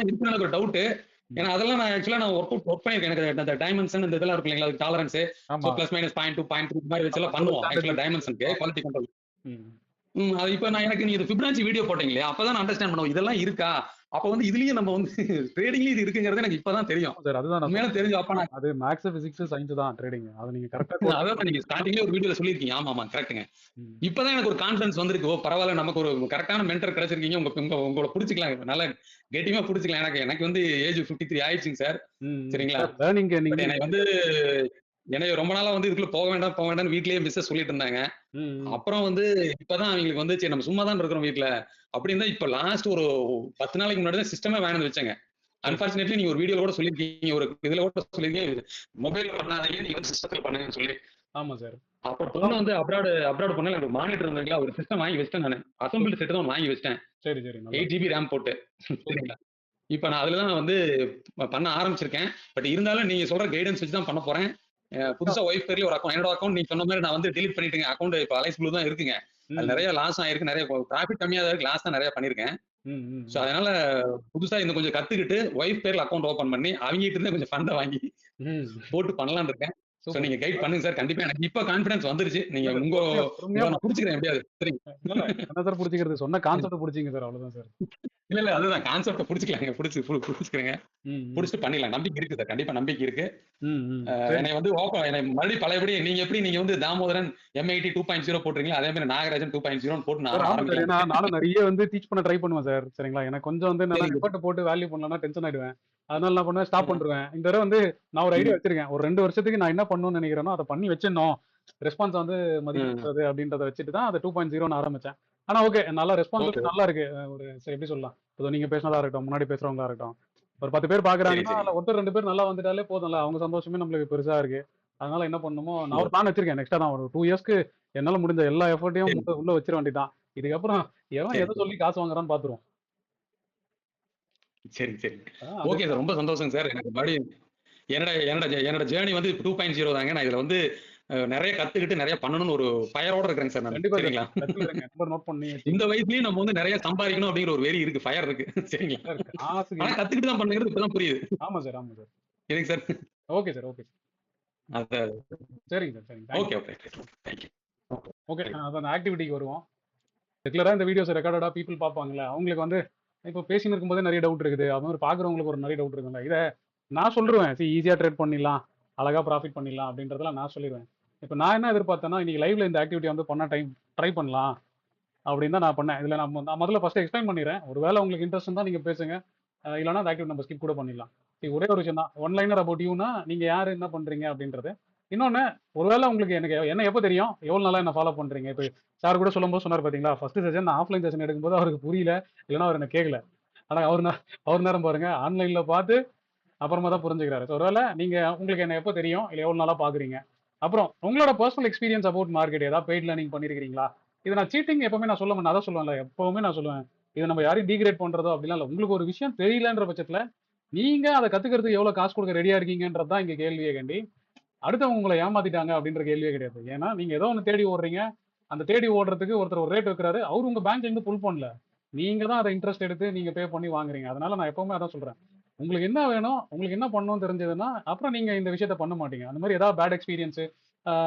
இருக்கு எனக்கு ஒரு டவுட். ஏன்னா அதெல்லாம் நான் ஆக்சுவலா நான் ஒர்க் பண்ணிருக்கேன். எனக்கு அந்த டைமென்ஷன் இந்த இதெல்லாம் இருக்கு இல்லைங்களா, டாலரன்ஸ் +- -0.2 0.3 மாதிரி வச்சு எல்லாம் பண்ணுவோம் ஆக்சுவலா டைமென்ஷனுக்கு குவாலிட்டி கண்ட்ரோல். அது இப்ப நான் எனக்கு நீங்க ஃபிபனாச்சி வீடியோ போட்டீங்க இல்லையா, அப்பதான் நான் அண்டர்ஸ்டாண்ட் பண்ணுவோம் இதெல்லாம் இருக்கா. அப்ப வந்து இதுலயே நம்ம வந்து ட்ரேடிங்லயும் இது இருக்குங்கிறது எனக்கு இப்பதான் தெரியும். சார் அதுதான் உண்மையில தெரிஞ்சு அப்ப நான் அது மேக்ஸ் பிசிக்ஸ் சயின்ஸ் தான் ட்ரேடிங். அதை நீங்க கரெக்டா அதான் நீங்க ஸ்டார்டிங்ல ஒரு வீடியோல சொல்லியிருக்கீங்க. ஆமா கரெக்டுங்க. இப்பதான் எனக்கு ஒரு கான்ஃபிடன்ஸ் வந்திருக்கு. ஓ பரவாயில்ல, நமக்கு ஒரு கரெக்டான மென்டர் கிடைச்சிருக்கீங்க. உங்களை பிடிச்சிக்கலாம், நல்லா கெட்டியமா பிடிச்சிக்கலாம். எனக்கு வந்து ஏஜ் 53 ஆயிடுச்சுங்க சார். சரிங்களா, எனக்கு வந்து எனக்கு ரொம்ப நாளா வந்து இதுக்குள்ள போக வேண்டாம் வீட்லயே மிஸ்ஸஸ் சொல்லிட்டு இருந்தாங்க. அப்புறம் வந்து இப்பதான் அவங்களுக்கு வந்து சரி நம்ம சும்மா தான் இருக்கிறோம் வீட்டுல அப்படின்னு இப்ப லாஸ்ட் ஒரு 10 நாளைக்கு முன்னாடி தான் சிஸ்டமே வேணும்னு வச்சாங்க. அன்பார்ச்சுனேட்லி நீங்க ஒரு வீடியோல கூட சொல்லிருக்கீங்க, ஒரு இதுல கூட சொல்லிருக்கீங்க மொபைல் பண்ணாதீங்க, நீங்க வந்து சிஸ்டத்துல பண்ணுங்கன்னு சொல்லி. ஆமா சார். அப்ப பொண்ணு வந்து அப்ராட் பண்ணல, எனக்கு மானிட்டர் இருந்தீங்களா, ஒரு சிஸ்டம் வாங்கி வச்சிட்டேன். நான் அசம்பிள் செட் தான் வாங்கி வச்சிட்டேன். சரி 8 GB RAM போட்டு. சரிங்களா, இப்ப நான் அதுலதான் வந்து பண்ண ஆரம்பிச்சிருக்கேன். பட் இருந்தாலும் நீங்க சொல்ற கைடன்ஸ் வச்சு தான் பண்ண போறேன். புதுசா ஒய்ஃப் பேர்ல ஒரு அக்கௌண்ட், என்னோட அக்கௌண்ட் நீங்க சொன்ன மாதிரி நான் வந்து டெலிட் பண்ணிட்டேங்க. அக்கௌண்ட் இப்ப அலைஸ் ப்ளூ தான் இருக்குங்க. அது நிறைய லாஸ் ஆயிருக்கு, நிறைய ப்ராஃபிட் கம்மியா தான் இருக்கு, லாஸ் தான் நிறைய பண்ணிருக்கேன். சோ அதனால புதுசா இந்த கொஞ்சம் கத்துக்கிட்டு ஒய்ஃப் பேர்ல அக்கௌண்ட் ஓபன் பண்ணி அவங்ககிட்ட இருந்து கொஞ்சம் ஃபண்டை வாங்கி போட்டு பண்ணலாம்னு இருக்கேன். சோ நீங்க கைட் பண்ணுங்க சார். கண்டிப்பா எனக்கு இப்ப கான்ஃபிடன்ஸ் வந்துருச்சு. நீங்க நான் புடிச்சுக்கிறேன் எப்படியாவது. சரிங்க சார், புடிச்சுக்கிறது சொன்ன கான்செப்ட் புடிச்சிங்க சார், அவ்வளவுதான் சார். இல்ல அதுதான் கான்செப்ட் புடிச்சுக்கலாங்க, புடிச்சுக்கிறேங்க, புடிச்சுட்டு பண்ணிடலாம். நம்பிக்கை இருக்கு சார், கண்டிப்பா நம்பிக்கை இருக்கு. என்னை வந்து என்னை மறுபடியும் பழையபடி நீங்க வந்து தாமோதரன் MIT 2.0 போட்டுறீங்களா, அதே மாதிரி நாகராஜன் 2.0 போட்டு நானும் நிறைய வந்து டீச் பண்ண ட்ரை பண்ணுவேன் சார். சரிங்களா, எனக்கு கொஞ்சம் வந்து நான் எஃபர்ட் போட்டு வேல்யூ பண்ணலன்னா டென்ஷன் ஆயிடுவேன். அதனால நான் பண்ணுவேன், ஸ்டாப் பண்ணிடுவேன். இந்த தடவை வந்து நான் ஒரு ஐடியா வச்சிருக்கேன். ஒரு 2 வருஷத்துக்கு நான் என்ன பண்ணணும்னு நினைக்கிறேனோ அதை பண்ணி வச்சிடணும், ரெஸ்பான்ஸ் வந்து மதிக்கிறது அப்படின்றத வச்சுட்டு தான் அதை 2.0 ஆரம்பிச்சேன். ஆனா ஓகே, நல்லா ரெஸ்பான்ஸ் நல்லா இருக்கு. ஒரு எப்படி சொல்லலாம், இப்போ நீங்க பேசினதா இருக்கட்டும், முன்னாடி பேசுறவங்களா இருக்கட்டும், ஒரு 10 பேர் பாக்குறாங்கன்னா அதுல ஒருத்தர் 2 பேர் நல்லா வந்துட்டாலே போதும்ல, அவங்க சந்தோஷமே நம்மளுக்கு பெருசா இருக்கு. அதனால என்ன பண்ணணுமோ நான் ஒரு பிளான் வச்சிருக்கேன். நெக்ஸ்டா நான் ஒரு 2 இயர்ஸ்க்கு என்னால முடிஞ்ச எல்லா எஃபர்ட்டையும் உள்ள வச்சிட வேண்டியதான். இதுக்கப்புறம் எவன் எதை சொல்லி காசு வாங்குறான்னு பாத்துருவோம். சரி ஓகே சார், ரொம்ப சந்தோஷம் சார். எனக்கு மறுபடியும் என்னோட ஜேர்னி வந்து 2.0 தாங்க. நான் இதுல வந்து நிறைய கத்துக்கிட்டு நிறைய பண்ணணும்னு ஒரு ஃபயரோட இருக்கிறேங்க சார். சரிங்களா, இந்த வயசுலயும் நம்ம வந்து நிறைய சம்பாதிக்கணும் அப்படிங்கிற ஒரு வெறி இருக்கு, ஃபயர் இருக்கு. சரிங்களா, ஆனா கத்துக்கிட்டு தான் பண்ணுங்கிறது இப்பதான் புரியுது. ஆமா சார். சரிங்க சார். Okay sir. சரிங்க சார். சரிங்க. ஓகே அந்த ஆக்டிவிட்டிக்கு வருவோம். ரெகுலரா இந்த வீடியோஸ் ரெக்கார்டடா பீப்புள் பார்ப்பாங்கல்ல, அவங்களுக்கு வந்து இப்போ பேசின்னு இருக்கும்போதே நிறைய டவுட் இருக்குது. அது மாதிரி பாக்குறவங்களுக்கு ஒரு நிறைய டவுட் இருக்குல்ல, இதை நான் சொல்லிடுவேன். ஈஸியா ட்ரேட் பண்ணிடலாம், அழகா ப்ராஃபிட் பண்ணிடலாம் அப்படின்றதெல்லாம் நான் சொல்லிடுவேன். இப்போ நான் என்ன எதிர்பார்த்தேன்னா, இன்னைக்கு லைவ்ல இந்த ஆக்டிவிட்டி வந்து பண்ண ட்ரை பண்ணலாம் அப்படின்னு தான் நான் பண்ணேன். இதுல நான் முதல்ல ஃபர்ஸ்ட் எக்ஸ்பிளைன் பண்ணிடுறேன். ஒருவேளை உங்களுக்கு இன்ட்ரெஸ்ட் தான் நீங்க பேசுங்க, இல்லைன்னா அந்த ஆக்டிவிட்டி நம்ம ஸ்கிப் கூட பண்ணிடலாம். ஒரே ஒரு விஷயம் தான், ஒன் லைனர் அபவுட் யூனா நீங்க யாரு, என்ன பண்றீங்க அப்படின்றது. இன்னொன்னு, ஒருவேளை உங்களுக்கு என்ன எப்போ தெரியும், எவ்வளவு நாளா என்ன ஃபாலோ பண்றீங்க. இப்போ சார் கூட சொல்லும்போது சொன்னார் பாத்தீங்களா, ஃபர்ஸ்ட் செஷன் நான் ஆஃப்லைன் செஷன் எடுக்கும்போது அவருக்கு புரியல, இல்லைன்னா அவர் என்ன கேட்கல. ஆனா அவர் நேரம் பாருங்க, ஆன்லைன்ல பார்த்து அப்புறமா தான் புரிஞ்சுக்கிறாரு. ஒருவேளை நீங்க உங்களுக்கு என்ன எப்போ தெரியும், இல்லை எவ்வளவு நாளா பாக்குறீங்க. அப்புறம் உங்களோட பர்சனல் எக்ஸ்பீரியன்ஸ் அபவுட் மார்க்கெட், ஏதாவது பெய்ட் லேர்னிங் பண்ணிருக்கீங்களா. இதை நான் சீட்டிங் எப்பவுமே நான் சொல்ல மாட்டேன், அதான் சொல்லுவேன்ல, எப்பவுமே நான் சொல்லுவேன், இதை நம்ம யாரையும் டீக்ரேட் பண்றதோ அப்படிலாம் இல்லை. உங்களுக்கு ஒரு விஷயம் தெரியலன்ற பட்சத்துல நீங்க அதை கத்துக்கிறதுக்கு எவ்வளவு காசு கொடுக்க ரெடியா இருக்கீங்கன்றதுதான் இங்க கேள்வியே கண்டி. அடுத்தவங்க உங்களை ஏமாத்திட்டாங்க அப்படின்ற கேள்வியே கிடையாது. ஏன்னா நீங்க ஏதோ ஒன்று தேடி ஓடுறீங்க, அந்த தேடி ஓடுறதுக்கு ஒருத்தர் ஒரு ரேட் வைக்கிறாரு, அவரு உங்க பேங்க்ல இருந்து புல் பண்ணல, நீங்க தான் அதை இன்ட்ரெஸ்ட் எடுத்து நீங்க பே பண்ணி வாங்குறீங்க. அதனால நான் எப்பவுமே அதான் சொல்றேன், உங்களுக்கு என்ன வேணும், உங்களுக்கு என்ன பண்ணணும்னு தெரிஞ்சதுன்னா அப்புறம் நீங்க இந்த விஷயத்த பண்ண மாட்டீங்க. அந்த மாதிரி ஏதாவது பேட் எக்ஸ்பீரியன்ஸ்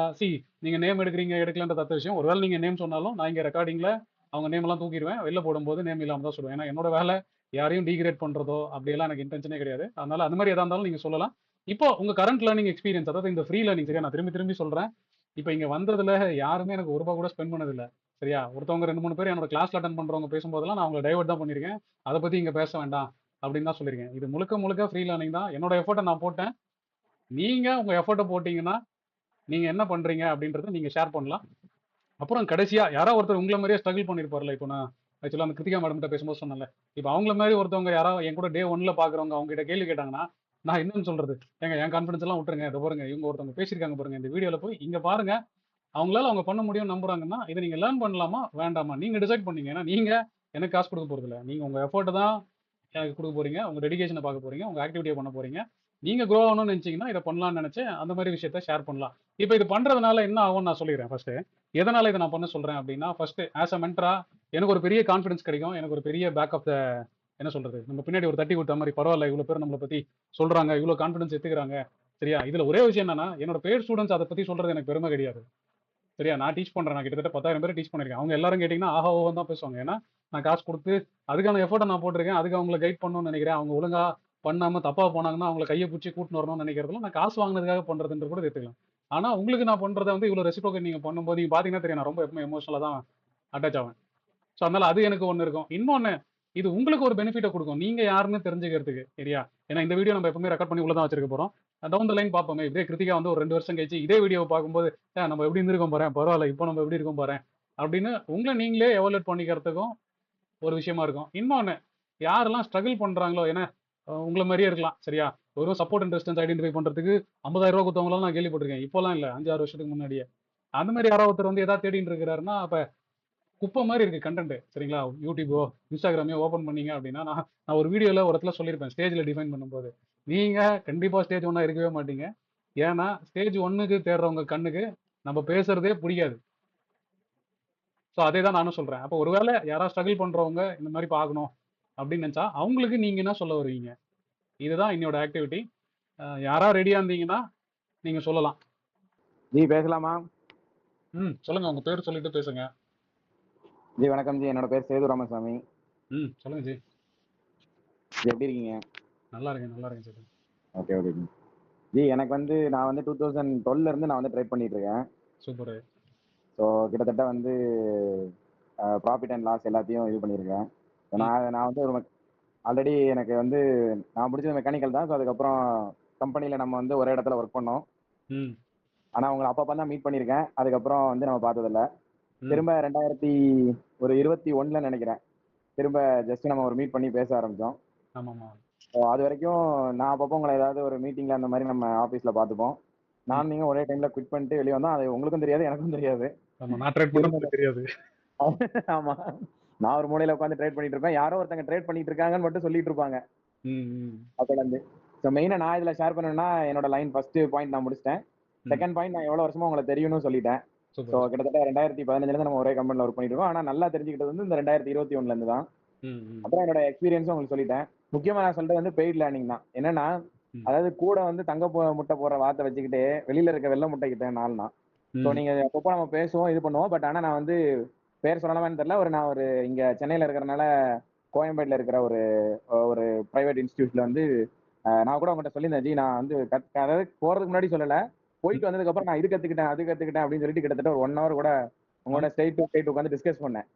நீங்க நேம் எடுக்கிறீங்க எடுக்கலன்ற தத்த விஷயம். ஒருவேளை நீங்க நேம் சொன்னாலும் நான் இங்க ரெக்கார்டிங்ல அவங்க நேம் எல்லாம் தூக்கிடுவேன், வெளில போடும்போது நேம் இல்லாம தான் சொல்லுவேன். ஏன்னா என்னோட வேலை யாரையும் டீக்ரேட் பண்றதோ அப்படியெல்லாம் எனக்கு இன்டென்ஷனே கிடையாது. அதனால அந்த மாதிரி எதா இருந்தாலும் நீங்க சொல்லலாம். இப்போ உங்க கரண்ட் லேர்னிங் எக்ஸ்பீரியன்ஸ், அதாவது இந்த ஃப்ரீ லேர்னிங், சரியா, நான் திரும்பி சொல்றேன், இப்போ இங்க வந்ததுல யாருமே எனக்கு ஒரு ரூபாய் கூட ஸ்பெண்ட் பண்ணதில்ல. சரியா, ஒருத்தவங்க 2-3 பேர் என்னோட கிளாஸ்ல அட்டன் பண்றவங்க பேசும்போதெல்லாம் நான் அவங்களை டைவர்ட் தான் பண்ணிருக்கேன், அதை பத்தி இங்க பேச வேண்டாம் அப்படின்னு தான் சொல்லியிருக்கேன். இது முழுக்க ஃப்ரீ லேர்னிங் தான். என்னோட எஃபர்ட்டை நான் போட்டேன், நீங்க உங்க எஃபர்ட்டை போட்டீங்கன்னா நீங்க என்ன பண்றீங்க அப்படின்றத நீங்க ஷேர் பண்ணலாம். அப்புறம் கடைசியா யாராவது ஒருத்தர் உங்களை மாதிரியே ஸ்ட்ரகிள் பண்ணிருப்பார்ல, இப்போ நான் ஆக்சுவலா அந்த கிருத்திகா மேடம் கிட்ட பேசும்போது சொன்னல, இப்போ அவங்கள மாதிரி ஒருத்தவங்க யாராவது என் கூட டே 1ல பாக்குறவங்க அவங்க கிட்ட கேள்வி கேட்டாங்கன்னா நான் என்னன்னு சொல்றது, என் கான்ஃபிடன்ஸ் எல்லாம் விட்டுருங்க, இதை பாருங்க இவங்க ஒருத்தவங்க பேசியிருக்காங்க பாருங்க, இந்த வீடியோல போய் இங்க பாருங்க, அவங்களால அவங்க பண்ண முடியும் நம்புறாங்கன்னா இதை நீங்க லேர்ன் பண்ணலாமா வேண்டாமா நீங்க டிசைட் பண்ணீங்க. ஏன்னா நீங்க எனக்கு காசு கொடுக்க போறது இல்லை, நீங்க உங்க எஃபர்ட் தான் எனக்கு கொடுக்க போறீங்க, உங்க டெடிகேஷனை பார்க்க போறீங்க, உங்க ஆக்டிவிட்டியை பண்ண போறீங்க. நீங்க க்ரோ ஆகணும்னு நினைச்சீங்கன்னா இதை பண்ணலாம்னு நினைச்சு அந்த மாதிரி விஷயத்த ஷேர் பண்ணலாம். இப்போ இது பண்றதுனால என்ன ஆகும்னு நான் சொல்லிடுறேன். ஃபர்ஸ்ட் எதனால இதை நான் பண்ண சொல்றேன் அப்படின்னா, ஃபர்ஸ்ட் ஆஸ் அ மென்டரா எனக்கு ஒரு பெரிய கான்ஃபிடன்ஸ் கிடைக்கும், எனக்கு ஒரு பெரிய பேக் ஆஃப் த என்ன சொல்றது, நம்ம பின்னாடி ஒரு தட்டி கொடுத்த மாதிரி, பரவாயில்ல இவ்வளவு பேர் நம்மளை பத்தி சொல்றாங்க, இவ்வளவு கான்ஃபிடன்ஸ் எடுத்துக்கிறாங்க. சரியா, இதுல ஒரே விஷயம் என்னன்னா, என்னோட பெய்ட் ஸ்டூடெண்ட்ஸ் அதை பத்தி சொல்றது எனக்கு பெருமை கிடையாது. சரியா? நான் டீச் பண்றேன். நான் கிட்டத்தட்ட 10,000 பேர் டீச் பண்ணிருக்கேன். அவங்க எல்லாரும் கேட்டீங்கன்னா ஆஹா ஓஹோன்னு தான் பேசுவாங்க. ஏன்னா நான் காசு கொடுத்து அதுக்கான எஃபோர்ட்டை நான் போட்டிருக்கேன். அதுக்கு அவங்களை கைட் பண்ணணும்னு நினைக்கிறேன். அவங்க ஒழுங்கா பண்ணாம தப்பா போனாங்கன்னா அவங்களை கையை பிடிச்சி கூட்டின்னு வரணும்னு நினைக்கிறதுல நான் காசு வாங்கினதுக்காக பண்றதுன்ற கூட எடுத்துக்கலாம். ஆனா உங்களுக்கு நான் பண்றதை வந்து இவ்வளவு ரெசிப்ரோகேட் நீங்க பண்ணும்போது நீங்க பாத்தீங்கன்னா தெரியும், நான் ரொம்ப எப்பவுமே எமோஷனலா தான் அட்டாச் ஆவேன். ஸோ அதனால அது எனக்கு ஒன்று இருக்கும். இன்னொன்று, இது உங்களுக்கு ஒரு பெனிஃபிட்டை கொடுக்கும் நீங்க யாருன்னு தெரிஞ்சுக்கிறதுக்கு. சரியா? ஏன்னா இந்த வீடியோ நம்ம எப்பவுமே ரெக்கார்ட் பண்ணி உள்ள தான் வச்சிருக்க போறோம். டவுன் த லைன் பார்ப்போமே, இதே கிருத்திகா வந்து ஒரு 2 வருஷம் கழிச்சு இதே வீடியோவை பார்க்கும்போது நம்ம எப்படி இருந்திருக்கோம் பாரு, பரவாயில்ல இப்போ நம்ம எப்படி இருக்கோம் பாரு அப்படின்னு உங்களை நீங்களே எவாலுவேட் பண்ணிக்கிறதுக்கும் ஒரு விஷயமா இருக்கும். இன்னொன்று, யாரெல்லாம் ஸ்ட்ரகிள் பண்றாங்களோ, ஏன்னா உங்களை மாதிரியே இருக்கலாம். சரியா? ஒரு சப்போர்ட் அண்ட் ரெசிஸ்டன்ஸ் ஐடென்டிஃபை பண்றதுக்கு 50,000 ரூபா கொடுத்தவங்களாம் நான் கேள்விப்பட்டிருக்கேன். இப்போலாம் இல்லை, 5-6 வருஷத்துக்கு முன்னாடியே. அந்த மாதிரி யாராவது ஒருத்தர் வந்து எதாவது தேடிட்டு இருக்கிறாருன்னா அப்ப குப்பை மாதிரி இருக்கு கண்டென்ட். சரிங்களா? யூடியூபோ இன்ஸ்டாகிராமையோ ஓப்பன் பண்ணீங்க அப்படின்னா, நான் ஒரு வீடியோல ஒரு இடத்துல சொல்லியிருப்பேன் ஸ்டேஜில் டிஃபைன் பண்ணும்போது, நீங்க கண்டிப்பா ஸ்டேஜ் 1 இருக்கவே மாட்டீங்க. ஏன்னா ஸ்டேஜ் 1க்கு தேடுறவங்க கண்ணுக்கு நம்ம பேசுறதே பிடிக்காது. ஸோ அதே தான் நானும் சொல்றேன். அப்போ ஒருவேளை யாராவது ஸ்ட்ரகிள் பண்றவங்க இந்த மாதிரி பார்க்கணும் அப்படின்னு நினைச்சா அவங்களுக்கு நீங்க என்ன சொல்ல வருவீங்க? இதுதான் என்னோட ஆக்டிவிட்டி. யாரா ரெடியா இருந்தீங்கன்னா நீங்க சொல்லலாம். ஜி பேசலாமா? சொல்லுங்க, உங்க பேர் சொல்லிட்டு பேசுங்க. ஜி வணக்கம் ஜி, என்னோட பேர் சேது ராமசாமி. சொல்லுங்க ஜி. எப்படி இருக்கீங்க? நல்லா இருக்கேன், நல்லா இருக்கேன் சார். Okay okay G. எனக்கு வந்து நான் வந்து 2012 இருந்து நான் வந்து ட்ரை பண்ணிட்டு இருக்கேன். சூப்பர். ஸோ கிட்டத்தட்ட வந்து ப்ராஃபிட் அண்ட் லாஸ் எல்லாத்தையும் இது பண்ணியிருக்கேன். நான் வந்து ஒரு ஆல்ரெடி எனக்கு வந்து நான் முடிச்சது மெக்கானிக்கல் தான். ஸோ அதுக்கப்புறம் கம்பெனியில் நம்ம வந்து ஒரே இடத்துல ஒர்க் பண்ணோம். ஆனால் அவங்களை அப்பப்போ தான் மீட் பண்ணியிருக்கேன். அதுக்கப்புறம் வந்து நம்ம பார்த்ததில்ல. திரும்ப 2021 நினைக்கிறேன், திரும்ப ஜஸ்ட் நம்ம ஒரு மீட் பண்ணி பேச ஆரம்பித்தோம். ஸோ அது வரைக்கும் நான் அப்பப்போ உங்களை ஏதாவது ஒரு மீட்டிங்கில் அந்த மாதிரி நம்ம ஆஃபீஸில் பார்த்துப்போம். நான் நீங்கள் ஒரே டைமில் குவிட் பண்ணிட்டு வெளியே வந்தோம். அது உங்களுக்கும் தெரியாது, எனக்கும் தெரியாது. தெரியாது. ஆமா, நான் ஒரு மூலையில உட்காந்து ட்ரேட் பண்ணிட்டு இருப்பேன். யாரோ ஒருத்தங்க ட்ரேட் பண்ணிட்டு இருக்காங்கன்னு மட்டும் சொல்லிட்டு இருப்பாங்க அப்பல இருந்து. ஸோ மெயினா நான் இதுல ஷேர் பண்ணணும்னா என்னோட லைன் ஃபர்ஸ்ட் பாயிண்ட் நான் முடிச்சிட்டேன். செகண்ட் பாயிண்ட், நான் எவ்வளவு வருஷமா உங்களை தெரியும்னு சொல்லிட்டேன். ஸோ கிட்டத்தட்ட 2015 இருந்து நம்ம ஒரே கம்பெனில ஒர்க் பண்ணிட்டு இருக்கோம். ஆனா நல்லா தெரிஞ்சுக்கிட்டது வந்து இந்த 2021 இருந்து தான். அப்புறம் என்னோட எக்ஸ்பீரியன்ஸும் உங்களுக்கு சொல்லிட்டேன். முக்கியமா நான் சொல்றது வந்து பெய்ட் லேர்னிங் தான். என்னன்னா, அதாவது கூட வந்து தங்க முட்டை போடுற வார்த்தை வச்சுக்கிட்டு வெளியில இருக்க வெள்ளை முட்டைக்கிட்டேன் நாள்னா. ஸோ நீங்க அப்பப்போ நம்ம பேசுவோம், இது பண்ணுவோம். பட் ஆனா நான் வந்து பேர் சொல்லலாமான்னு தெரியல, நான் ஒரு இங்க சென்னையில இருக்கிறனால கோயம்பேடுல இருக்கிற ஒரு பிரைவேட் இன்ஸ்டியூட்ல வந்து நான் கூட உங்கள்கிட்ட சொல்லியிருந்தேன் ஜி. நான் வந்து அதாவது போறதுக்கு முன்னாடி சொல்லல, போயிட்டு வந்ததுக்கு அப்புறம் நான் இது கத்துக்கிட்டேன் அது கத்துக்கிட்டேன் அப்படின்னு சொல்லிட்டு கிட்டத்தட்ட ஒரு 1 hour கூட உங்களோட ஸ்டேட் டு ஸ்டேட் உட்காந்து டிஸ்கஸ் பண்ணேன்.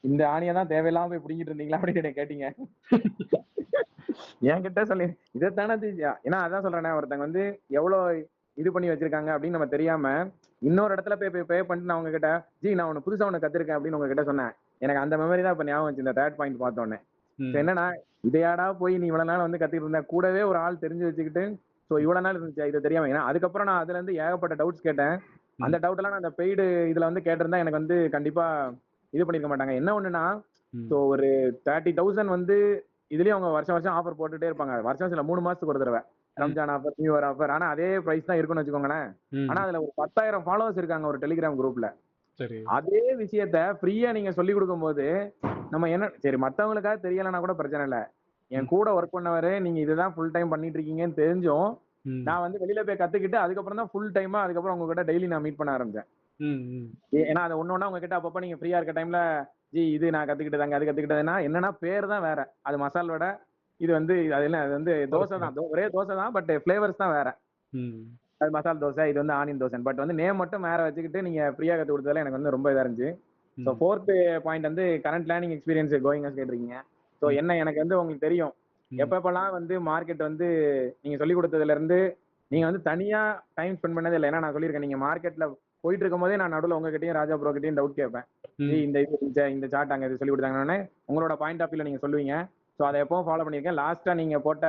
இந்த ஆணியை தான் தேவையில்லாம போய் பிடிங்கிட்டு இருந்தீங்களா அப்படின்னு கேட்டீங்க. என்கிட்ட சொல்லி இதைத்தானே, ஏன்னா அதான் சொல்றேன், ஒருத்தங்க வந்து எவ்வளவு இது பண்ணி வச்சிருக்காங்க அப்படின்னு நம்ம தெரியாம இன்னொரு இடத்துல போய் பே பண்ணிட்டு நான் உங்ககிட்ட ஜி நான் ஒண்ணு புதுசா ஒண்ணு கத்திருக்கேன் அப்படின்னு உங்ககிட்ட சொன்னேன். எனக்கு அந்த மெமரி தான் இப்ப ஞாபகம் வச்சு இந்த தேர்ட் பாயிண்ட் பார்த்தோன்னே. என்னன்னா, இதையாடா போய் நீ இவ்வளவு நாள் வந்து கத்திட்டு இருந்தேன், கூடவே ஒரு ஆள் தெரிஞ்சு வச்சுக்கிட்டு ஸோ இவ்வளவு நாள் இருந்துச்சு இது தெரியாம. ஏன்னா அதுக்கப்புறம் நான் அதுல இருந்து ஏகப்பட்ட டவுட்ஸ் கேட்டேன். அந்த டவுட் எல்லாம் நான் அந்த பெய்டு இதுல வந்து கேட்டிருந்தா எனக்கு வந்து கண்டிப்பா இது பண்ணிருக்க மாட்டாங்க. என்ன ஒண்ணுன்னா, ஸோ ஒரு 30,000 வந்து இதுலயும் அவங்க வருஷம் ஆஃபர் போட்டுட்டே இருப்பாங்க. வருஷம் சில 3 மாசத்துக்கு ஒரு தடவை Ramzan offer, new year offer. ஆனா அதே பிரைஸ் தான் இருக்குன்னு வச்சுக்கோங்களேன். ஆனா அதுல ஒரு 10,000 ஃபாலோவர்ஸ் இருக்காங்க ஒரு டெலிகிராம் குரூப்ல. அதே விஷயத்த ஃப்ரீயா நீங்க சொல்லி கொடுக்கும் போது நம்ம என்ன, சரி மத்தவங்களுக்காக தெரியலன்னா கூட பிரச்சனை இல்ல, என் கூட ஒர்க் பண்ணவரு நீங்க இதுதான் ஃபுல் டைம் பண்ணிட்டு இருக்கீங்கன்னு தெரிஞ்சும் நான் வந்து வெளியில போய் கத்துக்கிட்டு அதுக்கப்புறம் தான் ஃபுல் டைமா அதுக்கப்புறம் உங்ககிட்ட டெய்லி நான் மீட் பண்ண ஆரம்பிச்சேன். ஏன்னா அதை ஒன்னொன்னா உங்ககிட்ட அப்பப்ப நீங்க ஃப்ரீயா இருக்க டைம்ல ஜி இது நான் கத்துக்கிட்டதாங்க அது கத்துக்கிட்டதுன்னா என்னன்னா பேர் தான் வேற, அது மசால் வடை, இது வந்து அது வந்து தோசை தான், ஒரே தோசை தான், பட் ஃபிளேவர்ஸ் தான் வேற. அது மசால் தோசை, இது வந்து ஆனியன் தோசை. பட் வந்து நேம் மட்டும் வேற வச்சுக்கிட்டு நீங்க ஃப்ரீயா கத்து கொடுத்ததுல எனக்கு வந்து ரொம்ப இதா இருந்துச்சு. ஸோ 4th பாயிண்ட் வந்து கரண்ட் லேர்னிங் எக்ஸ்பீரியன்ஸ் கோயிங் கேட்டிருக்கீங்க. ஸோ என்ன எனக்கு வந்து உங்களுக்கு தெரியும் எப்பப்பெல்லாம் வந்து மார்க்கெட் வந்து நீங்க சொல்லி கொடுத்ததுல இருந்து நீங்க வந்து தனியா டைம் ஸ்பெண்ட் பண்ணதே இல்லை. ஏன்னா நான் சொல்லியிருக்கேன், நீங்க மார்க்கெட்ல போயிட்டு இருக்கும் போதே நான் நடுவில் உங்ககிட்டயும் ராஜா ப்ரோ கிட்டையும் டவுட் கேட்பேன். இந்த சார்ட் அங்க இது சொல்லி கொடுத்தாங்கன்னு உங்களோட பாயிண்ட் ஆஃப் வியூல நீங்க சொல்லுவீங்க. ஸோ அதை எப்பவும் ஃபாலோ பண்ணியிருக்கேன். லாஸ்டா நீங்க போட்ட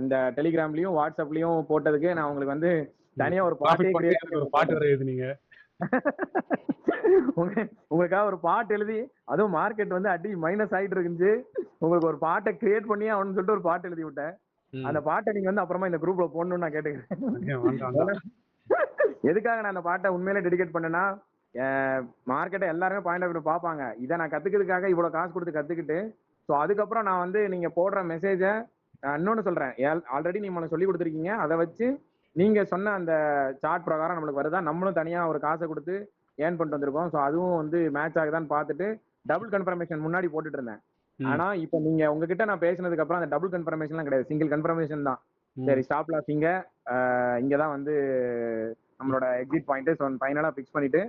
இந்த டெலிகிராம்லயும் வாட்ஸ்அப்லயும் போட்டதுக்கு நான் உங்களுக்கு வந்து தனியா ஒரு பாட்டு எழுதுனீங்க. உங்களுக்காக ஒரு பாட்டு எழுதி, அதுவும் மார்க்கெட் வந்து அடி மைனஸ் ஆயிட்டு இருந்துச்சு, உங்களுக்கு ஒரு பாட்டை கிரியேட் பண்ணி அவனு சொல்லிட்டு ஒரு பாட்டு எழுதி விட்டேன். அந்த பாட்டை நீங்க வந்து அப்புறமா இந்த குரூப்ல போடணும்னு நான் கேட்டுக்கிறேன். எதுக்காக நான் அந்த பாட்டை உண்மையிலே டெடிகேட் பண்ணேன்னா, மார்க்கெட்டை எல்லாருமே பாயிண்ட் ஆஃப் வியூ பார்ப்பாங்க. இதை நான் கத்துக்கிறதுக்காக இவ்வளவு காசு கொடுத்து கத்துக்கிட்டு ஸோ அதுக்கப்புறம் நான் வந்து நீங்க போடுற மெசேஜை இன்னொன்னு சொல்றேன், ஆல்ரெடி நீங்க சொல்லி கொடுத்துருக்கீங்க, அதை வச்சு நீங்க சொன்ன அந்த சார்ட் பிரகாரம் நம்மளுக்கு வருதா, நம்மளும் தனியா ஒரு காசை கொடுத்து ஏர்ன் பண்ணிட்டு வந்திருக்கோம். ஸோ அதுவும் வந்து மேட்ச் ஆகுதான்னு பார்த்துட்டு டபுள் கன்ஃபர்மேஷன் முன்னாடி போட்டுட்டு இருந்தேன். ஆனா இப்போ நீங்க உங்ககிட்ட நான் பேசினதுக்கு அப்புறம் அந்த டபுள் கன்ஃபர்மேஷன்லாம் கிடையாது, சிங்கிள் கன்ஃபர்மேஷன் தான். சரி ஸ்டாப் லாஸ் இங்கதான் வந்து நம்மளோட எக்ஸிட் பாயிண்ட். ஸோ ஃபைனலா ஃபிக்ஸ் பண்ணிட்டு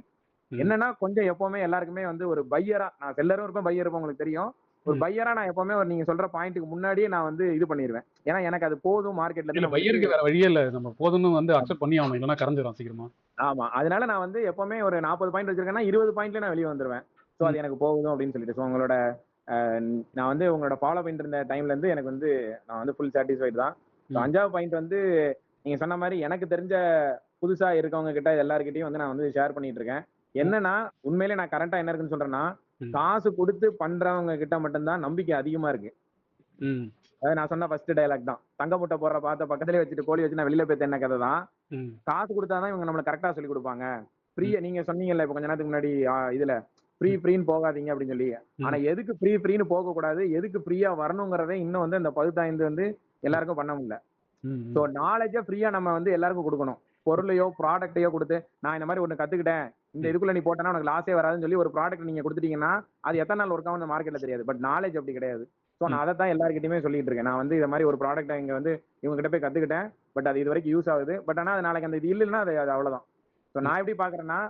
என்னன்னா கொஞ்சம் எப்பவுமே எல்லாருக்குமே வந்து ஒரு பையரா, நான் செல்லரும் இருப்பேன் பையர் இருப்பேன் உங்களுக்கு தெரியும். ஒரு பையரா நான் எப்பவுமே ஒரு நீங்க சொல்ற பாயிண்ட்டுக்கு முன்னாடியே நான் வந்து இது பண்ணிடுவேன். ஏன்னா எனக்கு அது போதும் மார்க்கெட்ல இல்ல பையருக்கு வேற வழியே இல்ல, நம்ம போதும்னு வந்து அக்செப்ட் பண்ணி ஆகணும், இல்லைன்னா கரைஞ்சிடும் சீக்கிரமா. ஆமா, அதனால நான் வந்து எப்பவுமே ஒரு 40 பாயிண்ட் வச்சிருக்கேன்னா 20 பாயிண்ட்ல நான் வெளியே வந்துருவேன். ஸோ அது எனக்கு போகுதும் அப்படின்னு சொல்லிட்டு. ஸோ உங்களோட நான் வந்து உங்களோட ஃபாலோ பண்ணிட்டு இருந்த டைம்ல இருந்து எனக்கு வந்து நான் வந்து ஃபுல் சாட்டிஸ்ஃபைட் தான். ஸோ 5வது பாயிண்ட் வந்து நீங்க சொன்ன மாதிரி எனக்கு தெரிஞ்ச புதுசா இருக்கவங்க கிட்ட எல்லாருக்கிட்டையும் வந்து நான் வந்து ஷேர் பண்ணிட்டு இருக்கேன். என்னன்னா உண்மையிலே நான் கரண்டா என்ன இருக்குன்னு சொல்றேன்னா, காசு கொடுத்து பண்றவங்க கிட்ட மட்டும்தான் நம்பிக்கை அதிகமா இருக்கு. அதாவது நான் சொன்ன ஃபர்ஸ்ட் டயலாக் தான், தங்க முட்டை போடுற பார்த்த பக்கத்துலேயே வச்சுட்டு கோழி வச்சு நான் வெளியில போய் என்ன கதை தான். காசு கொடுத்தாதான் இவங்க நம்மளை கரெக்டா சொல்லி கொடுப்பாங்க. ஃப்ரீயா நீங்க சொன்னீங்கல்ல இப்ப கொஞ்ச நேரத்துக்கு முன்னாடி இதுல ஃப்ரீன்னு போகாதீங்க அப்படின்னு சொல்லி. ஆனா எதுக்கு ஃப்ரீன்னு போக கூடாது, எதுக்கு ஃப்ரீயா வரணுங்கிறதே இன்னும் வந்து அந்த பகுத்தாய்ந்து வந்து எல்லாருக்கும் பண்ண முடியல. ஸோ நாலேஜை ஃப்ரீயா நம்ம வந்து எல்லாருக்கும் கொடுக்கணும். பொருளையோ ப்ராடக்டையோ கொடுத்து நான் இந்த மாதிரி ஒன்று கத்துக்கிட்டேன், இந்த இதுக்குள்ள நீ போட்டேன்னா உனக்கு லாஸே வராதுன்னு சொல்லி ஒரு ப்ராடக்ட் நீங்க கொடுத்துட்டீங்கன்னா அது எத்தனை நாள் ஒர்க் ஆகும் மார்க்கெட்ல தெரியாது. பட் நாலேஜ் அப்படி கிடையாது. ஸோ நான் அதை தான் எல்லாருக்கிட்டையுமே சொல்லிட்டு இருக்கேன். நான் வந்து இந்த மாதிரி ஒரு ப்ராடக்ட் இங்க வந்து இவங்க கிட்ட போய் கத்துக்கிட்டேன், பட் அது இது வரைக்கும் யூஸ் ஆகுது. பட் ஆனால் அது நாளைக்கு அந்த இது இல்லைன்னா அது அவ்வளவுதான். ஸோ நான் எப்படி பாக்குறேன்னா,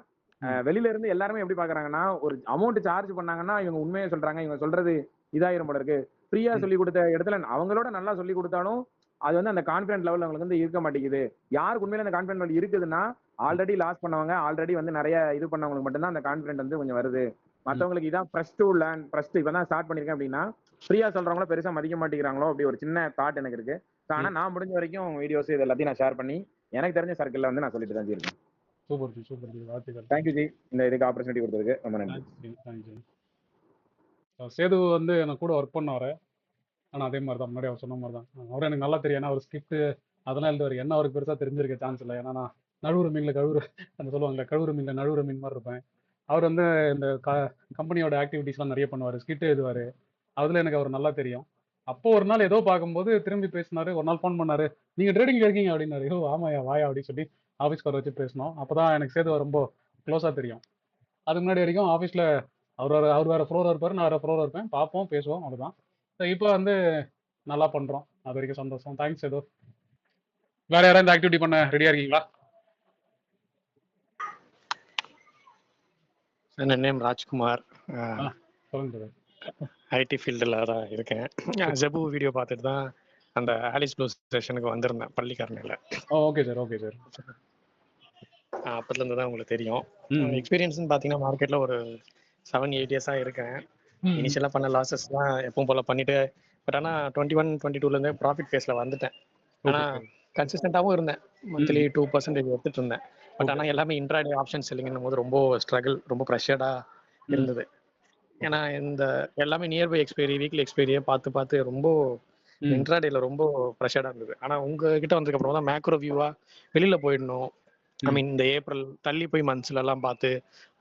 வெளியில இருந்து எல்லாருமே எப்படி பாக்குறாங்கன்னா, ஒரு அமௌண்ட் சார்ஜ் பண்ணாங்கன்னா இவங்க உண்மையை சொல்றாங்க, இவங்க சொல்றது இதாயிரம் போல இருக்கு. ஃப்ரீயா சொல்லி கொடுத்த இடத்துல அவங்களோட நல்லா சொல்லி கொடுத்தாலும் அது வந்து அந்த கான்பிடன்ட் லெவல் அவங்களுக்கு வந்து இருக்க மாட்டேங்குது. யாருக்கு உண்மையில அந்த கான்பிடன்ட் லெவல் இருக்குதுன்னா ஆல்ரெடி லாஸ் பண்ணவங்க, ஆல்ரெடி வந்து நிறைய இது பண்ணவங்களுக்கு மட்டும்தான் அந்த கான்பிடன்ட் வந்து கொஞ்சம் வருது. மற்றவங்களுக்கு இதான் ஃபர்ஸ்ட் டு லேர்ன், ஃபர்ஸ்ட் இப்போ தான் ஸ்டார்ட் பண்ணிருக்கேன் அப்படின்னா ஃப்ரீயா சொல்றவங்கள பெருசா மதிக்க மாட்டேங்கிறாங்களோ அப்படி ஒரு சின்ன தாட் எனக்கு இருக்கு. ஆனா நான் முடிஞ்ச வரைக்கும் வீடியோஸ் இது எல்லாத்தையும் நான் ஷேர் பண்ணி எனக்கு தெரிஞ்ச சர்க்கிள்ல வந்து நான் சொல்லிட்டு தான் இருக்கேன். சூப்பர் ஜி, சூப்பர் ஜி, வாழ்த்துக்கள். தேங்க்யூ ஜி, இந்த இதுக்கு ஆப்பர்ச்சுனிட்டி கொடுத்ததுக்கு ரொம்ப நன்றி. சேது வந்து எனக்கு கூட ஒர்க் பண்ணவரு. ஆனால் அதே மாதிரி தான் முன்னாடி அவர் சொன்ன மாதிரி தான், அவரும் எனக்கு நல்லா தெரியும். ஏன்னா அவர் ஸ்கிரிப்ட் அதெல்லாம் எழுதுவார். என்ன அவருக்கு பெருசாக தெரிஞ்சிருக்க சான்ஸ் இல்லை. ஏன்னா நான் நழுவுற மீனில் அந்த சொல்லுவாங்கல்ல, கழுவுற மீனில் நழுவுற மீன் மாதிரி இருப்பேன். அவர் வந்து இந்த கம்பெனியோட ஆக்டிவிட்டீஸ்லாம் நிறைய பண்ணுவார், ஸ்கிரிப்ட் எழுதுவார். அதில் எனக்கு அவர் நல்லா தெரியும். அப்போ ஒரு நாள் ஏதோ பார்க்கும்போது திரும்பி பேசினாரு. ஒரு நாள் ஃபோன் பண்ணாரு, நீங்கள் ட்ரேடிங்ல இருக்கீங்க அப்படின்னாரு. ஓ ஆமாயா வாயா அப்படின்னு சொல்லி ஆஃபீஸ்க்கு வர வச்சு பேசணும். அப்போ தான் எனக்கு சேது ரொம்ப க்ளோஸாக தெரியும். அதுக்கு முன்னாடி வரைக்கும் ஆஃபீஸில் அவர் வேறு ஃப்ளோராக இருப்பார், நான் வேறு ஃப்ளோராக இருப்பேன், பார்ப்போம் பேசுவோம், அவ்வளோதான். ஸோ இப்போ வந்து நல்லா பண்ணுறோம், அது வரைக்கும் சந்தோஷம். தேங்க்ஸ் ஏதோ. வேற யாராவது இந்த ஆக்டிவிட்டி பண்ண ரெடியாக இருக்கீங்களா? என் நேம் ராஜ்குமார், சொல்லுங்க. ஐடி ஃபீல்டில் தான் இருக்கேன். ஜெபு வீடியோ பார்த்துட்டு தான் அந்த ஆலிஸ் ப்ளூ செஷனுக்கு வந்திருந்தேன் பள்ளிக்கரணையில். Okay sir, okay sir. அப்போதுலேருந்து தான் உங்களுக்கு தெரியும். எக்ஸ்பீரியன்ஸ்னு பார்த்தீங்கன்னா மார்க்கெட்டில் ஒரு 7-8 இயர்ஸாக இருக்கேன். இனிஷியலாக பண்ண லாஸஸ்லாம் எப்பவும் போல் பண்ணிட்டு, பட் ஆனால் 21-22லேருந்தே ப்ராஃபிட் ஃபேஸில் வந்துட்டேன். ஆனால் கன்சிஸ்டண்ட்டாகவும் இருந்தேன், மந்த்லி 2% எடுத்துகிட்டு இருந்தேன். பட் ஆனால் எல்லாமே இன்ட்ராடே ஆப்ஷன் செல்லிங்கும் போது ரொம்ப ஸ்ட்ரகிள், ரொம்ப ப்ரெஷர்டாக இருந்தது. ஏன்னா இந்த எல்லாமே நியர்பை எக்ஸ்பைரி, வீக்லி எக்ஸ்பைரியே பார்த்து ரொம்ப இன்ட்ராடேல ரொம்ப ப்ரெஷர்டாக இருந்தது. ஆனால் உங்ககிட்ட வந்ததுக்கு அப்புறம் தான் மேக்ரோ வியூவாக வெளியில் போயிடணும். ஐ மீன் இந்த ஏப்ரல் தள்ளி போய் மந்த்ஸ்ல எல்லாம் பார்த்து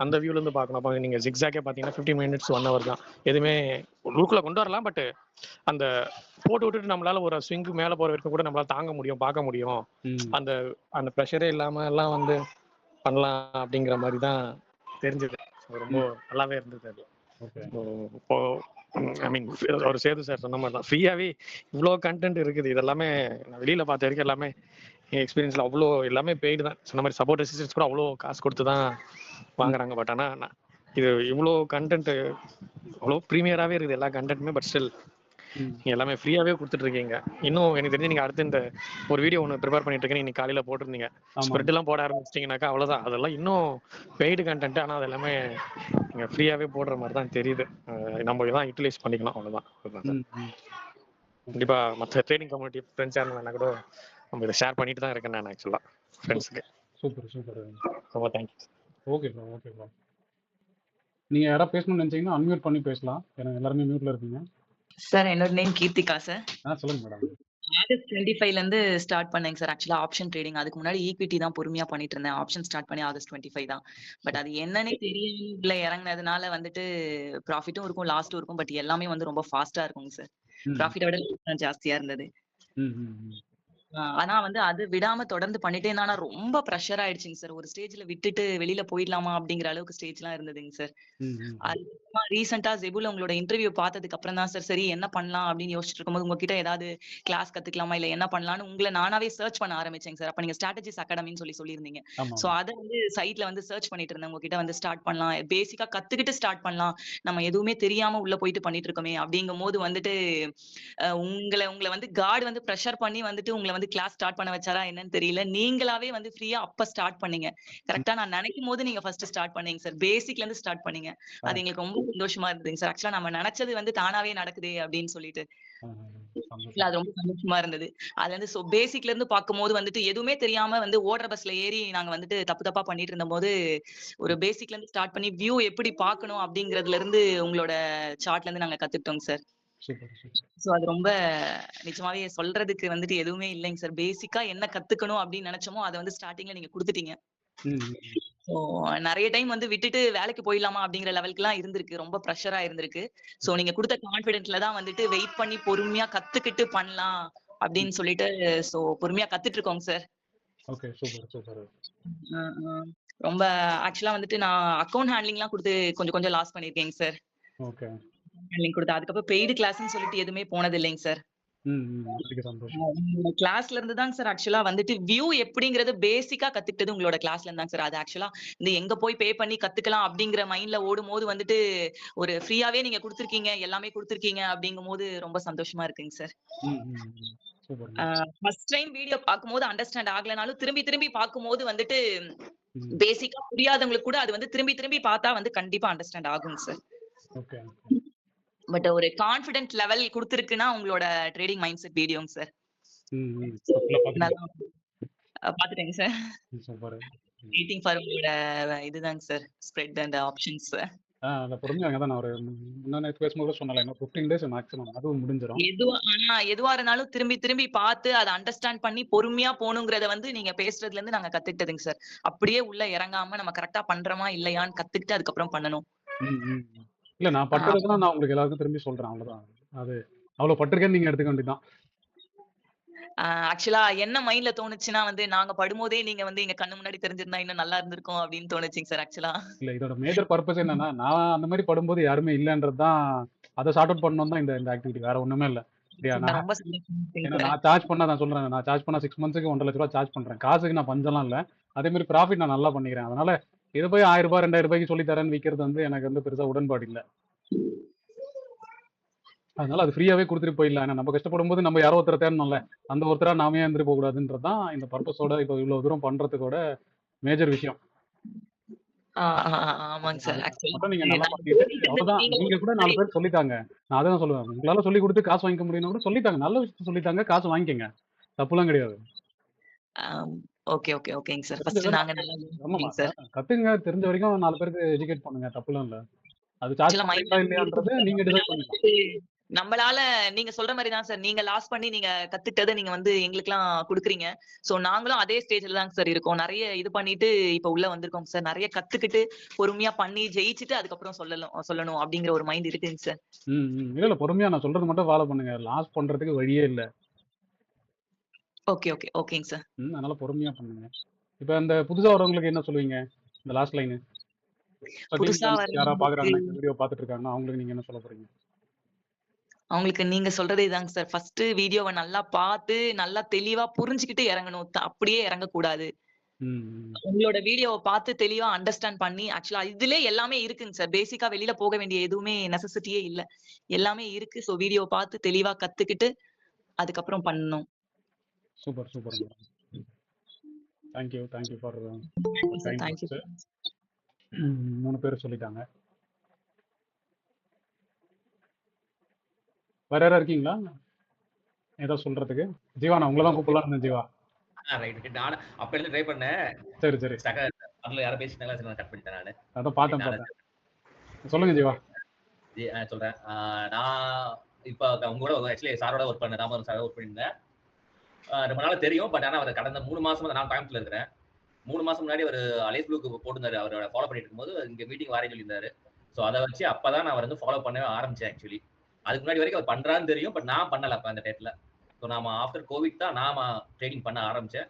அந்த வியூல இருந்து பார்க்கணும். அப்போ நீங்க ஜிக்ஸாக்கே பார்த்தீங்கன்னா 15 minutes 1 hour தான், எதுவுமே ரூட்ல கொண்டு வரலாம். பட் அந்த போட்டு விட்டுட்டு நம்மளால ஒரு ஸ்விங் மேல போற வரைக்கும் கூட நம்மளால தாங்க முடியும், பார்க்க முடியும். அந்த அந்த ப்ரெஷரே இல்லாம எல்லாம் வந்து பண்ணலாம் அப்படிங்கிற மாதிரி தான் தெரிஞ்சது. ரொம்ப நல்லாவே இருந்தது அது. இப்போ ஐ மீன் ஒரு சேது சார் சொன்ன மாதிரி தான், ஃப்ரீயாவே இவ்வளோ கண்டென்ட் இருக்குது. இதெல்லாமே நான் வெளியில பார்த்த வரைக்கும் எல்லாமே எக்ஸ்பீரியன்ஸ்ல அவ்வளோ எல்லாமே பெய்டு தான். சொன்ன மாதிரி சப்போர்ட் அசிஸ்டன்ஸ் கூட அவ்வளோ காசு கொடுத்து தான் வாங்குறாங்க. பட் ஆனால் இது இவ்வளோ கண்டென்ட் அவ்வளோ ப்ரீமியராகவே இருக்குது எல்லா கண்டென்ட்டுமே. பட் ஸ்டில் நீங்கள் எல்லாமே ஃப்ரீயாகவே கொடுத்துட்டு இருக்கீங்க. இன்னும் எனக்கு தெரிஞ்சு நீங்கள் அடுத்து இந்த ஒரு வீடியோ ஒன்று ப்ரிப்பேர் பண்ணிட்டு இருக்கேன், இன்னைக்கு காலையில் போட்டிருந்தீங்க. ஸ்ப்ரெட்லாம் போட ஆரம்பிச்சிட்டிங்கனாக்கா அவ்வளோதான், அதெல்லாம் இன்னும் பெய்டு கண்டென்ட். ஆனால் அது எல்லாமே நீங்கள் ஃப்ரீயாகவே போடுற மாதிரி தான் தெரியுது. நம்ம இதான் யூட்டிலைஸ் பண்ணிக்கணும், அவ்வளோதான். கண்டிப்பாக மற்ற ட்ரேடிங் கம்யூனிட்டி ஃப்ரெண்ட்ஸாக இருந்தாங்கன்னா கூட நம்ம இதை ஷேர் பண்ணிட்டு தான் இருக்கேன் நான் ஆக்சுவலாக ஃப்ரெண்ட்ஸுக்கு. சூப்பர். ரொம்ப தேங்க்யூ. Okay bro. நீங்க யாராவது பேசணும்னு நினைச்சீங்கன்னா அன்மியூட் பண்ணி பேசலாம், ஏன்னா எல்லாருமே மியூட்ல இருக்கீங்க. சார் என்னோட நேம் கீர்த்திகா சார். சொல்லுங்க மேடம். ஆகஸ்ட் 25ல இருந்து ஸ்டார்ட் பண்ணேங்க சார். ஆக்சுவலா ஆப்ஷன் ட்ரேடிங் அதுக்கு முன்னாடி ஈக்விட்டி தான் பொறுமையா பண்ணிட்டு இருந்தேன். ஆப்ஷன் ஸ்டார்ட் பண்ணி ஆகஸ்ட் 25 தான். பட் அது என்னன்னே தெரியல, இறங்கினதுனால வந்துட்டு ப்ராஃபிட்டும் இருக்கும் லாஸ்ட்டும் இருக்கும். பட் எல்லாமே வந்து ரொம்ப ஃபாஸ்டா இருக்குங்க சார். ப்ராஃபிட்டை விட ஜாஸ்தியா இருந்தது. ஆனா வந்து அது விடாம தொடர்ந்து பண்ணிட்டே இருந்தா, ஆனா ரொம்ப ப்ரெஷர் ஆயிடுச்சுங்க சார். ஒரு ஸ்டேஜ்ல விட்டுட்டு வெளியில போயிடலாமா அப்படிங்கிற அளவுக்கு ஸ்டேஜ்லாம் இருந்ததுங்க சார். அதுக்கப்புறமா ரீசென்ட்டா ஜெபுல உங்களோட இன்டர்வியூ பார்த்ததுக்கு அப்புறம் தான் சார், சரி என்ன பண்ணலாம் அப்படின்னு யோசிச்சுட்டு இருக்கும்போது, உங்ககிட்ட ஏதாவது கிளாஸ் கத்துக்கலாமா? இல்ல என்ன பண்ணலாம்னு உங்கள நானாவே சர்ச் பண்ண ஆரம்பிச்சேங்க சார். அப்ப நீங்க ஸ்ட்ராட்டஜிஸ் அகாடமின்னு சொல்லியிருந்தீங்க. ஆமா சோ அத வந்து சைட்ல வந்து சர்ச் பண்ணிட்டு இருந்தேன். உங்ககிட்ட வந்து ஸ்டார்ட் பண்ணலாம். பேசிக்கா கத்துக்கிட்டு ஸ்டார்ட் பண்ணலாம். நம்ம எதுவுமே தெரியாம உள்ள போயிட்டு பண்ணிட்டு இருக்கோமே அப்படிங்கும்போது வந்துட்டு, உங்கள உங்கள வந்து காட் வந்து பிரஷர் பண்ணி வந்துட்டு உங்கள வந்து கிளாஸ் ஸ்டார்ட் பண்ண வச்சாரா என்னன்னு தெரியல. நீங்களாவே வந்து ஃப்ரீயா அப்ப ஸ்டார்ட் பண்ணீங்க. கரெக்ட்டா நான் நினைக்கும்போது நீங்க ஃபர்ஸ்ட் ஸ்டார்ட் பண்ணீங்க சார். பேசிக்ல இருந்து ஸ்டார்ட் பண்ணீங்க. அது எங்களுக்கு ரொம்ப சந்தோஷமா இருந்ததுங்க சார். ஆக்சுவலா நம்ம நினைச்சது வந்து தானாவே நடக்குதே அப்படின்னு சொல்லிட்டு. இல்ல அது ரொம்ப சந்தோஷமா இருந்தது. அதுல இருந்து பேசிக்ல இருந்து பார்க்கும்போது வந்துட்டு எதுவுமே தெரியாம வந்து ஓடுற பஸ்ல ஏறி நாங்க வந்துட்டு தப்பு தப்பா பண்ணிட்டு இருந்தபோது, ஒரு பேசிக்ல இருந்து ஸ்டார்ட் பண்ணி வியூ எப்படி பார்க்கணும் அப்படிங்கிறதுல இருந்து உங்களோட சார்ட்ல இருந்து நாங்க கத்துக்கிட்டோங்க சார். சோ அது ரொம்ப நிஜமாவே சொல்றதுக்கு வந்துட்டு எதுவுமே இல்லைங்க சார். பேசிக்கா என்ன கத்துக்கணும் அப்படின்னு நினைச்சோமோ அத வந்து ஸ்டார்டிங்ல நீங்க குடுத்துட்டீங்க. சோ நெறைய டைம் வந்து விட்டுட்டு வேலைக்கு போயிடலாமா அப்படிங்கிற லெவலுக்குலாம் இருந்திருக்கு. ரொம்ப பிரஷரா இருந்திருக்கு. சோ நீங்க குடுத்த கான்ஃபிடென்ட்ல தான் வந்துட்டு வெயிட் பண்ணி பொறுமையா கத்துக்கிட்டு பண்ணலாம் அப்படின்னு சொல்லிட்டு, சோ பொறுமையா கத்துட்டு இருக்கோங்க சார். ஓகே. Super, super. ரொம்ப ஆக்சுவலா வந்துட்டு நான் அக்கவுண்ட் ஹேண்ட்லிங்லாம் குடுத்து கொஞ்சம் கொஞ்சம் லாஸ் பண்ணியிருக்கேங்க சார். ஓகே. ஹேண்ட்லிங் குடுத்து அதுக்கப்புறம் பெய்டு கிளாஸ்ன்னு சொல்லிட்டு எதுவுமே போனது இல்லைங்க சார். மிக்க சந்தோஷம். உங்களோட கிளாஸ்ல இருந்து தாங்க சார் ஆக்சுவலா வந்துட்டு வியூ எப்படிங்கிறது பேசிக்கா கத்துக்கிட்டது உங்களோட கிளாஸ்ல இருந்தாங்க சார். அது ஆக்சுவலா இந்த எங்க போய் பே பண்ணி கத்துக்கலாம் அப்படிங்கிற மைண்ட்ல ஓடும்போது வந்துட்டு ஒரு ஃப்ரீயாவே நீங்க குடுத்துருக்கீங்க, எல்லாமே குடுத்துருக்கீங்க அப்படிங்கும்போது ரொம்ப சந்தோஷமா இருக்குங்க சார். ஃபர்ஸ்ட் டைம் வீடியோ பார்க்கும்போது அண்டர்ஸ்டாண்ட் ஆகலனாலும் திரும்பி திரும்பி பார்க்கும்போது வந்துட்டு பேசிக்கா புரியாதவங்களுக்கு கூட அது வந்து திரும்பி திரும்பி பார்த்தா வந்து கண்டிப்பா அண்டர்ஸ்டாண்ட் ஆகுங்க சார். ஓகே. பட் ஒரு கான்ஃபிடென்ட் லெவல் குடுத்திருக்குன்னா உங்களோட ட்ரேடிங் மைண்ட் செட் வீடியோங்க சார். நல்லா பாத்துட்டேங்க சார். சூப்பர். வெயிட்டிங் ஃபார் உங்களோட இதுதாங்க சார். Spread and options. அந்த பொறுமையா அங்க தான் நான் ஒரு முன்ன நேத்து பேசும்போது சொன்னல இன்னும் 15 டேஸ் மேக்ஸிமம் அதுவும் முடிஞ்சிரும். எதுவா இருந்தாலும் திரும்பி திரும்பி பார்த்து அத அண்டர்ஸ்டாண்ட் பண்ணி பொறுமையா போணுங்கிறத வந்து நீங்க பேசுறதுல இருந்து நாங்க கத்துக்கிட்டதுங்க சார். அப்படியே உள்ள இறங்காம நம்ம கரெக்ட்டா பண்றோமா இல்லையான்னு கத்துக்கிட்டு அதுக்கப்புறம் பண்ணணும். இல்ல நான் பட்டதுதான் நான் உங்களுக்கு எல்லாருக்கும் திரும்பி சொல்றேன் அவ்வளவுதான். அது அவ்வளவு பட்டிருக்கேன்னு நீங்க எடுத்துக்க வேண்டியதுதான். ஆக்சுவலா என்ன மைண்ட்ல தோணுச்சுன்னா வந்து நாங்க படும்போதே நீங்க வந்து எங்க கண்ணு முன்னாடி தெரிஞ்சிருந்தா இன்னும் நல்லா இருந்திருக்கும் அப்படின்னு தோணுச்சுங்க சார் ஆக்சுவலா. இல்ல இதோட மேஜர் பர்பஸ் என்னன்னா நான் அந்த மாதிரி படும்போது யாருமே இல்லன்றதுதான் அதை சார்ட் அவுட் பண்ணணும் தான் இந்த ஆக்டிவிட்டி. வேற ஒண்ணுமே இல்ல. நான் சார்ஜ் பண்ணா நான் சொல்றேன். நான் சார்ஜ் பண்ணா 6 மந்த்ஸ்க்கு 1.5 லட்ச ரூபாய் சார்ஜ் பண்றேன். காசுக்கு நான் பஞ்சம்லாம் இல்ல. அதே மாதிரி ப்ராஃபிட் நான் நல்லா பண்ணிக்கிறேன். அதனால இதை போய் 1000 ரூபாய் 2000 ரூபாய்க்கு சொல்லி தரேன்னு விற்கிறது வந்து எனக்கு வந்து பெருசா உடன்பாடு இல்ல. அதனால அது ஃப்ரீயாவே கொடுத்துட்டு போயிடலாம். ஏன்னா நம்ம கஷ்டப்படும் போது நம்ம யாரோ ஒருத்தரை தேடணும்ல. அந்த ஒருத்தரா நாமே இருந்துட்டு போக கூடாதுன்றதுதான் இந்த பர்பஸோட இப்போ இவ்வளவு தூரம் பண்றதுக்கோட மேஜர் விஷயம். ஆமாங்க சார். நீங்க நல்லா பண்ணிட்டு அவ்வளவுதான். நீங்க கூட 4 பேர் சொல்லிட்டாங்க. நான் அதான் சொல்லுவேன். உங்களால சொல்லி கொடுத்து காசு வாங்கிக்க முடியும்னா கூட சொல்லிட்டாங்க. நல்ல விஷயம் சொல்லிட்டாங்க. காசு வாங்கிக்கங்க. தப்புலாம் கிடையாது. ஓகே ஓகே ஓகேங்க சார். ஃபர்ஸ்ட் நாங்க நல்லா சார் கத்துங்க. தெரிஞ்ச வரைக்கும் 4 பேருக்கு எஜுகேட் பண்ணுங்க. தப்புலாம் இல்ல. அது சார்ஜ் பண்றீங்களா இல்லையான்றது நீங்க டிசைட் பண்ணுங்க. நம்மளால நீங்க சொல்ற மாதிரி தான் சார். நீங்க லாஸ் பண்ணி நீங்க கத்துக்கிட்டதை நீங்க வந்து எங்களுக்குலாம் குடுக்குறீங்க. சோ நாங்களும் அதே ஸ்டேஜ்ல தான் சார் இருக்கோம். நிறைய இது பண்ணிட்டு இப்ப உள்ள வந்திருக்கோம் சார். நிறைய கத்துக்கிட்டு பொறுமையா பண்ணி ஜெயிச்சுட்டு அதுக்கப்புறம் சொல்லணும் அப்படிங்கிற ஒரு மைண்ட் இருக்குங்க சார். இல்ல பொறுமையா நான் சொல்றது மட்டும் ஃபாலோ பண்ணுங்க. லாஸ் பண்றதுக்கு வழியே இல்ல. ஓகே ஓகே ஓகேங்க சார். அதனால பொறுமையா பண்ணுங்க. இப்ப அந்த புதுசா வரவங்களுக்கு என்ன சொல்லுவீங்க? இந்த லாஸ்ட் லைன். புதுசா யாரா பாக்குறாங்க இந்த வீடியோ பாத்துட்டு இருக்காங்க அவங்களுக்கு நீங்க என்ன சொல்ல போறீங்க? அவங்களுக்கு நீங்க சொல்றதே தாங்க சார். ஃபர்ஸ்ட் வீடியோவை நல்லா பார்த்து நல்லா தெளிவா புரிஞ்சுக்கிட்டு இறங்கணும். அப்படியே இறங்கக்கூடாது. உங்களோட வீடியோவை பார்த்து தெளிவா அண்டர்ஸ்டாண்ட் பண்ணி ஆக்சுவலா இதுல எல்லாமே இருக்குங்க சார். பேசிக்கா வெளியில போக வேண்டிய எதுவுமே நெசசிட்டியே இல்ல. எல்லாமே இருக்கு. சோ வீடியோ பார்த்து தெளிவா கத்துக்கிட்டு அதுக்கப்புறம் பண்ணணும். Super super. Thank you for thank you. 3 பேர் சொல்லிட்டாங்க. வேற யாரா இருக்கீங்களா ஏதோ சொல்றதுக்கு? ஜீவா நான் உங்களை தான் கூப்பிடலாம் இருந்தேன். ஜீவா அப்ப இருந்து ட்ரை பண்ணேன். சரி சரி. அதுல யாரோ பேசினாங்க நான் கட் பண்ணிட்டேன் நானு. அத பார்த்தேன். சொல்லுங்க ஜீவா. சொல்றேன். நான் இப்ப உங்களோட ஆக்சுவலி சாரோட ஒர்க் பண்ணேன். ராமன் சாரோட ஒர்க் பண்ணியிருந்தேன். ரொம்ப நாளா தெரியும். பட் ஆனா அவர் கடந்த 3 மாசமா நான் கோயம்புத்தூர்ல இருக்கிறேன். 3 மாசம் முன்னாடி அவர் அலைஸ் ப்ளூக்கு போட்டுருந்தாரு. அவரோட ஃபாலோ பண்ணிட்டு இருக்கும்போது இங்க மீட்டிங் வரேன்னு சொல்லியிருந்தாரு. ஸோ அதை வச்சு அப்பதான் நான் அவர் வந்து ஃபாலோ பண்ணவே ஆரம்பிச்சேன் ஆக்சுவலி. அதுக்கு முன்னாடி வரைக்கும் அவர் பண்றான்னு தெரியும். பட் நான் பண்ணல அப்ப அந்த டேட்ல. ஸோ நாம ஆஃப்டர் கோவிட் தான் நாம ட்ரேடிங் பண்ண ஆரம்பிச்சேன்.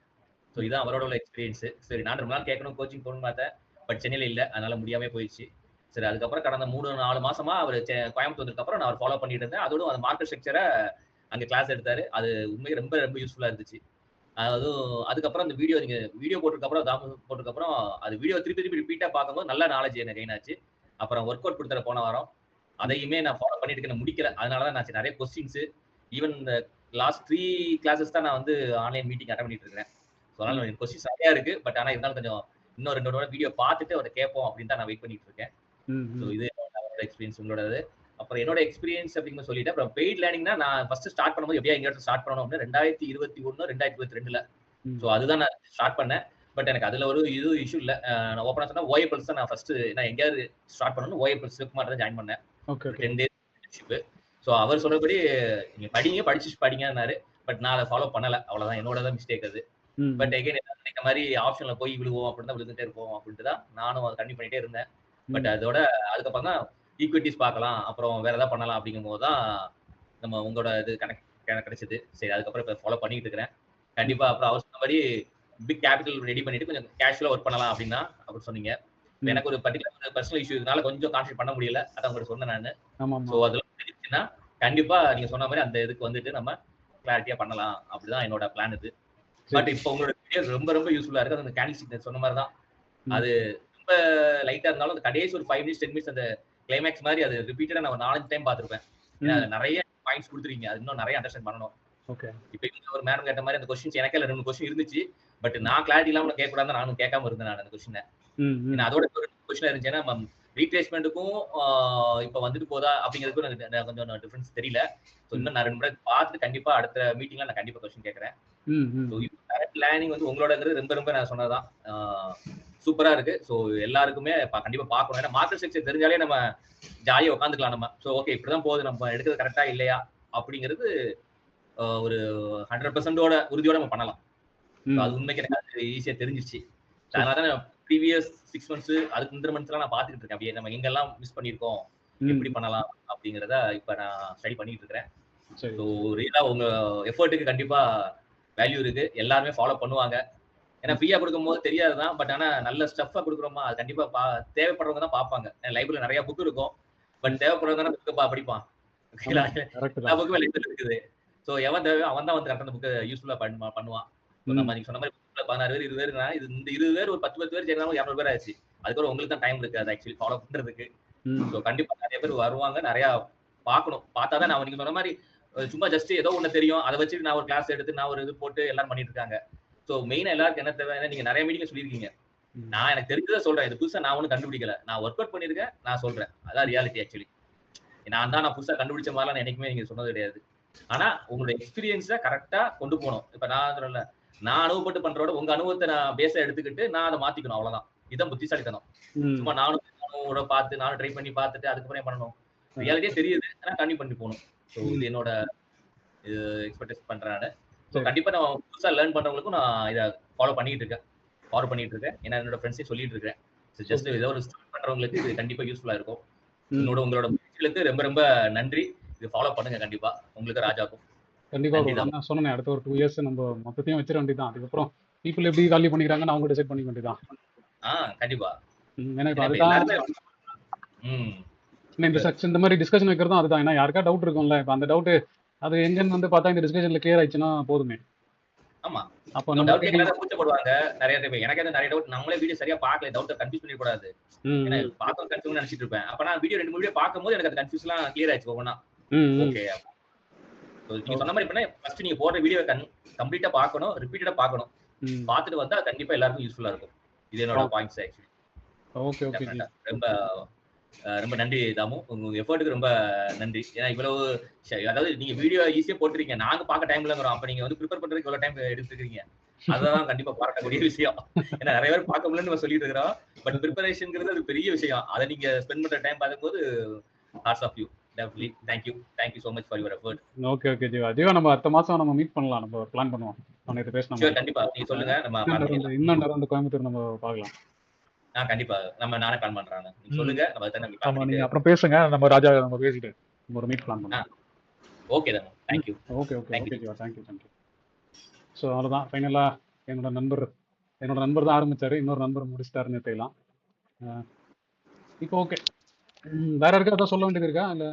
ஸோ இதான் அவரோட உள்ள எக்ஸ்பீரியன்ஸ். சரி, நான் ரொம்ப நாள் கேட்கணும், கோச்சிங் போகணும்னு பார்த்தேன். பட் சென்னையில் இல்லை, அதனால முடியாம போயிடுச்சு. சரி, அதுக்கப்புறம் கடந்த 3-4 மாசமா அவர் கோயம்புத்தூர் வந்ததுக்கப்புறம் நான் அவர் ஃபாலோ பண்ணிட்டு இருந்தேன். அதோட அந்த மார்க்கெட் ஸ்ட்ரக்சரை அங்கே கிளாஸ் எடுத்தாரு. அது உண்மையை ரொம்ப ரொம்ப யூஸ்ஃபுல்லா இருந்துச்சு. அதுக்கப்புறம் அந்த வீடியோ போட்டதுக்கப்புறம் தாமு போட்டதுக்கப்புறம் அது வீடியோ திருப்பி ரிப்பீட்டா பார்க்கும்போது நல்ல நாலேஜ் எனக்கு கெயின் ஆச்சு. அப்புறம் ஒர்க் அவுட் கொடுத்துற போன வாரம் அதையுமே நான் ஃபாலோ பண்ணிட்டு இருக்கேன், முடிக்கல. அதனால தான் நான் நிறைய கொஸ்டின்ஸ் ஈவன் இந்த லாஸ்ட் 3 கிளாஸஸ் தான் நான் வந்து ஆன்லைன் மீட்டிங் அட்டன் பண்ணிட்டு இருக்கேன். ஸோ அதனால எனக்கு கொஸ்டின்ஸ் நிறையா இருக்கு. பட் ஆனால் இருந்தாலும் கொஞ்சம் இன்னும் 2 வீடியோ பார்த்துட்டு அவரை கேட்போம் அப்படின்னு தான் நான் வெயிட் பண்ணிட்டு இருக்கேன். ஸோ இது என்னோட எக்ஸ்பீரியன்ஸ், உங்களோடது. அப்புறம் என்னோட எக்ஸ்பீரியன்ஸ் அப்படின்னு சொல்லிட்டு அப்புறம் பெய்ட் லேர்னிங்னா நான் ஃபர்ஸ்ட் ஸ்டார்ட் பண்ணும்போது எப்படியா எங்க ஸ்டார்ட் பண்ணணும் அப்படின்னு 2021 2022ல. ஸோ அதுதான் நான் ஸ்டார்ட் பண்ணேன். பட் எனக்கு அதுல ஒரு இஷ்யூ இல்லை. நான் ஓப்பனா சொன்னா ஓஏபல்ஸ் தான் நான் ஃபர்ஸ்ட் நான் எங்கேயாவது ஸ்டார்ட் பண்ணணும் ஓஏபல்ஸ் சிவகுமார் தான் ஜாயின் பண்ணேன். 10 days. ஸோ அவர் சொல்றபடி நீங்க படிங்கன்னாரு. பட் நான் அதை ஃபாலோ பண்ணல, அவ்வளவுதான் என்னோட தான் மிஸ்டேக் அது. பட் எகைன் இந்த மாதிரி ஆப்ஷன்ல போய் விழுவோம் அப்படின்னு தான் விழுந்துட்டே இருப்போம் அப்படின்ட்டு தான் நானும் அதை கண்டினியூ பண்ணிட்டே இருந்தேன். பட் அதுக்கப்புறம் தான் ஈக்விட்டிஸ் பார்க்கலாம், அப்புறம் வேற ஏதாவது பண்ணலாம் அப்படிங்கும் போது தான் நம்ம உங்களோட இது கிடைச்சது. சரி, அதுக்கப்புறம் இப்போ ஃபாலோ பண்ணிட்டு இருக்கிறேன் கண்டிப்பா. அப்புறம் அவர் சொன்னபடி பிக் கேபிட்டல் ரெடி பண்ணிட்டு கொஞ்சம் கேஷுவலா ஒர்க் பண்ணலாம் அப்படின்னா அப்படி சொன்னீங்க. எனக்கு ஒரு பர்டிகுலர் பர்சனல் இஷ்யூ இதனால கொஞ்சம் கான்சென்ட்ரேட் பண்ண முடியல, அதான் உங்களுக்கு சொன்னேன் நான். ஸோ அதெல்லாம் தெரிஞ்சுன்னா கண்டிப்பா நீங்க சொன்ன மாதிரி அந்த இதுக்கு வந்துட்டு நம்ம கிளாரிட்டியா பண்ணலாம், அப்படிதான் என்னோட பிளான் இது. பட் இப்போ உங்களோட வீடியோ ரொம்ப ரொம்ப யூஸ்ஃபுல்லா இருக்கு. அந்த கேண்டில் ஸ்டிக் சொன்ன மாதிரி தான், அது ரொம்ப லைட்டா இருந்தாலும் அந்த கடைசி ஒரு 5 minutes 10 minutes அந்த கிளைமேக்ஸ் மாதிரி அது ரிப்பீட்டடா நான் 4-5 டைம் பார்த்துருப்பேன். ஏன்னா நிறைய பாயிண்ட்ஸ் கொடுத்துருக்கீங்க, அது இன்னும் நிறைய அண்டர்ஸ்டாண்ட் பண்ணணும். இப்போ ஒரு மேடம் கேட்ட மாதிரி அந்த கொஸ்டின்ஸ் எனக்கே 2 கொஸ்டின் இருந்துச்சு. பட் நான் கிளாரிட்டி இல்லாம கேட்கக்கூடாது, நானும் கேட்காம இருந்தேன் நான் அந்த கொஸ்டினை. ஏன்னா அதோட ஒரு கொஸ்டின் இருந்துச்சுன்னா ரீப்ளேஸ்மெண்ட்டுக்கும் இப்போ வந்துட்டு போதா அப்படிங்கிறதுக்கும் கொஞ்சம் டிஃபரன்ஸ் தெரியல. ஸோ இன்னும் நான் 2 முறை பார்த்துட்டு கண்டிப்பா அடுத்த மீட்டிங்ல நான் கண்டிப்பா கொஸ்டின் கேட்கறேன். பிளானிங் வந்து உங்களோடங்கிறது ரொம்ப ரொம்ப நான் சொன்னதான் சூப்பரா இருக்கு. ஸோ எல்லாருக்குமே கண்டிப்பா பார்க்கணும். ஏன்னா மார்க்கெட் ஸ்ட்ரக்சர் தெரிஞ்சாலே நம்ம ஜாலியா உட்காந்துக்கலாம் நம்ம. ஸோ ஓகே இப்படிதான் போகுது, நம்ம எடுக்கிறது கரெக்டா இல்லையா அப்படிங்கிறது ஒரு 100% உறுதியோட நம்ம பண்ணலாம். அது உண்மைக்கு எனக்கு ஈஸியா தெரிஞ்சிருச்சு. அதனால தான் ப்ரீவியஸ் 6 months அதுக்கு முந்தின months எல்லாம் நான் பார்த்துக்கிட்டு இருக்கேன். அப்படியே நம்ம எங்கெல்லாம் மிஸ் பண்ணியிருக்கோம், எப்படி பண்ணலாம் அப்படிங்கிறத இப்ப நான் ஸ்டடி பண்ணிட்டு இருக்கிறேன். ஸோ ரியலா உங்க எஃபர்ட்டுக்கு கண்டிப்பா வேல்யூ இருக்கு, எல்லாருமே ஃபாலோ பண்ணுவாங்க. ஏன்னா ஃப்ரீயா கொடுக்கும் போது தெரியாதுதான், பட் ஆனா நல்ல ஸ்டஃபா கொடுக்குறோமா அது கண்டிப்பா தேவைப்படுறவங்க தான் பார்ப்பாங்க. லைப்ரரியில நிறைய புக் இருக்கும், பட் தேவைப்படுறவங்க தானே புக்கை படிப்பான். எல்லா புக்குமே லைப்ரரி இருக்குது. ஸோ எவன் தேவையோ அவன் தான் வந்து கரெக்டாக அந்த புக்கை யூஸ்ஃபுல்லா பண்ணுவான். நம்ம நீங்க சொன்ன மாதிரி 16 பேர் 20 பேருனா இது இந்த 20 பேர் ஒரு 10 பேர் சேர்ந்தாலும் 200 பேர் ஆச்சு. அதுக்கப்புறம் உங்களுக்கு தான் டைம் இருக்கு அதை ஆக்சுவலி ஃபாலோ பண்றதுக்கு. ஸோ கண்டிப்பா நிறைய பேர் வருவாங்க, நிறைய பார்க்கணும். பார்த்தாதான் நான் நீங்க சொன்ன மாதிரி சும்மா ஜஸ்ட் ஏதோ ஒண்ணு தெரியும் அதை வச்சுட்டு நான் ஒரு கிளாஸ் எடுத்து நான் ஒரு இது போட்டு எல்லாரும் பண்ணிட்டு இருக்காங்க. ஸோ மெயினா எல்லாருக்கும் என்ன தேவை, நீங்க நிறைய மீட்டிங் சொல்லியிருக்கீங்க. நான் எனக்கு தெரிஞ்சதை சொல்றேன், இது புதுசா நான் ஒன்றும் கண்டுபிடிக்கல, நான் ஒர்க் அவுட் பண்ணிருக்கேன், நான் சொல்றேன். அதான் ரியாலிட்டி ஆக்சுவலி. நான் புதுசா கண்டுபிடிச்ச மாதிரிலாம் என்னைக்குமே நீங்க சொன்னது கிடையாது. ஆனா உங்களோட எக்ஸ்பீரியன்ஸை கரெக்டா கொண்டு போகணும். இப்ப நான் சொல்லல, நான் அனுபவப்பட்டு பண்றோட உங்க அனுபவத்தை நான் பேச எடுத்துக்கிட்டு நான் அதை மாத்திக்கணும், அவ்வளவுதான். இதான் புத்திசாலித்தனம். சும்மா நானும் பார்த்து நானும் ட்ரை பண்ணி பார்த்துட்டு அதுக்கப்புறம் பண்ணணும். ரியாலிட்டியே தெரியுது, ஆனா கண்டினியூ பண்ணி போகணும். ஸோ இது என்னோட எக்ஸ்பெக்டேஷன் பண்றேன். ஸோ கண்டிப்பா நான் புதுசா லேர்ன் பண்றவங்களுக்கும் நான் இதை ஃபாலோ பண்ணிட்டு இருக்கேன். ஏன்னா என்னோட ஃப்ரெண்ட்ஸே சொல்லிட்டு இருக்கேன். ஸோ ஜஸ்ட் ஏதோ ஒரு ஸ்டார்ட் பண்றவங்களுக்கு இது கண்டிப்பா யூஸ்ஃபுல்லா இருக்கும். உங்களோட முயற்சிகளுக்கு ரொம்ப ரொம்ப நன்றி. இது ஃபாலோ பண்ணுங்க கண்டிப்பா, உங்களுக்கு ராஜாக்கும். கண்டிப்பா நான் சொன்னேன், அடுத்த ஒரு 2 years நம்ம மொத்தத்தையும் வச்சிட வேண்டியதான். அதுக்கப்புறம் பீப்புள் எப்படி வேல்யூ பண்ணிக்கிறாங்கன்னு அவங்க டிசைட் பண்ணிக்க வேண்டியதான். கண்டிப்பா. ஏன்னா இப்போ அதுதான் இந்த மாதிரி டிஸ்கஷன் வைக்கிறதும் அதுதான். ஏன்னா யாருக்கா டவுட் இருக்கும்ல, இப்போ அந்த டவுட் அது எங்கன்னு வந்து பார்த்தா இந்த டிஸ்கஷன்ல கிளியர் ஆயிடுச்சுன்னா போதுமே. ஆமா, அப்போ நம்ம கூச்சப்படுவாங்க நிறைய பேர். எனக்கு நிறைய டவுட், நம்மளே வீடியோ சரியா பார்க்கல, டவுட் கன்ஃபியூஸ் பண்ணிட கூடாது. ஏன்னா பார்க்க கன்ஃபியூஸ் நினைச்சிட்டு இருப்பேன். அப்ப நான் வீடியோ 2 வீடியோ பார்க்கும்போது எனக்கு அது கன்ஃபியூஸ்லாம் கிளியர் ஆயிடுச்சு ஒவ்வொன்னா. ஓகே, நீங்க சொன்ன மாதிரி பண்ண ஃபர்ஸ்ட் நீங்க போடுற வீடியோ கம்ப்ளீட்டா பார்க்கணும், ரிப்பீட்டடா பார்க்கணும். பார்த்துட்டு வந்தா கண்டிப்பா எல்லாருக்கும் யூஸ்ஃபுல்லா இருக்கும். இது என்னோட பாயிண்ட்ஸ் ஆக்சுவலி. ஓகே ஓகே, ரொம்ப ரொம்ப நன்றி தாமு, உங்க எஃபர்ட்டுக்கு ரொம்ப நன்றி. ஏன்னா இவ்வளவு அதாவது நீங்க வீடியோ ஈஸியா போட்டுருக்கீங்க, நாங்க பார்க்க டைம் இல்லைங்கிறோம். அப்ப நீங்க வந்து ப்ரிப்பேர் பண்றதுக்கு இவ்வளவு டைம் எடுத்துருக்கீங்க, அதான் கண்டிப்பா பாராட்டக்கூடிய விஷயம். ஏன்னா நிறைய பேர் பார்க்க முடியலன்னு நம்ம சொல்லிட்டு இருக்கிறோம், பட் ப்ரிப்பரேஷன்ங்கிறது அது பெரிய விஷயம். அதை நீங்க ஸ்பெண்ட் பண்ற டைம் பார்க்கும்போது hearts of you. Definitely. Thank you so much for your effort. Okay Jeeva நம்ம அடுத்த மாசம் நம்ம மீட் பண்ணலாம், நம்ம பிளான் பண்ணுவோம். நேத்து பேசணும். Sure, கண்டிப்பா நீங்க சொல்லுங்க, நம்ம இன்னொரு கோயம்புத்தூர் நம்ம பார்க்கலாம். கண்டிப்பா நானே பிளான் பண்றேன். நீங்க சொல்லுங்க, நம்ம நீங்க அப்புறம் பேசுங்க, நம்ம ராஜா நம்ம பேசிட்டு ஒரு மீட் பிளான் பண்ணலாம். ஓகே தான். Thank you. Okay okay thank you. Okay Jeeva, thank you thank you. So அவ்வளோதான் ஃபைனலாக என்னோட நண்பர் தான் ஆரம்பிச்சாரு, இன்னொரு நண்பர் முடிச்சிட்டாரு நேற்றையெல்லாம். இப்போ ஓகே, வேற இருக்கா ஏதாவது சொல்ல வேண்டியது இருக்கா? இல்லை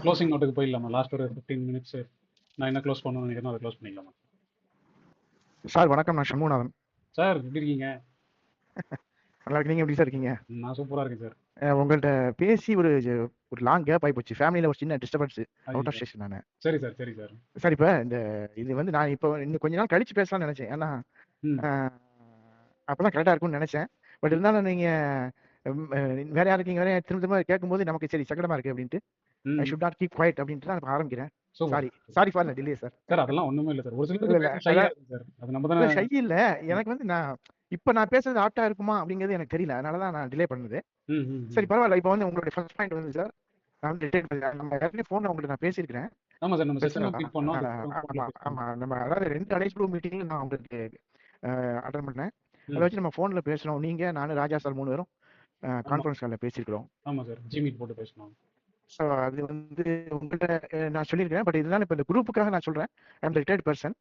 க்ளோசிங் நோட்டுக்கு போயிடலாமா? லாஸ்ட் ஒரு 15 மினிட்ஸ் நான் என்ன க்ளோஸ் பண்ணணும்னு நினைக்கிறேன், அதை க்ளோஸ் பண்ணிக்கலாமா? சார் வணக்கம், நான் சண்முகநாதன். சார் எப்படி இருக்கீங்க? நல்லா இருக்கு, நீங்க எப்படி சார் இருக்கீங்க? நான் சூப்பராக இருக்கேன் சார். உங்கள்கிட்ட பேசி ஒரு லாங் கேப் ஆகி போச்சு. ஃபேமிலியில் ஒரு சின்ன டிஸ்டர்பன்ஸ், அவுட் ஆஃப் ஸ்டேஷன் நான். சரி சார் சரி சார். சார் இப்போ இது வந்து நான் இப்போ இன்னும் கொஞ்ச நாள் கழிச்சு பேசலாம்னு நினைச்சேன். ஏன்னா அப்பதான் கரெக்டாக இருக்கும்னு நினைச்சேன். பட் இருந்தாலும் நீங்க வேற யாருக்கு வேற திரும்ப கேட்கும்போது நமக்கு சரி சங்கடமா இருக்கு அப்படின்ட்டு I should not keep quiet அப்படின்ட்டு நான் ஆரம்பிக்கிறேன். Sorry for the delay sir. Sir அதெல்லாம் ஒண்ணுமே இல்ல சார். ஒரு சிலருக்கு ஷை இல்ல, எனக்கு வந்து நான் பேசுறது ஆப்டா இருக்குமா அப்படிங்கிறது எனக்கு தெரியல, அதனாலதான் நான் டிலே பண்ணது. சரி பரவாயில்ல. இப்போ வந்து உங்களுடைய ஃபர்ஸ்ட் பாயிண்ட் வந்து சார், நான் நம்ம ஏற்கனவே போன்ல உங்களுக்கு நான் பேசியிருக்கிறேன். ஆமா சார், நம்ம செஷன்ல கிளிக் பண்ணோம். ஆமா நம்ம அதாவது 2 அழைப்பு மீட்டிங்ல நான் உங்களுக்கு அட்டெண்ட் பண்ணேன். அதை வச்சு நம்ம போன்ல பேசுறோம். நீங்க நானும் ராஜா சார் 3 பேரும் கான்ஃபரன்ஸ் கால்ல பேசியிருக்கிறோம். ஆமா சார், ஜிமீட் போட்டு பேசணும். ஸோ அது வந்து உங்கள்கிட்ட நான் சொல்லியிருக்கேன். பட் இதனால இப்போ இந்த குரூப்புக்காக நான் சொல்றேன். I am retired person.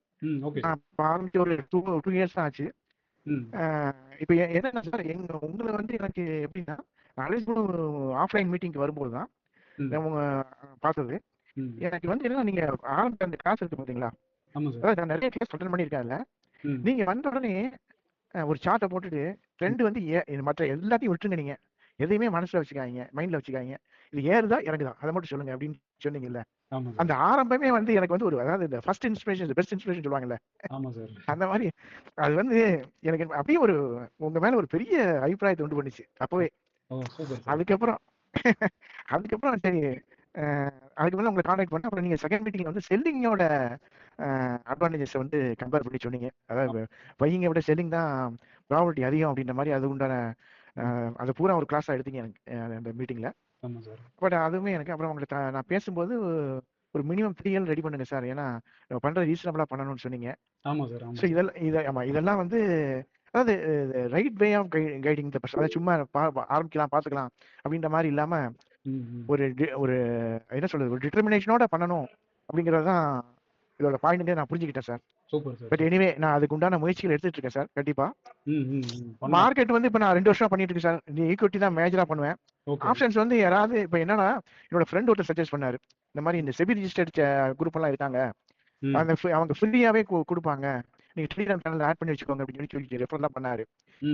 நான் ஆரம்பிச்சு ஒரு 2 இயர்ஸ் தான் ஆச்சு. இப்போ என்னன்னா சார், உங்களை வந்து எனக்கு எப்படின்னா, அழைப்பு ஆஃப்லைன் மீட்டிங்க்கு வரும்போது தான் அவங்க பார்த்தது. எனக்கு வந்து என்னன்னா, நீங்க ஆரம்பிச்ச அந்த கிளாஸ் இருக்கு பாத்தீங்களா, அதாவது நான் நிறைய கிளாஸ் அட்டெண்ட் பண்ணியிருக்கேன்ல. நீங்க வந்த உடனே ஒரு சார்ட்டை போட்டுட்டு ட்ரெண்ட் வந்து மற்ற எல்லாத்தையும் விட்டுருங்க, நீங்க எதையுமே மனசுல வச்சுக்காங்க, மைண்ட்ல வச்சுக்காங்க, இது ஏறுதா இறங்குதா அதை மட்டும் சொல்லுங்க அப்படின்னு சொன்னீங்கல்ல. அந்த ஆரம்பமே வந்து எனக்கு வந்து ஒரு, அதாவது இந்த ஃபர்ஸ்ட் இன்ஸ்பிரேஷன் பெஸ்ட் இன்ஸ்பிரேஷன் சொல்லுவாங்கல்ல, அந்த மாதிரி அது வந்து எனக்கு அப்படியே ஒரு உங்க மேல ஒரு பெரிய அபிப்பிராயத்தை உண்டு பண்ணிச்சு அப்பவே. அதுக்கப்புறம் சரி அதுக்கு மேலே உங்களை கான்டாக்ட் பண்ண. அப்புறம் நீங்க செகண்ட் மீட்டிங்ல வந்து செல்லிங்கோட அட்வான்டேஜஸ் வந்து கம்பேர் பண்ணி சொன்னீங்க. அதாவது பையிங்கை விட செல்லிங் தான் ப்ராபர்ட்டி அதிகம் அப்படின்ற மாதிரி, அது உண்டான அது பூரா ஒரு கிளாஸா எடுத்தீங்க எனக்கு அந்த மீட்டிங்ல. பட் அதுவுமே எனக்கு அப்புறம் உங்களுக்கு நான் பேசும்போது ஒரு மினிமம் 3 இயர் ரெடி பண்ணுங்க சார், ஏன்னா நம்ம பண்றது ரீசனபிளா பண்ணணும்னு சொன்னீங்க. ஸோ இதெல்லாம் வந்து அதாவது right way of guiding the person. அதாவது சும்மா ஆரம்பிக்கலாம் பார்த்துக்கலாம் அப்படின்ற மாதிரி இல்லாம ஒரு என்ன சொல்றது, ஒரு டிட்டர்மினேஷனோட பண்ணணும் அப்படிங்கறது தான் இதோட பாயிண்ட் நான் புரிஞ்சுக்கிட்டேன் சார். பட் எனிவே நான் அதுக்கு உண்டான முயற்சிகள் எடுத்துட்டு இருக்கேன் சார். கண்டிப்பா மார்க்கெட் வந்து இப்ப நான் 2 வருஷமா பண்ணிட்டு இருக்கேன் சார். ஈக்விட்டி தான் மேஜரா பண்ணுவேன். ஆப்ஷன்ஸ் வந்து யாராவது இப்ப என்னன்னா, என்னோட ஃப்ரெண்ட் ஒருத்தர் சஜஸ்ட் பண்ணாரு, இந்த மாதிரி இந்த செபி ரிஜிஸ்டர்ட் குரூப் எல்லாம் இருக்காங்க, அவங்க ஃப்ரீயாவே கொடுப்பாங்க, நீங்க டெலிகிராம் சேனல் ஆட் பண்ணி வச்சுக்கோங்க அப்படின்னு சொல்லி ரெஃபர் தான் பண்ணாரு.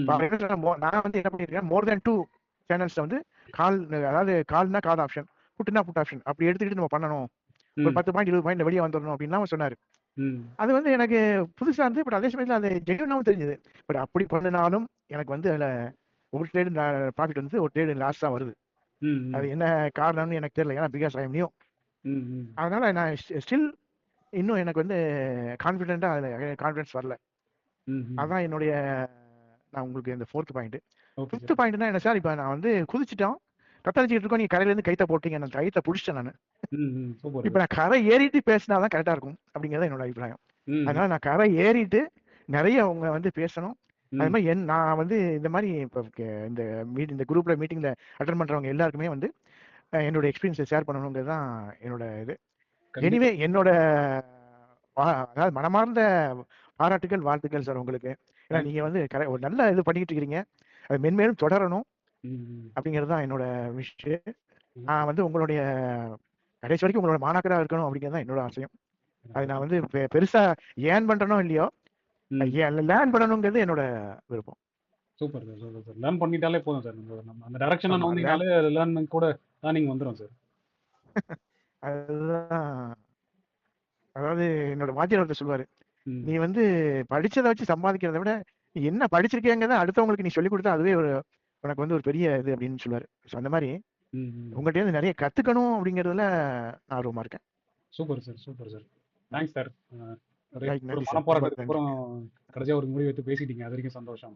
நான் வந்து என்ன பண்ணிருக்கேன், மோர் தென் 2 சேனல்ஸ் வந்து அதாவது கால்னா கால் ஆப்ஷன், புட்டுனா புட் ஆப்ஷன் அப்படி எடுத்துக்கிட்டு நம்ம பண்ணணும், ஒரு 10 பாயிண்ட் 20 பாயிண்ட் வெளியே வந்துடணும் அப்படின்னு சொன்னாரு. அது வந்து எனக்கு புதுசா இருந்து, பட் அதே சமயத்துல அது ஜென்யூனாவும் தெரிஞ்சது. பட் அப்படி பண்ணினாலும் எனக்கு வந்து அதுல ஒரு ட்ரேடு ப்ராஃபிட் வந்து ஒரு ட்ரேடு லாஸ் தான் வருது. அது என்ன காரணம்னு எனக்கு தெரியல, ஏன்னா பிகாஸ் ஐ எம் நியூ. அதனால நான் ஸ்டில் இன்னும் எனக்கு வந்து கான்ஃபிடென்ட்டா அதுல கான்ஃபிடன்ஸ் வரல. அதான் என்னுடைய நான் உங்களுக்கு இந்த 4th பாயிண்ட். 5th பாயிண்ட்னா என்ன சார், இப்ப நான் வந்து குதிச்சிட்டோம், தத்தளிச்சுட்டு இருக்கோம், நீங்க கரையில இருந்து கைத்த போட்டீங்க, நான் கைத்த புடிச்சிட்டேன் நானு. இப்ப நான் கரை ஏறிட்டு பேசினாதான் கரெக்டா இருக்கும் அப்படிங்கறது என்னோட அபிப்பிராயம். அதனால நான் கரை ஏறிட்டு நிறைய அவங்க வந்து பேசணும். அது மாதிரி நான் வந்து இந்த மாதிரி இப்ப இந்த குரூப்ல மீட்டிங்ல அட்டெண்ட் பண்றவங்க எல்லாருக்குமே வந்து என்னோட எக்ஸ்பீரியன்ஸை ஷேர் பண்ணணுங்கிறது தான் என்னோட இது. எனிவே என்னோட அதாவது மனமார்ந்த பாராட்டுகள், வாழ்த்துக்கள் சார் உங்களுக்கு. ஏன்னா நீங்க வந்து ஒரு நல்ல இது பண்ணிட்டு இருக்கீங்க, அது மென்மேலும் தொடரணும் அப்படிங்கிறது தான் என்னோட விஷயம். நான் வந்து உங்களுடைய கடைசி வரைக்கும் உங்களோட மாணாக்கரா இருக்கணும் அப்படிங்கிறது தான் என்னோட ஆசையம். அது நான் வந்து பெருசா ஏன் பண்றனோ இல்லையோ, லேர்ன் பண்ணணுங்கிறது என்னோட விருப்பம். Super sir, super sir. Learn பண்ணிட்டாலே போதும் சார். நம்ம அந்த டைரக்ஷன்ல வந்தீங்கனாலே லேர்னிங் கூட லேர்னிங் வந்துரும் சார். அதுதான், அதாவது என்னோட வாத்தியார் ஒருத்தர் சொல்லுவாரு, நீ வந்து படிச்சதை வச்சு சம்பாதிக்கிறத விட நீ என்ன படிச்சிருக்கேங்கிறத அடுத்தவங்களுக்கு நீ சொல்லி கொடுத்தா அதுவே உனக்கு வந்து ஒரு பெரிய இது அப்படின்னு சொல்லுவாரு. அந்த மாதிரி உங்கள்கிட்ட இருந்து நிறைய கத்துக்கணும் அப்படிங்கறதுல நான் ஆர்வமா இருக்கேன். Super sir, super sir. Thanks sir. மனப்போராட்டத்துக்கு அப்புறம் கடைசியா ஒரு முடிவு எடுத்து பேசிட்டீங்க, அது வரைக்கும் சந்தோஷம்.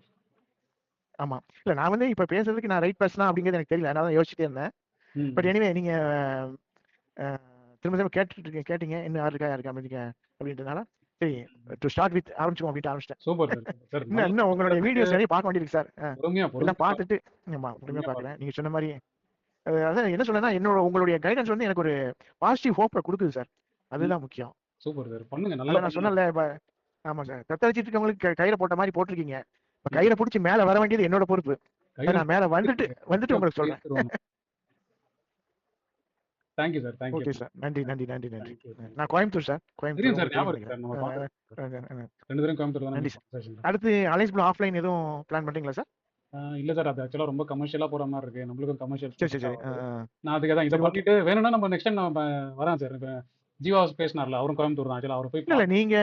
ஆமா, இல்ல நான் வந்து இப்ப பேசுறதுக்கு நான் ரைட் பர்சனா அப்படிங்கிறது எனக்கு தெரியல, நான் தான் யோசிச்சுட்டே இருந்தேன். பட் எனிவே நீங்க திரும்ப கேட்டீங்க இன்னும் யாருக்கா அப்படின்றதுனால சரி டு ஸ்டார்ட் வித் ஆரம்பிச்சுவோம் அப்படின்ட்டு ஆரம்பிச்சிட்டேன். Super sir. இன்னும் உங்களுடைய வீடியோஸ் நிறைய பார்க்க வேண்டியிருக்கு சார். எல்லாம் பார்த்துட்டு பொறுமையா பார்க்குறேன். நீங்க சொன்ன மாதிரி அதான் என்ன சொல்றேன்னா உங்களுடைய கைடன்ஸ் வந்து எனக்கு ஒரு பாசிட்டிவ் ஹோப்பை கொடுக்குது சார். அதுதான் முக்கியம். சூப்பர் சார், பண்ணுங்க, நல்லா அதான் நான் சொன்னேன்ல. ஆமா சார், தத்தளிச்சிட்டு இருக்கவங்களுக்கு கையில போட்ட மாதிரி போட்டிருக்கீங்க. இப்ப கையில பிடிச்சி மேல வர வேண்டியது என்னோட பொறுப்பு. நான் மேல வந்துட்டு உங்களுக்கு சொல்றேன். Thank you sir, thank you. Okay sir, நன்றி நன்றி நன்றி நன்றி. நான் கோயம்புத்தூர் சார். தெரியும் சார், ஞாபகம் இருக்கு சார், நம்ம பார்த்தோம். ரெண்டு பேரும் கோயம்புத்தூர் தான். நன்றி சார். அடுத்து அலைன்ஸ் ப்ளூ ஆஃப்லைன் எதுவும் பிளான் பண்றீங்களா சார்? இல்ல சார், அது ஆக்சுவலா ரொம்ப கமர்ஷியலா போற மாதிரி இருக்கு. நம்மளுக்கும் கமர்ஷியல். சரி சரி. நான் அதுக்கு தான் இதை பண்ணிட்டு வேணும்னா நம்ம நெக்ஸ்ட் டைம் நம்ம வரேன் சார். இப்போ ஜீவா பேசினார்ல, அவரும் கோயம்புத்தூர் தான். ஆக்சுவலா அவர் போய் இல்ல நீங்க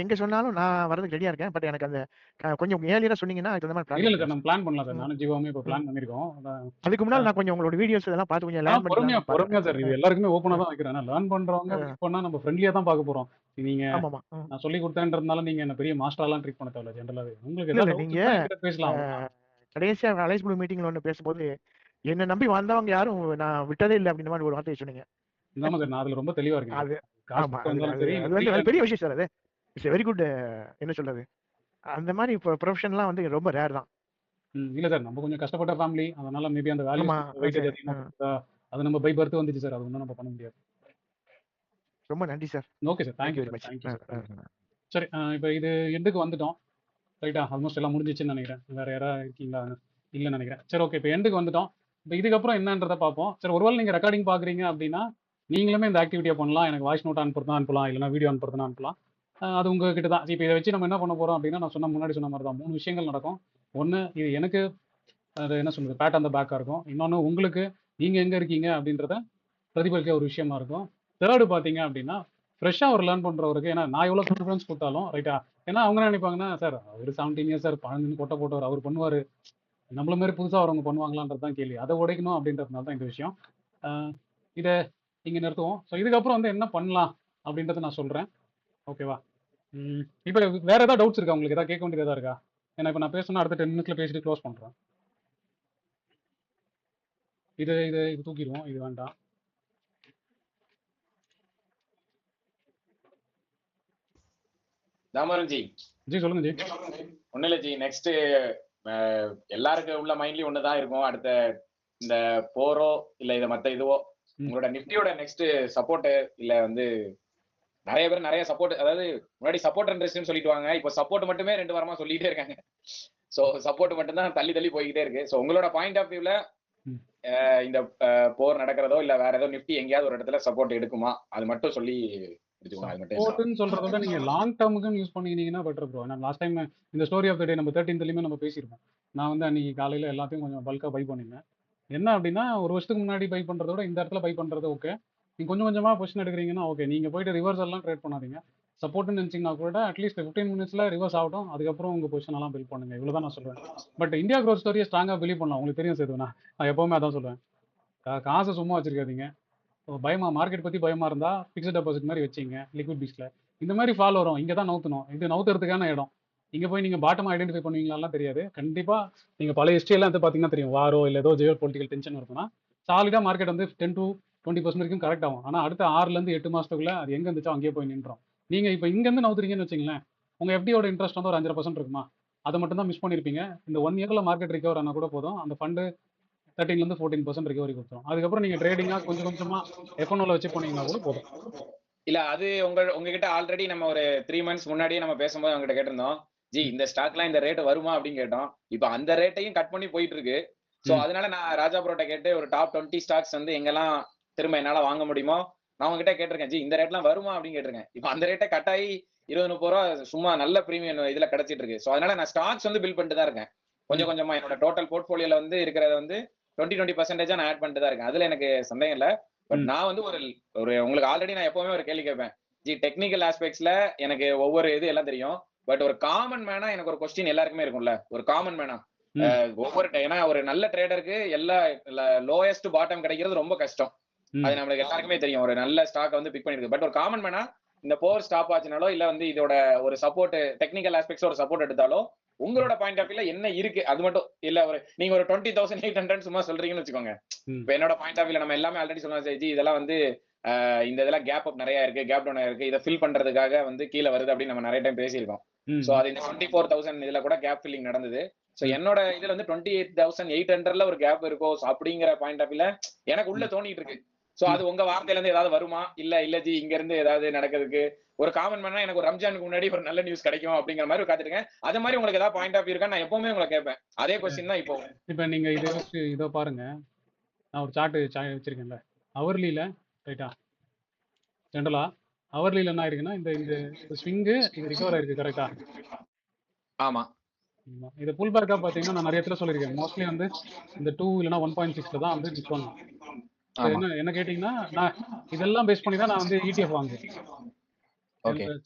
எங்க சொன்னாலும் நான் வரதுக்கு ரெடியா இருக்கேன். பட் எனக்கு அந்த கொஞ்சம் ஏர்லியரா சொன்னீங்கன்னா அதுக்கு அந்த மாதிரி இல்ல சார், நம்ம பிளான் பண்ணலாம் சார். நானும் ஜீவாவுமே இப்போ பிளான் பண்ணிருக்கோம். அதுக்கு முன்னாடி நான் கொஞ்சம் உங்களோட வீடியோஸ் இதெல்லாம் பார்த்து கொஞ்சம் லேர்ன் பொறுமையா சார். இது எல்லாருக்குமே ஓப்பனா தான் வைக்கிறேன். லேர்ன் பண்றவங்க பண்ணா நம்ம ஃப்ரெண்ட்லியா தான் பார்க்க போறோம். நீங்க நான் சொல்லி கொடுத்தேன்றதுனால நீங்க என்ன பெரிய மாஸ்டர்லாம் ட்ரீட் பண்ண தேவையில்ல. ஜெனரலாவே உங்களுக்கு ஏதாவது நீங்க பேசலாம். கடைசியா அலைன்ஸ் ப்ளூ மீட்டிங்ல ஒன்று பேசும்போது என்ன நம்பி வந்தவங்க யாரும் நான் விட்டதே இல்லை அப்படின்ற மாதிரி ஒரு வார்த்தையை சொன்னீங்க. ஆமா சார், நான் அதுல ரொம்ப தெளிவா இருக்கேன். அது வெரி சார். அது இட்ஸ் வெரி குட். என்ன சொல்றது, அந்த மாதிரி ப்ரொஃபஷன்லாம் வந்து ரொம்ப ரேர் தான். இல்ல சார், நம்ம கொஞ்சம் கஷ்டப்பட்ட ஃபேமிலி, அதனால மேபி அந்த வேல்யூ வெயிட்டேஜ் அதிகமா அது நம்ம பை பர்த் வந்துச்சு சார். அது ஒன்றும் நம்ம பண்ண முடியாது. ரொம்ப நன்றி sir. Okay sir, thank you very much. சரி, இப்போ இது எண்டுக்கு வந்துட்டோம் ரைட்டா? ஆல்மோஸ்ட் எல்லாம் முடிஞ்சிச்சுன்னு நினைக்கிறேன். வேற யாராவது இருக்கீங்களா? இல்லைன்னு நினைக்கிறேன். சரி, ஓகே, இப்போ எண்டுக்கு வந்துட்டோம். இப்போ இதுக்கப்புறம் என்னன்றதை பார்ப்போம். சரி, ஒருவேளை நீங்கள் ரெக்கார்டிங் பார்க்குறீங்க அப்படின்னா நீங்களுமே இந்த ஆக்டிவிட்டியை பண்ணலாம். எனக்கு வாய்ஸ் நோட் அனுப்புறதுனா அனுப்பலாம், இல்லைனா வீடியோ அனுப்புறதுனா அனுப்பலாம். அது உங்ககிட்ட தான். இப்போ இதை வச்சு நம்ம என்ன பண்ண போகிறோம் அப்படின்னா, நான் முன்னாடி சொன்ன மாதிரி தான் 3 விஷயங்கள் நடக்கும். ஒன்று, இது எனக்கு அது என்ன சொல்கிறது, பேட் அந்த பேக்காக இருக்கும். இன்னொன்று, உங்களுக்கு நீங்கள் எங்கே இருக்கீங்க அப்படின்றத பிரதிபலிக்க ஒரு விஷயமா இருக்கும். தேர்டு பார்த்தீங்க அப்படின்னா, ஃப்ரெஷ்ஷாக ஒரு லேர்ன் பண்ணுறவருக்கு, ஏன்னா நான் எவ்வளோ ப்ரிஃபரன்ஸ் கொடுத்தாலும் ரைட்டா, ஏன்னா அவங்க என்ன நினைப்பாங்கன்னா, சார் அவர் 17 இயர்ஸ் சார், 12 கொட்டை போட்டவர், அவர் பண்ணுவார், நம்மள மாதிரி புதுசாக வரவங்க பண்ணுவாங்களான்றது தான் கேள்வி. அதை உடைக்கணும் அப்படின்றதுனால தான் இந்த விஷயம். இதை இங்கே நிறுத்துவோம். ஸோ இதுக்கப்புறம் வந்து என்ன பண்ணலாம் அப்படின்றத நான் சொல்கிறேன். ஓகேவா? இப்போ வேறு ஏதாவது டவுட்ஸ் இருக்கா உங்களுக்கு? ஏதாவது கேட்க வேண்டியது எதாவது இருக்கா? ஏன்னா இப்போ நான் பேசணும்னா அடுத்த 10 மினிட்ஸில் பேசிட்டு க்ளோஸ் பண்ணுறேன். இது தூக்கிடுவோம், இது வேண்டாம். தாமரம் ஜி சொல்லுங்க ஜி. ஒன்றும் இல்லை ஜி, நெக்ஸ்ட் எல்லாருக்கும் உள்ள மைண்ட்லயும் ஒண்ணுதான் இருக்கும். அடுத்த இந்த போரோ இல்ல இதை மத்த இதுவோ, உங்களோட நிஃப்டியோட நெக்ஸ்ட் சப்போர்ட் இல்ல வந்து நிறைய பேர் நிறைய சப்போர்ட், அதாவது முன்னாடி சப்போர்ட் அண்ட் ரெசிஸ்டன்ஸ் சொல்லிடுவாங்க, இப்போ சப்போர்ட் மட்டுமே 2 வாரமா சொல்லிட்டே இருக்காங்க. ஸோ சப்போர்ட் மட்டும் தான் தள்ளி தள்ளி போய்கிட்டே இருக்கு. ஸோ உங்களோட பாயிண்ட் ஆஃப் வியூல இந்த போர் நடக்கிறதோ இல்ல வேற ஏதோ நிஃப்டி எங்கேயாவது ஒரு இடத்துல சப்போர்ட் எடுக்குமா, அது மட்டும் சொல்லி சப்போர்ட்னு சொல்றத நீங்க லாங் டர்முக்கு யூஸ் பண்ணிக்கிட்டீங்கன்னா பெட்டர் ப்ரோ. நான் லாஸ்ட் டைம் இந்த ஸ்டோரி ஆஃப் த டே நம்ம 13th நம்ம பேசியிருப்போம். நான் வந்து அன்னைக்கு காலையில எல்லாத்தையும் கொஞ்சம் பல்கா பை பண்ணிருந்தேன். என்ன அப்படின்னா, ஒரு வருஷத்துக்கு முன்னாடி பை பண்றத விட இந்த இடத்துல பை பண்றது ஓகே. நீங்க கொஞ்சம் கொஞ்சமா பொசிஷன் எடுக்கிறீங்கன்னா ஓகே. நீங்க போயிட்டு ரிவர்ஸ் எல்லாம் ட்ரேட் பண்ணாதீங்க. சப்போர்ட்னு நினைச்சீங்கன்னா கூட அட்லீஸ்ட் 15 மினிட்ஸ்ல ரிவர்ஸ் ஆகட்டும், அதுக்கப்புறம் உங்க பொசிஷன் எல்லாம் பில்ட் பண்ணுங்க. இவ்வளவுதான் நான் சொல்றேன். பட் இந்தியா க்ரோத் ஸ்டோரியை ஸ்ட்ராங்கா பிலீவ் பண்ணலாம். உங்களுக்கு தெரியும் சேது, நான் எப்பவுமே அதான் சொல்லுவேன். காசை சும்மா வச்சிருக்காதீங்க. பயமா, மார்க்கெட் பத்தி பயமா இருந்தா பிக்ஸ்ட் டெபாசிட் மாதிரி வச்சிங்க லிக்விட் பீஸ்ல. இந்த மாதிரி ஃபால் வரும், இங்க தான் நவுத்தணும். இது நவுத்துறதுக்கான இடம். இங்க போய் நீங்க பாட்டமா ஐடென்டிஃபை பண்ணுவீங்களாலாம் தெரியாது. கண்டிப்பா நீங்க பழைய ஹிஸ்ட்ரி எல்லாம் பாத்தீங்கன்னா தெரியும். வாரோ இல்ல ஏதோ ஜியோ பொலிட்டிக்கல் டென்ஷன் இருக்குன்னா சாலிடா மார்க்கெட் வந்து 10 to 20% வரைக்கும் கரெக்ட் ஆகும். ஆனா அடுத்த 6 to 8 மாசத்துக்குள்ள அது எங்க இருந்துச்சோ அங்கேயே போய் நின்றோம். நீங்க இப்ப இங்க இருந்து நவுத்துறீங்கன்னு வச்சுங்களேன், உங்க எஃப்டியோட இன்ட்ரெஸ்ட் வந்து ஒரு 5% இருக்குமா, அதை மட்டும் தான் மிஸ் பண்ணிருப்பீங்க. இந்த 1 இயர்ல மார்க்கெட் ரிகவர் ஆனா கூட போதும், அந்த ஃபண்டு 13 to 14% ரிகவரி கொடுத்துரும். அதுக்கப்புறம் நீங்க ட்ரேடிங்கா கொஞ்சம் கொஞ்சமா எஃப்என்ஓல வச்சு போனீங்கன்னா கூட போதும். இல்ல அது உங்ககிட்ட ஆல்ரெடி நம்ம ஒரு 3 months முன்னாடியே நம்ம பேசும்போது அவங்ககிட்ட கேட்டிருந்தோம், ஜி இந்த ஸ்டாக்லாம் இந்த ரேட் வருமா அப்படின்னு கேட்டோம். இப்ப அந்த ரேட்டையும் கட் பண்ணி போயிட்டு இருக்கு. சோ அதனால நான் ராஜா ப்ரோட்ட கேட்டு ஒரு டாப் 20 ஸ்டாக்ஸ் வந்து எங்கெல்லாம் திரும்ப என்னால வாங்க முடியுமோ நான் உங்ககிட்ட கேட்டிருக்கேன், ஜி இந்த ரேட்லாம் வருமா அப்படின்னு கேட்டிருக்கேன். இப்ப அந்த ரேட்டை கட் ஆகி 20-30 ரூபா சும்மா நல்ல பிரீமியம் இதுல கிடைச்சிட்டு இருக்கு. சோ அதனால நான் ஸ்டாக்ஸ் வந்து பில் பண்ணிட்டு தான் இருக்கேன். கொஞ்சம் கொஞ்சமா என்னோட டோட்டல் போர்ட்போலியோல வந்து இருக்கிறத வந்து 20% நான் ஆட் பண்ணிட்டு தான் இருக்கேன். அதுல எனக்கு சந்தேகம் இல்லை. பட் நான் வந்து ஒரு உங்களுக்கு ஆல்ரெடி நான் எப்பவுமே ஒரு கேள்வி கேட்பேன், ஜி டெக்னிக்கல் ஆஸ்பெக்ட்ஸ்ல எனக்கு ஒவ்வொரு இது எல்லாம் தெரியும். பட் ஒரு காமன் மேனா எனக்கு ஒரு கொஸ்டின் எல்லாருக்குமே இருக்கும்ல, ஒரு காமன் மேனா ஒவ்வொரு ஏன்னா ஒரு நல்ல ட்ரேடருக்கு எல்லா லோயஸ்ட் பாட்டம் கிடைக்கிறது ரொம்ப கஷ்டம். அது நம்மளுக்கு எல்லாருக்குமே தெரியும். ஒரு நல்ல ஸ்டாக் வந்து பிக் பண்ணிருக்கு. பட் ஒரு காமன் மேனா இந்த போர் ஸ்டாப் ஆச்சுனாலோ இல்ல வந்து இதோட ஒரு சப்போர்ட் டெக்னிக்கல் ஆஸ்பெக்ட்ஸ் ஒரு சப்போர்ட் எடுத்தாலோ உங்களோட பாயிண்ட் ஆஃப் வியூல என்ன இருக்கு அது மட்டும் இல்ல. ஒரு நீங்க ஒரு 20,800 சும்மா சொல்றீங்கன்னு வச்சுக்கோங்க. இப்ப என்னோட பாயிண்ட் ஆஃப் வியூல நம்ம எல்லாமே ஆல்ரெடி சொன்னா ஜி இதெல்லாம் வந்து இந்த இதெல்லாம் கேப் அப் நிறைய இருக்கு, கேப் டவுன் இருக்கு, இதை ஃபில் பண்றதுக்காக வந்து கீழே வருது அப்படின்னு நம்ம நிறைய டைம் பேசியிருக்கோம். சோ அது இந்த 24,000 இதுல கூட கேப் ஃபில்லிங் நடந்தது. சோ என்னோட இதுல வந்து 28,800ல ஒரு கேப் இருக்கோ அப்படிங்கிற பாயிண்ட் ஆஃப் வியூல எனக்கு உள்ள தோணிட்டு இருக்கு. சோ அது உங்க வார்த்தையில இருந்து ஏதாவது வருமா, இல்ல ஜி இங்க இருந்து ஏதாவது நடக்கிறதுக்கு ஒரு காமன் பண்ணா எனக்கு ஒரு ரம்ஜானுக்கு முன்னாடி ஒரு நல்ல நியூஸ் கிடைக்கும் அப்படிங்கிற மாதிரி காத்துருக்கேன். அது மாதிரி உங்களுக்கு ஏதாவது பாயிண்ட் ஆஃப் வியூ இருக்கா? நான் எப்பவுமே உங்களை கேட்பேன் அதே கொஸ்டின் தான் இப்போ. இப்போ நீங்க இதோ பாருங்க, நான் ஒரு சார்ட் வச்சிருக்கேன்ல அவர்லியில, ரைட்டா? ஜென்ரலா அவர்லியில என்ன ஆயிருக்குன்னா இந்த இந்த ஸ்விங்கு இது ரிகவர் ஆயிருக்கு, கரெக்டா? ஆமா. இது புல் பேக்கா பாத்தீங்கன்னா நான் நிறைய இடத்துல சொல்லியிருக்கேன். மோஸ்ட்லி வந்து இந்த 2 இல்லைன்னா 1.6ல தான் வந்து நிற்கணும். என்ன கேட்டீங்கன்னா நான் இதெல்லாம் பேஸ் பண்ணி தான் நான் வந்து ETF வாங்குவேன்.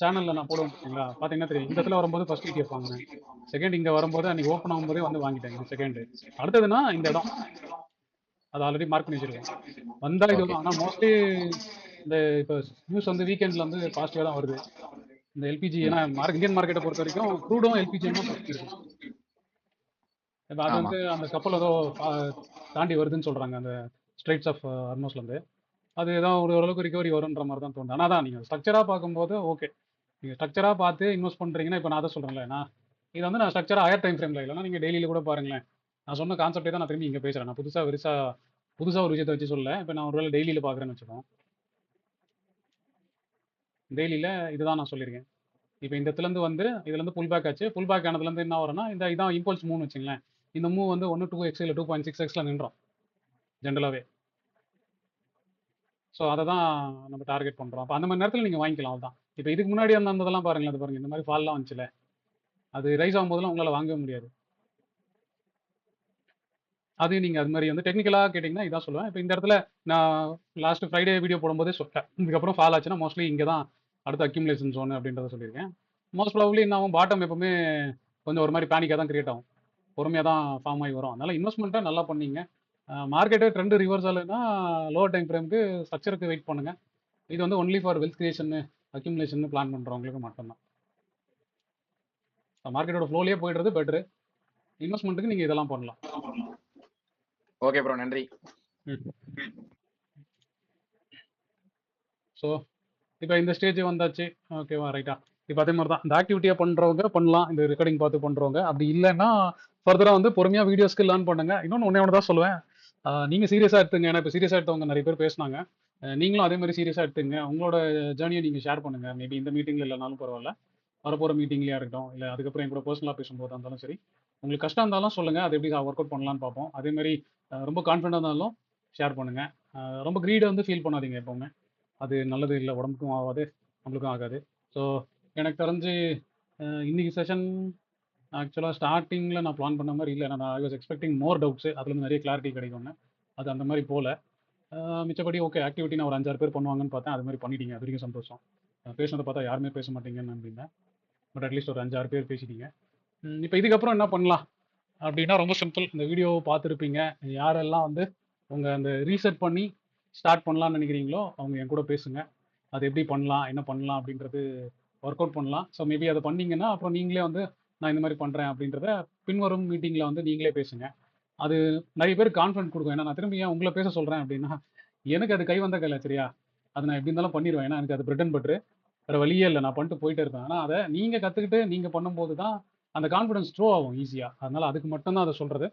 சேனல்ல நான் போடுவேன் பார்த்தீங்களா, பாத்தீங்கன்னா தெரியும். இந்த இடத்துல வரும்போது ஃபர்ஸ்ட் ETF வாங்கினேன், செகண்ட் இங்க வரும்போது அன்னைக்கு ஓப்பன் ஆகும்போதே வந்து வாங்கிட்டேன் இது செகண்ட். அடுத்ததுன்னா இந்த இடம் அது ஆல்ரெடி மார்க் பண்ணி வச்சிருக்கேன். வந்தா இது ஆனா மோஸ்ட்லி இந்த இப்போ நியூஸ் வந்து வீக்கெண்ட்ல வந்து பாசிட்டிவா தான் வருது. இந்த எல்பிஜி ஏன்னா இந்தியன் மார்க்கெட்டை பொறுத்த வரைக்கும் க்ரூடும் எல்பிஜியும் இருக்கு. இப்போ அது வந்து அந்த கப்பல் ஏதோ தாண்டி வருதுன்னு சொல்றாங்க அந்த ஸ்ட்ரைட்ஸ் ஆஃப் ஹார்மஸ்ல இருந்து. அது ஏதாவது ஓரளவுக்கு ரிகவரி வரும்ன்ற மாதிரி தான் தோணுது. ஆனால் தான் நீங்கள் ஸ்ட்ரக்சராக பார்க்கும்போது ஓகே, நீங்கள் ஸ்ட்ரக்சராக பார்த்து இன்வெஸ்ட் பண்ணுறீங்கன்னா இப்போ நான் அதை சொல்கிறேன்ல, நான் இது வந்து நான் ஸ்ட்ரக்சராக ஹையர் டைம் ஃப்ரேமில் இல்லைன்னா நீங்கள் டெய்லியில் கூட பாருங்களேன். நான் சொன்ன கான்செப்டே தான் நான் திரும்பி இங்கே பேசுகிறேன். நான் புதுசாக ஒரு விஷயத்தை வச்சு சொல்ல. இப்போ நான் ஒருவேளை டெய்லியில் பார்க்குறேன்னு வச்சுக்கோம், டெய்லியில் இதுதான் நான் சொல்லியிருக்கேன். இப்போ இந்த இடத்துலேருந்து வந்து இதுலேருந்து புல் பேக் ஆச்சு. புல் பேக் ஆனதுலேருந்து என்ன வரும்னா இதான் இம்பல்ஸ் மூவ்னு வச்சுங்களேன். இந்த மூவ் வந்து 2x இல்லை 2.6x நின்றோம் ஜென்ரலாகவே. ஸோ அதை தான் நம்ம டார்கெட் பண்ணுறோம். அப்போ அந்த மாதிரி நேரத்தில் நீங்கள் வாங்கிக்கலாம். அதுதான் இப்போ இதுக்கு முன்னாடி வந்ததெல்லாம் பாருங்களேன். அது பாருங்கள், இந்த மாதிரி ஃபால்லாம் வந்துச்சுல, அது ரைஸ் ஆகும்போதெல்லாம் உங்களால் வாங்கவே முடியாது. அது நீங்கள் அது மாதிரி வந்து டெக்னிக்கலாக கேட்டிங்கன்னா இதான் சொல்லுவேன். இப்போ இந்த இடத்துல நான் லாஸ்ட் ஃப்ரைடே வீடியோ போடும்போதே சொல்லிட்டேன், இதுக்கப்புறம் ஃபால் ஆச்சுன்னா மோஸ்ட்லி இங்கே தான் அடுத்த அக்யூமுலேஷன் ஜோன் அப்படின்றத சொல்லியிருக்கேன். மோஸ்ட் ப்ராபப்லி என்ன ஆகும், பாட்டம் எப்பவுமே கொஞ்சம் ஒரு மாதிரி பேனிக்காக தான் கிரியேட் ஆகும், பொறுமையாக தான் ஃபார்ம் ஆகி வரும். அதனால் இன்வெஸ்ட்மெண்ட்டை நல்லா பண்ணீங்க. மார்க்கெட்டே ட்ரெண்ட் ரிவர்ஸ் ஆகுதுன்னா லோவர் டைம் ஃப்ரேமுக்கு ஸ்ட்ரக்சருக்கு வெயிட் பண்ணுங்கள். இது வந்து only for wealth creation accumulation plan பண்ணுறவங்களுக்கு மட்டும்தான். மார்க்கெட்டோட ஃப்ளோலேயே போய்டுறது பெட்ரு. இன்வெஸ்ட்மெண்ட்டுக்கு நீங்கள் இதெல்லாம் பண்ணலாம். ஓகே ப்ரோ, நன்றி. ஸோ இப்போ இந்த ஸ்டேஜ் வந்தாச்சு, ஓகேவா? ரைட்டா? இப்போ அதே மாதிரி தான் இந்த ஆக்டிவிட்டியாக பண்ணுறவங்க பண்ணலாம், இந்த ரெக்கார்டிங் பார்த்து பண்ணுறவங்க. அப்படி இல்லைன்னா ஃபர்தராக வந்து பொறுமையாக வீடியோஸ்க்கு லேர்ன் பண்ணுங்க. இன்னொன்று ஒன்று தான் சொல்லுவேன், நீங்கள் சீரியஸாக எடுத்துங்க. ஏன்னா இப்போ சீரியஸாக எடுத்தவங்க நிறைய பேர் பேசினாங்க. நீங்களும் அதே மாதிரி சீரியஸாக எடுத்துங்க. உங்களோட ஜேர்னியை நீங்கள் ஷேர் பண்ணுங்கள். மேபி இந்த மீட்டிங்கில் இல்லைனாலும் பரவாயில்ல, வரப்போகிற மீட்டிங்லேயே இருக்கட்டும், இல்லை அதுக்கப்புறம் என் கூட பர்சனலாக பேசும்போது இருந்தாலும் சரி. உங்களுக்கு கஷ்டம் இருந்தாலும் சொல்லுங்கள், அது எப்படி ஒர்க் அவுட் பண்ணலான்னு பார்ப்போம். அதே மாதிரி ரொம்ப கான்ஃபிடண்டாக இருந்தாலும் ஷேர் பண்ணுங்கள். ரொம்ப க்ரீடை வந்து ஃபீல் பண்ணாதீங்க எப்போவுமே, அது நல்லது இல்லை, உடம்புக்கும் ஆகாது, நம்மளுக்கும் ஆகாது. ஸோ எனக்கு தெரிஞ்சு இன்னைக்கு செஷன் ஆக்சுவலாக ஸ்டார்டிங்கில் நான் பிளான் பண்ண மாதிரி இல்லை. நான் I was expecting more doubts, அதுலேருந்து நிறைய கிளாரிட்டி கிடைக்கும்னு. அது அந்த மாதிரி போகல. மிச்சப்படி ஓகே, ஆக்டிவிட்டி நான் ஒரு 5-6 பேர் பண்ணுவாங்கன்னு பார்த்தேன், அது மாதிரி பண்ணிட்டீங்க, அது வரைக்கும் சந்தோஷம். பேசுனதை பார்த்தா யாருமே பேச மாட்டீங்கன்னு அப்படின்னேன், பட் அட்லீஸ்ட் ஒரு 5-6 பேர் பேசிட்டீங்க. இப்போ இதுக்கப்புறம் என்ன பண்ணலாம் அப்படின்னா ரொம்ப சிம்பிள். இந்த வீடியோ பார்த்துருப்பீங்க, யாரெல்லாம் வந்து உங்கள் அந்த ரீசெட் பண்ணி ஸ்டார்ட் பண்ணலான்னு நினைக்கிறீங்களோ அவங்க என் கூட பேசுங்க. அது எப்படி பண்ணலாம், என்ன பண்ணலாம் அப்படின்றது ஒர்க் அவுட் பண்ணலாம். ஸோ மேபி அதை பண்ணிங்கன்னா அப்புறம் நீங்களே வந்து நான் இந்த மாதிரி பண்ணுறேன் அப்படின்றத பின்வரும் மீட்டிங்கில் வந்து நீங்களே பேசுங்க. அது நிறைய பேர் கான்ஃபிடன்ட் கொடுக்கும். ஏன்னா நான் திரும்பி ஏன் உங்களை பேச சொல்கிறேன் அப்படின்னா, எனக்கு அது கை வந்த கையில், சரியா? அது நான் எப்படி இருந்தாலும் பண்ணிடுவேன். ஏன்னா எனக்கு அது பிரெட் அண்ட் பட்டரு, வேறு வழியே இல்லை, நான் பண்ணிட்டு போயிட்டே இருப்பேன். ஆனால் அதை நீங்கள் கற்றுக்கிட்டு நீங்கள் பண்ணும்போது தான் அந்த கான்ஃபிடன்ஸ் த்ரோ ஆகும் ஈஸியாக. அதனால் அதுக்கு மட்டும்தான் அதை சொல்கிறது.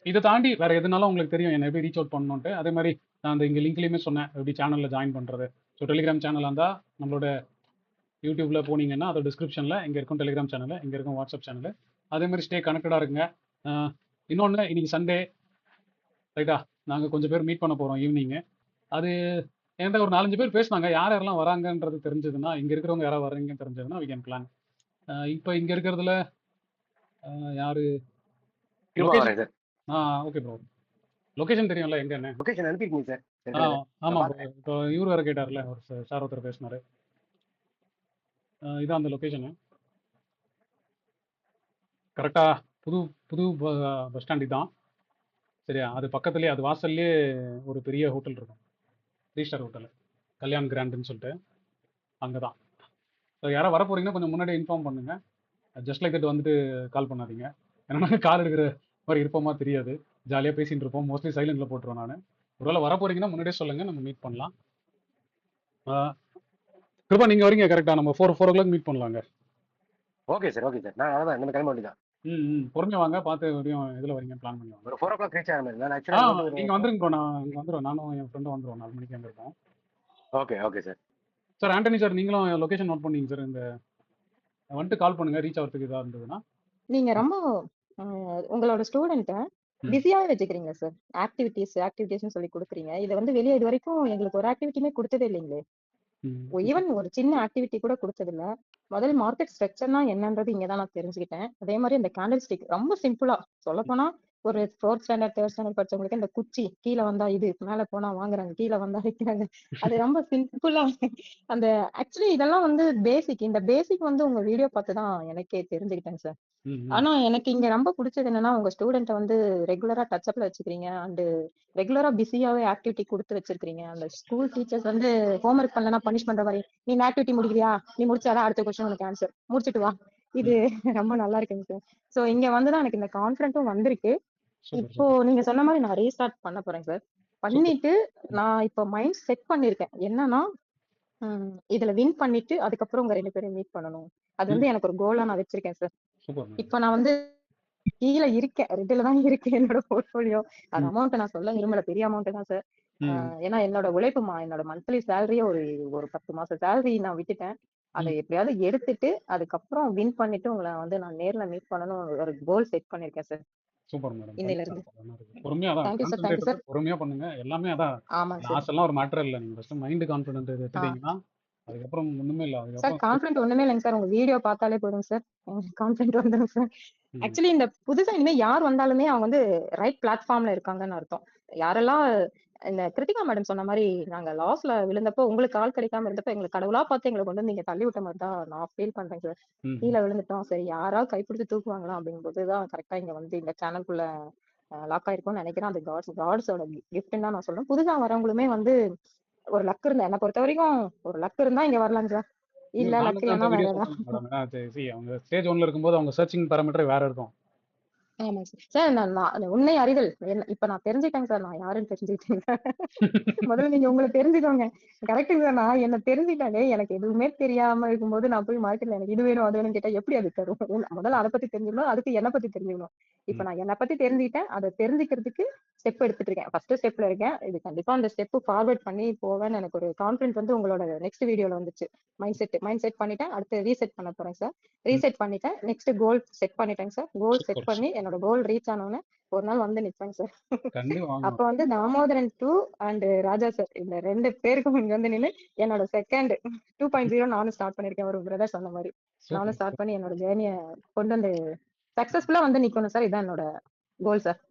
இதை தாண்டி வேறு எதுனாலும் உங்களுக்கு தெரியும் என்னை எப்படி ரீச் அவுட் பண்ணணுன்ட்டு. அதே மாதிரி நான் அந்த இங்கே லிங்க்லேயுமே சொன்னேன் எப்படி சேனலில் ஜாயின் பண்ணுறது. ஸோ டெலிகிராம் சேனலாக இருந்தால் நம்மளோட யூடியூப்பில் போனீங்கன்னா அது டிஸ்கிரிப்ஷனில் இங்கே இருக்கும் டெலிகிராம் சேனலு, இங்கே இருக்கும் வாட்ஸ்அப் சேனலு. அதே மாதிரி ஸ்டே கனெக்டடாக இருக்குங்க. இன்னொன்று, இன்றைக்கி சண்டே, ரைட்டா? நாங்கள் கொஞ்சம் பேர் மீட் பண்ண போகிறோம் ஈவினிங்கு. அது என்கிட்ட ஒரு 4-5 பேர் பேசினாங்க. யார் யாரெல்லாம் வராங்கன்றது தெரிஞ்சதுன்னா, இங்கே இருக்கிறவங்க யாராவது வர்றீங்கன்னு தெரிஞ்சதுன்னா வி கேன் பிளான். இப்போ இங்கே இருக்கிறதுல யார் ஓகே ப்ரோ, லொகேஷன் தெரியும்ல எங்கன்னு? லொகேஷன் அனுப்பிருக்கீங்க சார். ஆமாம் ப்ரோ. இப்போ இவர் வேறு கேட்டார்ல, ஒரு சார் ஒருத்தர் பேசினார். இதான் அந்த லொக்கேஷனு. கரெக்டாக புது பஸ் ஸ்டாண்டு தான், சரியா? அது பக்கத்துலேயே, அது வாசல்லே ஒரு பெரிய ஹோட்டல் இருக்கும், 3 ஸ்டார் ஹோட்டலு, கல்யாண் கிராண்டுன்னு சொல்லிட்டு, அங்கே தான். ஸோ யாராவது வர போகிறீங்கன்னா கொஞ்சம் முன்னாடியே இன்ஃபார்ம் பண்ணுங்கள். ஜஸ்ட் லைக் தட் வந்துட்டு கால் பண்ணாதீங்க. ஏன்னா கால் எடுக்கிற மாதிரி இருப்போமா தெரியாது, ஜாலியாக பேசிகிட்டு இருப்போம். மோஸ்ட்லி சைலண்டில் போட்டுருவேன் நான். ஒருவேளை வர போகிறீங்கன்னா முன்னாடியே சொல்லுங்கள், நம்ம மீட் பண்ணலாம். கிருபா நீங்கள் வரீங்க கரெக்டாக? நம்ம 4 o'clock மீட் பண்ணலாங்க. Okay sir, okay sir. நான் அதான் நம்ம கிளம்ப வேண்டியதான். பொறுமையா வாங்க, பார்த்து எப்படியும் எதுல வரீங்க பிளான் பண்ணி வாங்க. ஒரு 4 o'clock ரீச் ஆகிற மாதிரி. நான் ஆக்சுவலாக வந்து ஒரு நீங்க வந்துருங்க ப்ரோ, நான் இங்க வந்துடுவோம். நானும் என் ஃப்ரெண்டும் வந்துடுவோம், 4 மணிக்கு அங்கே இருக்கோம். Okay okay sir. Sir Antony sir, நீங்களும் லொகேஷன் நோட் பண்ணீங்க சார். இந்த வந்துட்டு கால் பண்ணுங்க ரீச் ஆகிறதுக்கு இதாக இருந்ததுன்னா. நீங்க ரொம்ப உங்களோட ஸ்டூடெண்ட்டை பிஸியாவே வச்சுக்கிறீங்க சார். ஆக்டிவிட்டிஸ்னு சொல்லி கொடுக்குறீங்க. இதை வந்து வெளியே இது வரைக்கும் எங்களுக்கு ஒரு ஆக்டிவிட்டியுமே கொடுத்ததே இல்லைங்களே. ஈவன் ஒரு சின்ன ஆக்டிவிட்டி கூட கொடுத்தது இல்ல. முதல் மார்க்கெட் ஸ்ட்ரக்சர்னா என்னன்றது இங்கதான் நான் தெரிஞ்சுக்கிட்டேன். அதே மாதிரி இந்த கேண்டில் ஸ்டிக் ரொம்ப சிம்பிளா சொல்ல போனா ஒரு 4th ஸ்டாண்டர்ட் 3rd ஸ்டாண்டர்ட் படிச்சவங்களுக்கு இந்த குச்சி கீழே வந்தா இது, மேல போனா வாங்குறாங்க, கீழே வந்தா வைக்கிறாங்க, அது ரொம்ப சிம்பிளா அந்த ஆக்சுவலி இதெல்லாம் வந்து பேசிக். இந்த பேசிக் வந்து உங்க வீடியோ பார்த்துதான் எனக்கே தெரிஞ்சுக்கிட்டேன் சார். ஆனா எனக்கு இங்க ரொம்ப பிடிச்சது என்னன்னா, உங்க ஸ்டூடெண்ட்டை வந்து ரெகுலரா டச்அப்ல வச்சுக்கிறீங்க அண்ட் ரெகுலரா பிஸியாவே ஆக்டிவிட்டி கொடுத்து வச்சிருக்கீங்க. அந்த ஸ்கூல் டீச்சர்ஸ் வந்து ஹோம்ஒர்க் பண்ணலன்னா பனிஷ் பண்ற மாதிரி, நீ இந்த ஆக்டிவிட்டி முடிக்கிறியா, நீ முடிச்சாதான் அடுத்த கொஸ்டின் உனக்கு ஆன்சர், முடிச்சிட்டு வா. இது ரொம்ப நல்லா இருக்குங்க சார். சோ இங்க வந்துதான் எனக்கு இந்த கான்ஃபிடென்ட்டும் வந்திருக்கு. இப்போ நீங்க சொன்ன மாதிரி நான் ரீஸ்டார்ட் பண்ண போறேன் சார். பண்ணிட்டு நான் இப்போ மைண்ட் செட் பண்ணிருக்கேன் என்னன்னா, இதுல வின் பண்ணிட்டு அதுக்கப்புறம் உங்க 2 பேரும் மீட் பண்ணணும். அது வந்து எனக்கு ஒரு கோலா நான் வச்சிருக்கேன் சார். இப்ப நான் வந்து கீழே இருக்கேன், 2ல தான் இருக்கு என்னோட போர்ட்போலியோ. அது அமௌண்ட் நான் சொல்ல விரும்பல, பெரிய அமௌண்ட் தான் சார். ஏன்னா என்னோட உழைப்புமா, என்னோட மந்த்லி சேலரியே ஒரு 10 மாசம் சேலரி நான் விட்டுட்டேன். அதை எப்படியாவது எடுத்துட்டு அதுக்கப்புறம் வின் பண்ணிட்டு உங்களை வந்து நான் நேர்ல மீட் பண்ணணும் ஒரு கோல் செட் பண்ணிருக்கேன் சார். Super madam. இன்னையில இருந்து பொறுமையா தான் தேங்க்யூ சார், தேங்க்யூ சார். பொறுமையா பண்ணுங்க. எல்லாமே அதான், ஆமாங்க சார். லாஸ்ட் எல்லாம் ஒரு மேட்டர் இல்ல. நீங்க ஃபர்ஸ்ட் மைண்ட் கான்ஃபிடென்ட் எடுத்துட்டீங்கன்னா அதுக்கப்புறம் ஒண்ணுமே இல்ல. சார் அதுக்கப்புறம் கான்ஃபிடென்ட் ஒண்ணுமே இல்லைங்க சார். உங்க வீடியோ பார்த்தாலே போதும் சார், கான்ஃபிடென்ட் வந்துடும் சார். ஆக்சுவலி இந்த புதுசா இனிமே யார் வந்தாலுமே அவங்க வந்து ரைட் பிளாட்ஃபார்ம்ல இருக்காங்கன்னு அர்த்தம். யாரெல்லாம் இந்த கிருத்திகா மேடம் சொன்ன மாதிரி நாங்க லாஸ்ல விழுந்தப்போ உங்களுக்கு ஆள் கிடைக்காம இருந்தப்போ எங்களுக்கு கடவுளா பார்த்து எங்களை கொண்டு நீங்க தள்ளி விட்ட மாதிரி தான் நான் ஃபீல் பண்றேன் சார். கீழே விழுந்துட்டோம், சரி யாராவது கைப்பிடிச்சு தூக்குவாங்களா அப்படிங்கும்போது தான் கரெக்டா இங்க வந்து இந்த சேனலுக்குள்ள லாக் ஆயிருக்கும்னு நினைக்கிறேன். அது காட்ஸோட கிஃப்ட்னு தான் நான் சொல்றேன். புதுசா வரவங்களுமே வந்து ஒரு லக் இருந்தா, என்ன பொறுத்த வரைக்கும் ஒரு லக் இருந்தா இங்க வரலாம் சார். இல்ல லக் இல்லைன்னா வேற ஏதாவது. அவங்க ஸ்டேஜ் 1ல இருக்கும்போது அவங்க சர்ச்சிங் பாராமீட்டர் வேற இருக்கும். ஆமாங்க சார். சார் நான் உண்மை அறிதல் இப்ப நான் தெரிஞ்சுட்டேங்க சார், நான் யாருன்னு தெரிஞ்சுக்கிட்டேங்க. முதல்ல நீங்க உங்களை தெரிஞ்சுக்கோங்க. கரெக்டுங்க சார். நான் என்ன தெரிஞ்சுட்டாலே எனக்கு எதுவுமே தெரியாம இருக்கும்போது நான் போய் மார்க்கெட்ல எனக்கு இது வேணும் அது வேணும்னு கேட்டா எப்படி அது தரும்? முதல்ல அதை பத்தி தெரிஞ்சுக்கணும், அதுக்கு என்னை பத்தி தெரிஞ்சுக்கணும். இப்ப நான் என்னை பத்தி தெரிஞ்சுக்கிட்டேன், அதை தெரிஞ்சுக்கிறதுக்கு ஸ்டெப் எடுத்துட்டு இருக்கேன். ஃபர்ஸ்ட் ஸ்டெப்ல இருக்கேன். இது கண்டிப்பா அந்த ஸ்டெப் ஃபார்வர்ட் பண்ணி போவேன்னு எனக்கு ஒரு கான்ஃபிடன்ஸ் வந்து உங்களோட நெக்ஸ்ட் வீடியோல வந்துச்சு. மைண்ட் செட் பண்ணிட்டேன். அடுத்து ரீசெட் பண்ண போறேன் சார். ரீசெட் பண்ணிட்டேன். நெக்ஸ்ட் கோல் செட் பண்ணிட்டேங்க சார். கோல் செட் பண்ணி என்னோட கோல் ரீச் ஆனோன்னு ஒரு நாள் வந்து நிப்பேங்க சார். அப்ப வந்து தாமோதரன் 2 அண்ட் ராஜா சார் இந்த 2 பேருக்கும் இங்க வந்து நின்று என்னோட செகண்ட் 2.0 நானும் ஸ்டார்ட் பண்ணிருக்கேன். ஒரு பிரதர் சொன்ன மாதிரி நானும் ஸ்டார்ட் பண்ணி என்னோட ஜேர்னிய கொண்டு வந்து சக்சஸ்ஃபுல்லா வந்து நிக்கணும் சார். இதான் என்னோட கோல் சார்.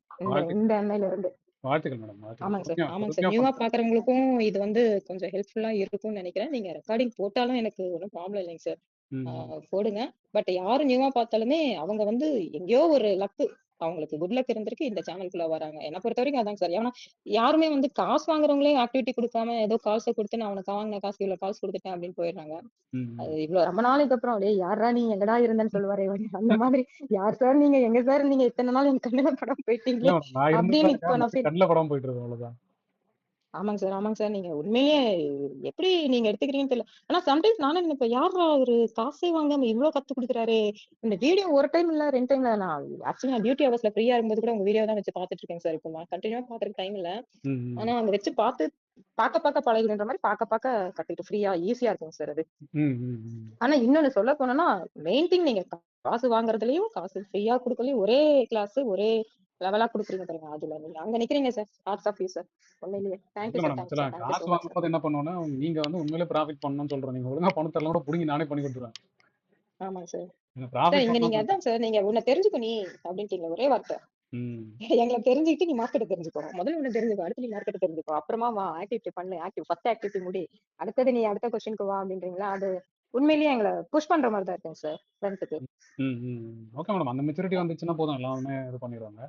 இந்த எண்ணெயில இருந்து. வாழ்த்துக்கள் மேடம். ஆமாங்க சார், ஆமாங்க சார். நியூவா பாக்குறவங்களுக்கும் இது வந்து கொஞ்சம் ஹெல்ப்ஃபுல்லா இருக்கும்னு நினைக்கிறேன். நீங்க ரெக்கார்டிங் போட்டாலும் எனக்கு ஒன்றும் ப்ராப்ளம் இல்லைங்க சார், போடுங்க. பட் யாரு நியூவா பார்த்தாலுமே அவங்க வந்து எங்கேயோ ஒரு லக்கு, அவங்களுக்கு குட் லக் இருந்திருக்கு, இந்த சேனலுக்குள்ள வராங்க. என்ன பொறுத்த வரைக்கும் அதாங்க சார். ஏன்னா யாருமே வந்து காசு வாங்குறவங்களே ஆக்டிவிட்டி கொடுக்காம ஏதோ காசை கொடுத்து நான் அவனுக்கு வாங்கின காசு இவ்வளவு காசு கொடுத்துட்டேன் அப்படின்னு போயிடுறாங்க. அது இவ்வளவு ரொம்ப நாளைக்கு அப்புறம் அப்படியே யாரா நீ எங்கடா இருந்தேன்னு சொல்லுவாரே அந்த மாதிரி, யார் சார் நீங்க, எங்க சார் நீங்க இத்தனை நாள் என் கண்ணுல படம் போயிட்டீங்களே அப்படின்னு இப்ப நான் கண்ணுல படம் போயிட்டு இருக்கோம் அவ்வளவுதான். ஆமாங்க சார், ஆமாங்க சார். நீங்க உண்மையே எப்படி நீங்க எடுத்துக்கிறீங்கன்னு தெரியல. ஆனா சம்டைம்ஸ் நானும் நினைப்பேன், யாரா ஒரு காசே வாங்காம இவ்வளவு கத்து கொடுக்குறாரு. இந்த வீடியோ ஒரு டைம் இல்ல 2 டைம்ல, நான் ஆக்சுவலி நான் டியூட்டி ஹவர்ஸ்ல ஃப்ரீயா இருக்கும்போது கூட உங்க வீடியோ தான் வச்சு பாத்துட்டு இருக்கேன் சார். இப்போ கண்டினியூவா பாத்துறதுக்கு டைம் இல்ல. ஆனா அங்க வச்சு பார்க்க பழகின்ற மாதிரி பார்க்க கத்துக்கிட்டு ஃப்ரீயா ஈஸியா இருக்குங்க சார் அது. ஆனா இன்னொன்னு சொல்ல போனோம்னா மெயின் திங், நீங்க காசு வாங்குறதுலயும் காசு ஃப்ரீயா கொடுக்கலையும் ஒரே கிளாஸ் ஒரே லெவலா குடுக்குறீங்க பாருங்க. அதுல நீங்க அங்க நிக்கிறீங்க sir. Hearts of you sir. உண்மையிலேயே தேங்க்யூ சார். காசு வாங்கும்போது என்ன பண்ணுவோம்னா, நீங்க வந்து உண்மையிலே ப்ராஃபிட் பண்ணணும்னு சொல்றோம். நீங்க ஒழுங்கா பணம் தரலாம் கூட புடிங்கி நானே பண்ணி கொடுத்துருவேன். ஆமாங்க சார். சார் இங்க நீங்க அதான் சார், நீங்க உன்னை தெரிஞ்சுக்கோ நீ அப்படின்ட்டீங்க ஒரே வார்த்தை. எங்களை தெரிஞ்சுக்கிட்டு நீ மார்க்கெட்டை தெரிஞ்சுக்கோ. முதல்ல உன்னை தெரிஞ்சுக்கோ, அடுத்து நீ மார்க்கெட்டை தெரிஞ்சுக்கோ, அப்புறமா வா ஆக்டிவிட்டி பண்ணு. ஃபர்ஸ்ட் ஆக்டிவிட்டி முடி, அடுத்தது நீ அடுத்த கொஸ்டினுக்கு வா அப்படின்றீங்களா? அது உண்மையிலேயே எங்களை புஷ் பண்ற மாதிரி தான் இருக்குங்க சார் ஃப்ரெண்ட்ஸுக்கு. Okay madam. அந்த மெச்சூரிட்டி வந்துச்சுன்னா போதும், எல்லாமே இது பண்ணிடுவாங்க.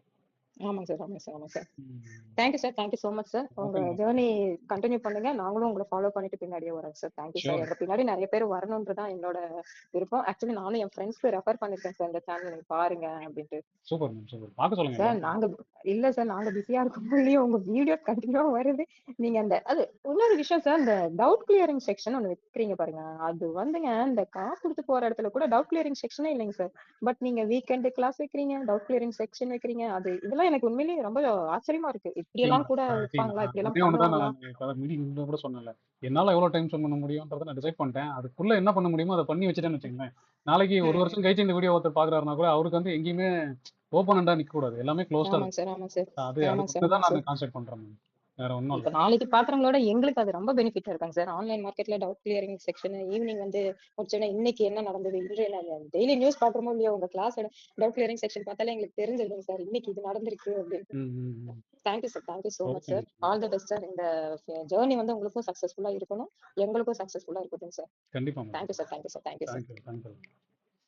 ஆமாங்க சார், ஆமாங்க சார், ஆமாங்க சார். ம். Thank you sir, thank you so much sir. உங்க ஓகேங்க. ஜேர்னி கன்டின்யூ பண்ணுங்க. நாங்களும் உங்கள ஃபாலோ பண்ணிட்டு பின்னாடியே வரோங்க சார். Thank you sir. ஷூர். எங்க பின்னாடி நெறைய பேர் வரணும்ன்றது தான் என்னோட விருப்பம். ஆக்சுவலி நானும் என் ஃப்ரெண்ட்ஸ்க்கு ரெஃபர் பண்ணிருக்கேன் சார் இந்த சேனல் நீங்க பாருங்க அப்படின்ட்டு. Super ma'am, super. பார்க்க சொல்லுங்க சார் எல்லாரும். நாங்க இல்ல சார், நாங்க பிஸியா இருக்கும்போதுலயும் உங்க வீடியோ கண்டினியூவா வருது. நீங்க அந்த அது இன்னொரு விஷயம் சார், இந்த டவுட் கிளியரிங் செக்ஷன் ஒண்ணு வைக்கிறீங்க பாருங்க. அது வந்துங்க இந்த காசு குடுத்து போற இடத்துல கூட டவுட் கிளியரிங் செக்ஷனே இல்லைங்க சார். பட் நீங்க வீக்கெண்ட் கிளாஸ் வைக்கிறீங்க, டவுட் கிளியரிங் செக்ஷன் வைக்கிறீங்க. இதெல்லாம் எனக்கு உண்மையிலேயே ரொம்ப ஆச்சரியமா இருக்கு. இப்படி நிச்சயமா. எல்லாம் கூட வைப்பாங்களா? நான் இப்படி எல்லாம் ஒண்ணே ஒண்ணு தான் பண்ணுவாங்களா? நான் மீட்டிங் கூட சொன்னேன்ல. என்னால எவ்வளவு டைம் ஸ்பெண்ட் பண்ண முடியும்ன்றத நான் டிசைட் பண்ணிட்டேன். அதுக்குள்ள என்ன பண்ண முடியுமோ அதை பண்ணி வச்சுட்டேன்னு வச்சுக்கோங்களேன். நாளைக்கு ஒரு வருஷம் கழிச்சு இந்த வீடியோ ஒருத்தர் பாக்குறாருன்னா கூட அவருக்கு வந்து எங்கேயுமே ஓப்பனண்டா நிக்க கூடாது. எல்லாமே க்ளோஸ்டா ஆமாங்க சார், ஆமாங்க சார், அது ஆமாங்க சார், அதுக்கு தான் ஆமாங்க நான் சார். கான்செப்ட் பண்றேன் மேம். வேற ஒண்ணும் இப்ப இல்ல. நாளைக்கு பாக்குறவங்களோட எங்களுக்கு அது ரொம்ப பெனிஃபிட்டா இருக்காங்க சார். ஆன்லைன் மார்க்கெட்ல டவுட் கிளியரிங் செக்ஷன் ஈவினிங் வந்து முடிச்சோடனே இன்னைக்கு என்ன நடந்தது, இன்றைய டெய்லி நியூஸ் பாக்குறோமோ இல்லையோ, உங்க கிளாஸ் டவுட் கிளியரிங் செக்ஷன் பார்த்தாலே எங்களுக்கு தெரிஞ்சிருக்கும் சார் இன்னைக்கு இது நடந்திருக்கு அப்படின்னு. ம், ம், ம். Thank you sir, thank you so much okay. Sir. All the best sir. இந்த ஜேர்னி வந்து உங்களுக்கும் சக்சஸ்ஃபுல்லா இருக்கணும், எங்களுக்கும் சக்சஸ்ஃபுல்லா இருக்கட்டும் சார். கண்டிப்பா ma'am. Thank you sir, thank you sir, thank you sir, thank you.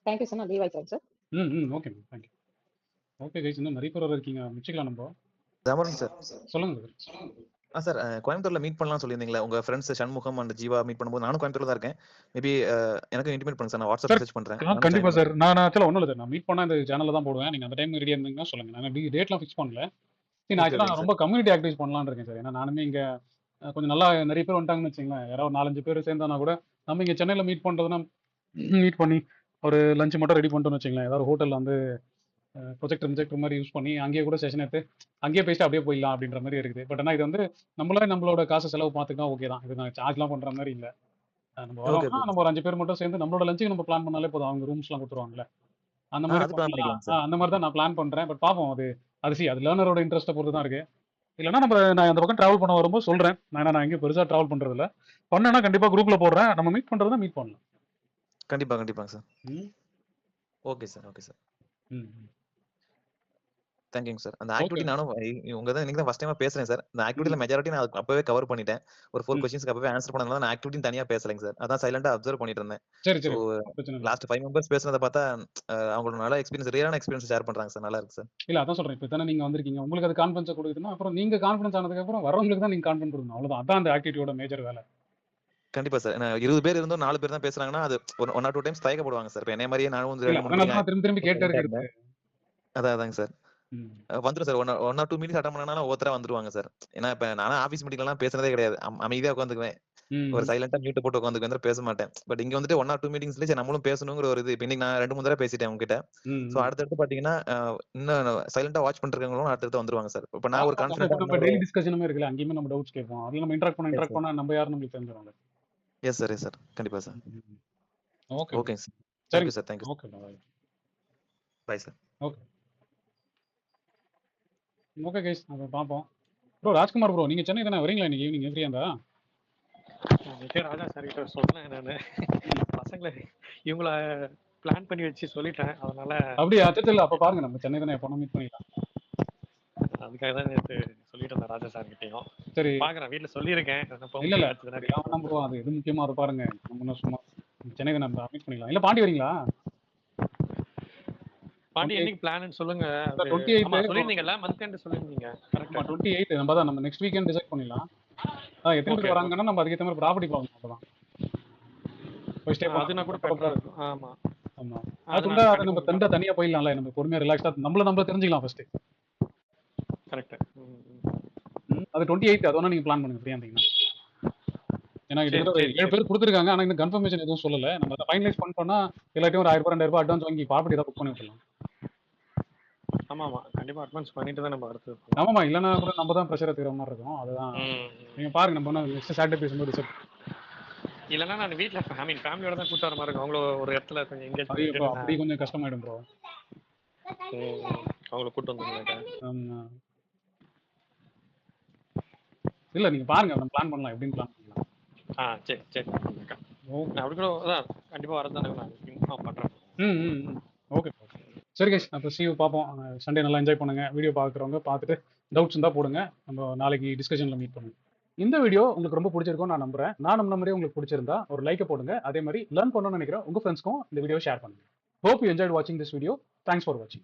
Thank you sir. நான் லீவ் ஆயிக்கிறேன் சார். ம், ம். Okay ma'am. Thank you. Okay guys, இன்னும் நிறைய பேர் இருக்கீங்க. முடிச்சுக்கலாம் நம்ம. ஜமருன் சார். சொல்லுங்க சார். சார் கோயம்புத்தூர்ல மீட் பண்ணலாம் சொல்லியிருந்தீங்களா? உங்க friends Shanmugam and Jeeva meet பண்ணும்போது நானும் கோயம்புத்தூர்ல தான் இருக்கேன். மேபி எனக்கு இன்டிமேட் பண்ணுங்க சார். நான் வாட்ஸ்அப் மெசேஜ் பண்றேன். கண்டிப்பா சார். நான் ஆக்சுவலா ஒண்ணும் இல்ல சார். நான் மீட் பண்ணா இந்த சேனல்ல தான் போடுவேன். நீங்க அந்த டைம் ரெடியா இருந்தீங்கன்னா சொல்லுங்க. நான் டேட்லாம் ஃபிக்ஸ் பண்ணல. நான் ஆக்சுவலா ரொம்ப கம்யூனிட்டி ஆக்டிவிஸ் பண்ணலாம்னு இருக்கேன் சார். ஏன்னா நானுமே இங்க கொஞ்சம் நல்லா நிறைய பேர் வந்துட்டாங்கன்னு வச்சுங்களேன். யாராவது 4-5 பேர் சேர்ந்தானா கூட நம்ம இங்க சென்னையில மீட் பண்றதுன்னா மீட் பண்ணி ஒரு லஞ்ச் மட்டும் ரெடி பண்ணிட்டோம்னு வச்சுங்களேன். ஏதாவது ஹோட்டல்ல வந்து ப்ரொஜெக்டர் மாதிரி யூஸ் பண்ணி அங்கேயே கூட செஷன் எடுத்து அங்கேயே பேசிட்டு அப்படியே போயிடலாம் அப்படின்ற மாதிரி இருக்குது. பட் ஆனால் இது வந்து நம்மளோட காசு செலவு பார்த்துக்கலாம். ஓகே தான். இது நான் சார்ஜ்லாம் பண்ற மாதிரி இல்லை. நம்ம வரோம்னா நம்ம ஒரு 5 பேர் மட்டும் சேர்ந்து நம்மளோட லஞ்சுக்கு நம்ம பிளான் பண்ணாலே போதும். அவங்க ரூம்ஸ்லாம் கொடுத்துருவாங்கல்ல. அந்த மாதிரி அந்த மாதிரி தான் நான் பிளான் பண்றேன். பட் பார்ப்போம். அது லேர்னரோட இன்ட்ரெஸ்ட்டை பொறுத்து தான் இருக்கு. இல்லைன்னா நான் அந்த பக்கம் டிராவல் பண்ண வரும்போது சொல்றேன். நான் எங்கேயும் பெருசா டிராவல் பண்றது இல்லை. பண்ணேன்னா கண்டிப்பா குரூப்ல போடுறேன். நம்ம மீட் பண்றதுனா மீட் பண்ணலாம். கண்டிப்பாங்க சார். Okay sir. ம். தேங்க்யூங்க சார். அந்த ஆக்டிவிட்டி நானும் உங்க தான் இன்னைக்கு தான் ஃபர்ஸ்ட் டைமா பேசுறேன் சார். இந்த ஆக்டிவிட்டில மெஜாரிட்டி நான் அப்பவே கவர் பண்ணிட்டேன். ஒரு 4 क्वेश्चंसக்கு அப்பவே ஆன்சர் பண்ணதுனால நான் ஆக்டிவிட்டி தனியா பேசலைங்க சார். அதான் சைலண்டா அப்சர்வ் பண்ணிட்டு இருந்தேன். சரி. லாஸ்ட் 5 மெம்பர்ஸ் பேசுனத பார்த்தா அவங்களோட நல்ல எக்ஸ்பீரியன்ஸ், ரியலான எக்ஸ்பீரியன்ஸ் ஷேர் பண்றாங்க சார். நல்லா இருக்கு சார். இல்ல அதான் சொல்றேன். இப்போ தானே நீங்க வந்திருக்கீங்க. உங்களுக்கு அது கான்ஃபிடன்ஸ் கொடுக்குதுன்னா அப்புறம் நீங்க கான்ஃபிடன்ஸ் ஆனதுக்கு அப்புறம் வரவங்களுக்கு தான் நீங்க கான்ஃபிடன்ஸ் கொடுக்கணும். அவ்வளவுதான். அதான் அந்த ஆக்டிவிட்டியோட மேஜர் வேலை. கண்டிப்பா சார். 20 பேர் இருந்தோம் 4 பேர் தான் பேசுறாங்கன்னா அது 1 or 2 டைம்ஸ் தயக்கப்படுவாங்க சார். இப்போ என்ன மாதிரியே நானும் வந்து திரும்பி கேட்டே இருக்கிறது. அதாங்க சார். வந்துரும் சார். 1 or 2 மீட்டிங்ஸ் அட்டெண்ட் பண்ணனால ஒவ்வொருத்தரா வந்துருவாங்க சார். ஏன்னா இப்ப நானும் ஆபீஸ் மீட்டிங்லாம் பேசுறதே கிடையாது. அமைதியா உட்காந்துக்குவேன். ஒரு சைலண்டா மியூட் போட்டு உட்காந்துக்குவேன், பேச மாட்டேன். பட் இங்க வந்துட்டு 1 or 2 மீட்டிங்ஸ்ல சரி நம்மளும் பேசணுங்கிற ஒரு இது. இப்ப இன்னைக்கு நான் 2-3 தடவை பேசிட்டேன் உங்ககிட்ட. சோ அடுத்தடுத்து பாத்தீங்கன்னா இன்னும் சைலண்டா வாட்ச் பண்றவங்களும் அடுத்தடுத்து வந்துருவாங்க சார். இப்ப நான் ஒரு கான்ஃபிடன்ட் நம்ம டெய்லி டிஸ்கஷனுமே இருக்குல்ல. அங்கேயுமே நம்ம டவுட்ஸ் கேட்போம். அதுல நம்ம இன்டராக்ட் பண்ணா நம்ம யாரும் நமக்கு தெரிஞ்சிருவாங்க. Yes sir. கண்டிப்பா sir. Okay sir. Thank you. Okay bye sir. Okay guys, நம்ம பாப்போம். ப்ரோ ராஜ்குமார் ப்ரோ, நீங்க சென்னை தானே வரீங்களா இன்னைக்கு ஈவினிங்? ஃப்ரீயா இருந்தா? ராஜா சார் கிட்ட சொன்னேன் நானு. பசங்களை இவங்கள பிளான் பண்ணி வச்சு சொல்லிட்டேன். அதனால அப்படியே அச்சத்தில் அப்ப பாருங்க நம்ம சென்னை தானே எப்போ மீட் பண்ணிக்கலாம். அதுக்காக தான் நேற்று சொல்லிட்டு இருந்தேன் ராஜா சார் கிட்டையும். சரி பாக்குறேன், வீட்டுல சொல்லியிருக்கேன். இல்ல ப்ரோ, அது எது முக்கியமா அதை பாருங்க. நம்ம சும்மா சென்னை தானே நம்ம மீட் பண்ணிக்கலாம். இல்ல பாண்டி வரீங்களா? பாண்டி என்னைக்கு பிளான்னு சொல்லுங்க. 28 சொல்லிருந்தீங்கல்ல, மந்த் எண்ட் சொல்லிருந்தீங்க. கரெக்ட்டா 28 நம்ம நெக்ஸ்ட் வீக்கெண்ட் டிசைட் பண்ணிடலாம். எத்தனை பேர் வராங்கன்னா நம்ம அதுக்கு ஏத்த மாதிரி ப்ராப்பர்ட்டி பார்க்கணும். அவ்வளவுதான். அது நான் கூட பெட்டரா இருக்கும். ஆமா. அதுக்குள்ள அதை நம்ம தனியா போயிடலாம்ல. நம்ம பொறுமையா ரிலாக்ஸா நம்ம தெரிஞ்சுக்கலாம் ஃபர்ஸ்ட். கரெக்ட். அது 28 அது வேணா நீங்க பிளான் பண்ணுங்க ஃப்ரீயா இருந்தீங்கன்னா. ஏன்னா கிட்டத்தட்ட 7 பேர் கொடுத்துருக்காங்க. ஆனா இந்த கன்ஃபர்மேஷன் எதுவும் சொல்லல. நம்ம அதை ஃபைனலைஸ் பண்ணோம்னா எல்லாத்தையும் ஒரு 1000-2000 அட்வான்ஸ் வாங்கி ப்ராப்பர்ட்டி தான் புக் பண்ணி விட்டுலாம். ஆமா கண்டிப்பா அட்வான்ஸ் பண்ணிட்டு தான் நம்ம அடுத்து. ஆமாமா, இல்லைன்னா கூட நம்ம தான் ப்ரெஷர் எடுக்கிற மாதிரி இருக்கும். அதுதான் நீங்க பாருங்க. நம்ம நெக்ஸ்ட் சாட்டர்டே பேசும்போது டிசைட். இல்லைன்னா நான் வீட்டுல ஃபேமிலியோட தான் கூட்டு வர மாதிரி இருக்கும். அவங்கள ஒரு இடத்துல கொஞ்சம் எங்கேஜ் பண்ணிட்டு அப்படி கொஞ்சம் கஷ்டமாயிடும் ப்ரோ. அவங்கள கூட்டு வந்துருங்க. இல்ல நீங்க பாருங்க, நம்ம பிளான் பண்ணலாம். எப்படின்னு பிளான் பண்ணலாம். சரி. அப்படி கூட அதான் கண்டிப்பா வரதானே நான் இன்ஃபார்ம் பண்றேன். ஓகே சரி கைஸ், அப்போ see you பார்ப்போம். சண்டே நல்லா என்ஜாய் பண்ணுங்க. வீடியோ பார்க்குறவங்க பார்த்துட்டு டவுட்ஸ் இருந்தால் போடுங்க. நம்ம நாளைக்கு டிஸ்கஷனில் மீட் பண்ணுங்க. இந்த வீடியோ உங்களுக்கு ரொம்ப பிடிச்சிருக்கும் நான் நம்புறேன். நான் நம்புறேன் உங்களுக்கு பிடிச்சிருந்தா ஒரு லைக்கை போடுங்க. அதே மாதிரி லேர்ன் பண்ணணும்னு நினைக்கிறேன் உங்க ஃப்ரெண்ட்ஸ்க்கும் இந்த வீடியோ ஷேர் பண்ணுங்க. Hope you enjoyed watching this video. Thanks for watching.